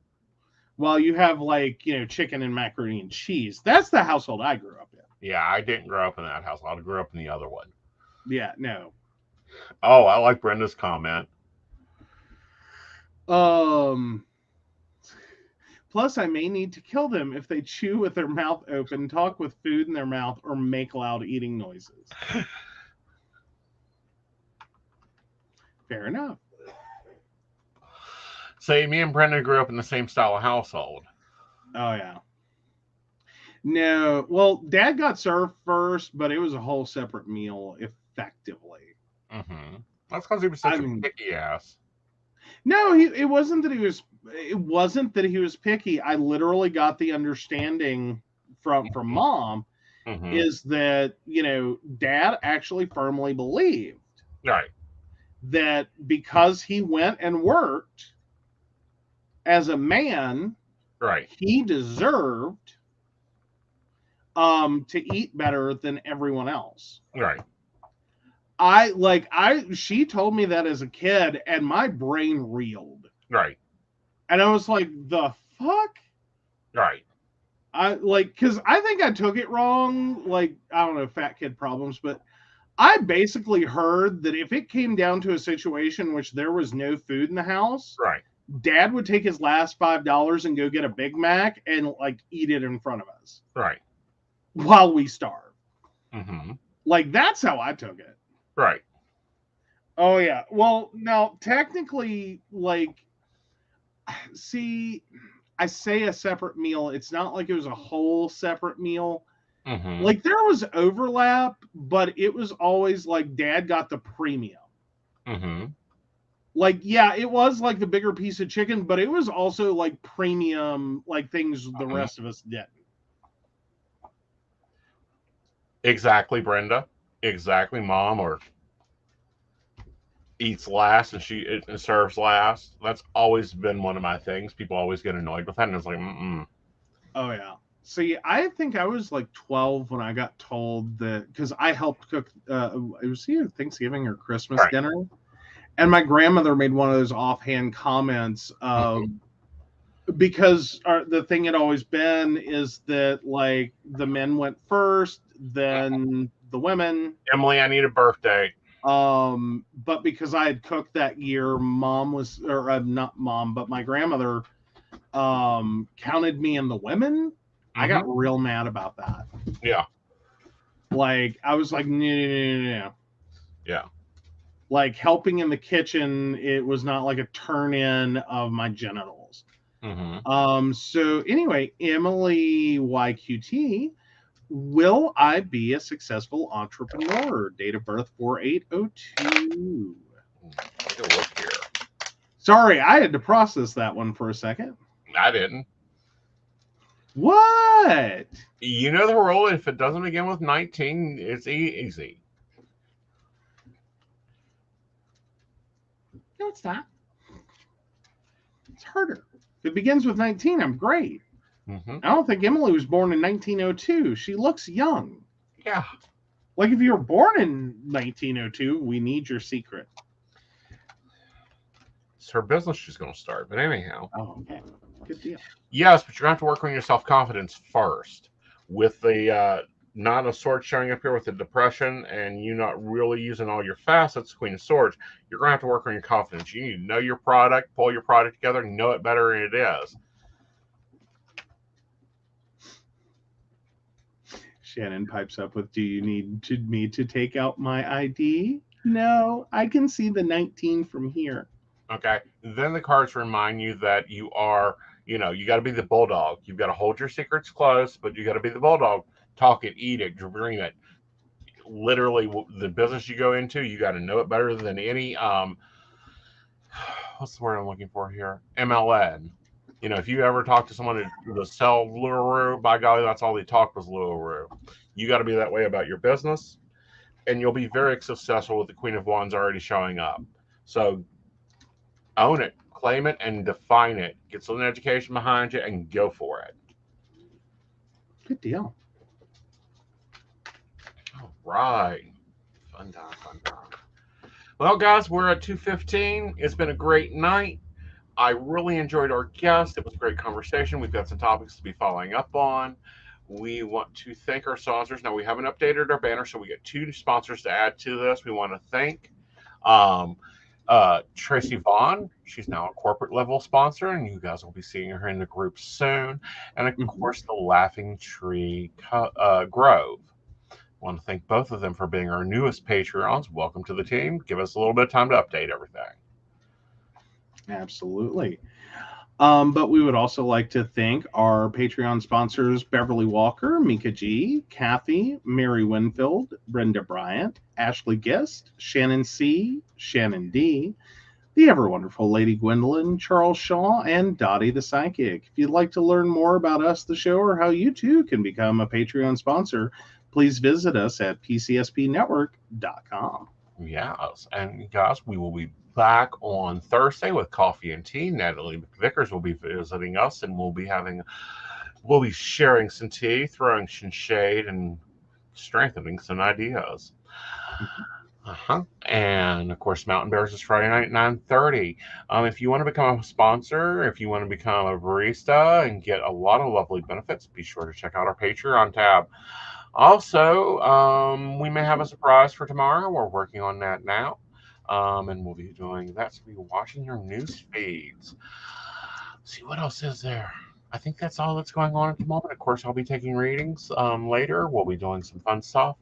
while you have like, chicken and macaroni and cheese. That's the household I grew up in. Yeah, I didn't grow up in that household. I grew up in the other one. Yeah, no. Oh, I like Brenda's comment. Plus, I may need to kill them if they chew with their mouth open, talk with food in their mouth, or make loud eating noises. Fair enough. See, me and Brenda grew up in the same style of household. Oh, yeah. No, well, Dad got served first, but it was a whole separate meal, effectively. Mm-hmm. That's because he was such a picky ass. No, it wasn't that he was. It wasn't that he was picky. I literally got the understanding from Mom is that Dad actually firmly believed that because he went and worked as a man, he deserved to eat better than everyone else. She told me that as a kid, and my brain reeled. And I was like, the fuck? Because I think I took it wrong. Like, I don't know, fat kid problems, but I basically heard that if it came down to a situation in which there was no food in the house, Dad would take his last $5 and go get a Big Mac and like eat it in front of us. While we starved. Like, that's how I took it. Oh, yeah. Well, now, technically, like, see, I say a separate meal. It's not like it was a whole separate meal. Like, there was overlap, but it was always like Dad got the premium. Like, yeah, it was like the bigger piece of chicken, but it was also like premium, like things the rest of us didn't. Exactly, Brenda. Exactly, Mom, or eats last and she serves last. That's always been one of my things. People always get annoyed with that, and it's like, Oh, yeah. See, I think I was like 12 when I got told that, because I helped cook, it was either Thanksgiving or Christmas dinner, and my grandmother made one of those offhand comments because the thing had always been is that like the men went first, then the women. Emily, I need a birthday. But because I had cooked that year, not Mom, but my grandmother counted me in the women. I got real mad about that. Yeah. Like, I was like, no. Yeah. Like, helping in the kitchen, it was not like a turn in of my genitals. So anyway, Emily YQT, will I be a successful entrepreneur? Date of birth 4802. Take a look here. Sorry, I had to process that one for a second. I didn't. What? You know the rule. If it doesn't begin with 19, it's easy. No, it's not. It's harder. If it begins with 19, I'm great. I don't think Emily was born in 1902. She looks young. Yeah. Like, if you were born in 1902, we need your secret. It's her business she's going to start. But anyhow. Oh, okay. Good deal. Yes, but you're going to have to work on your self-confidence first. With the Nine of Swords showing up here with the depression and you not really using all your facets, Queen of Swords, you're going to have to work on your confidence. You need to know your product, pull your product together, and know it better than it is. Shannon pipes up with, do you need me to take out my ID? No, I can see the 19 from here. Okay. Then the cards remind you that you are, you got to be the bulldog. You've got to hold your secrets close, but you got to be the bulldog. Talk it, eat it, dream it. Literally, the business you go into, you got to know it better than any, what's the word I'm looking for here? MLN. If you ever talk to someone to sell Luru, by golly, that's all they talk was Luru. You got to be that way about your business, and you'll be very successful with the Queen of Wands already showing up. So own it, claim it, and define it. Get some education behind you and go for it. Good deal. All right. Fun time. Well, guys, we're at 2:15. It's been a great night. I really enjoyed our guest. It was a great conversation. We've got some topics to be following up on. We want to thank our sponsors. Now, we haven't updated our banner, so we got 2 sponsors to add to this. We want to thank Tracy Vaughn. She's now a corporate level sponsor, and you guys will be seeing her in the group soon. And of course, the Laughing Tree Grove. I want to thank both of them for being our newest Patreons. Welcome to the team. Give us a little bit of time to update everything. Absolutely. But we would also like to thank our Patreon sponsors, Beverly Walker, Mika G, Kathy, Mary Winfield, Brenda Bryant, Ashley Guest, Shannon C, Shannon D, the ever wonderful Lady Gwendolyn, Charles Shaw, and Dottie the Psychic. If you'd like to learn more about us, the show, or how you too can become a Patreon sponsor, please visit us at pcspnetwork.com. Yes, and guys, we will be back on Thursday with Coffee and Tea. Natalie Vickers will be visiting us, and we'll be sharing some tea, throwing some shade, and strengthening some ideas. And of course, Mountain Bears is Friday night at 9:30. If you want to become a sponsor, if you want to become a barista and get a lot of lovely benefits, be sure to check out our Patreon tab. Also, we may have a surprise for tomorrow. We're working on that now. And we'll be doing that. So be watching your news feeds. See what else is there. I think that's all that's going on at the moment. Of course, I'll be taking readings later. We'll be doing some fun stuff.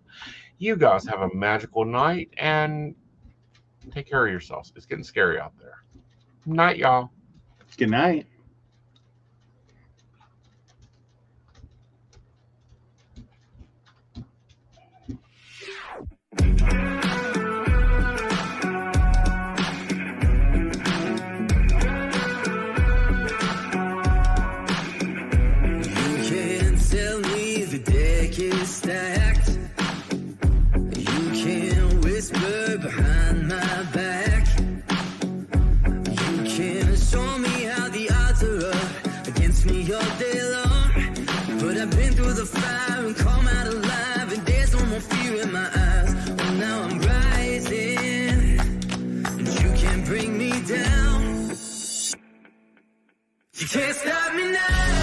You guys have a magical night and take care of yourselves. It's getting scary out there. Night, y'all. Good night. Stacked. You can whisper behind my back. You can show me how the odds are up against me all day long. But I've been through the fire and come out alive, and there's no more fear in my eyes. Oh, now I'm rising, and you can't bring me down. You can't stop me now.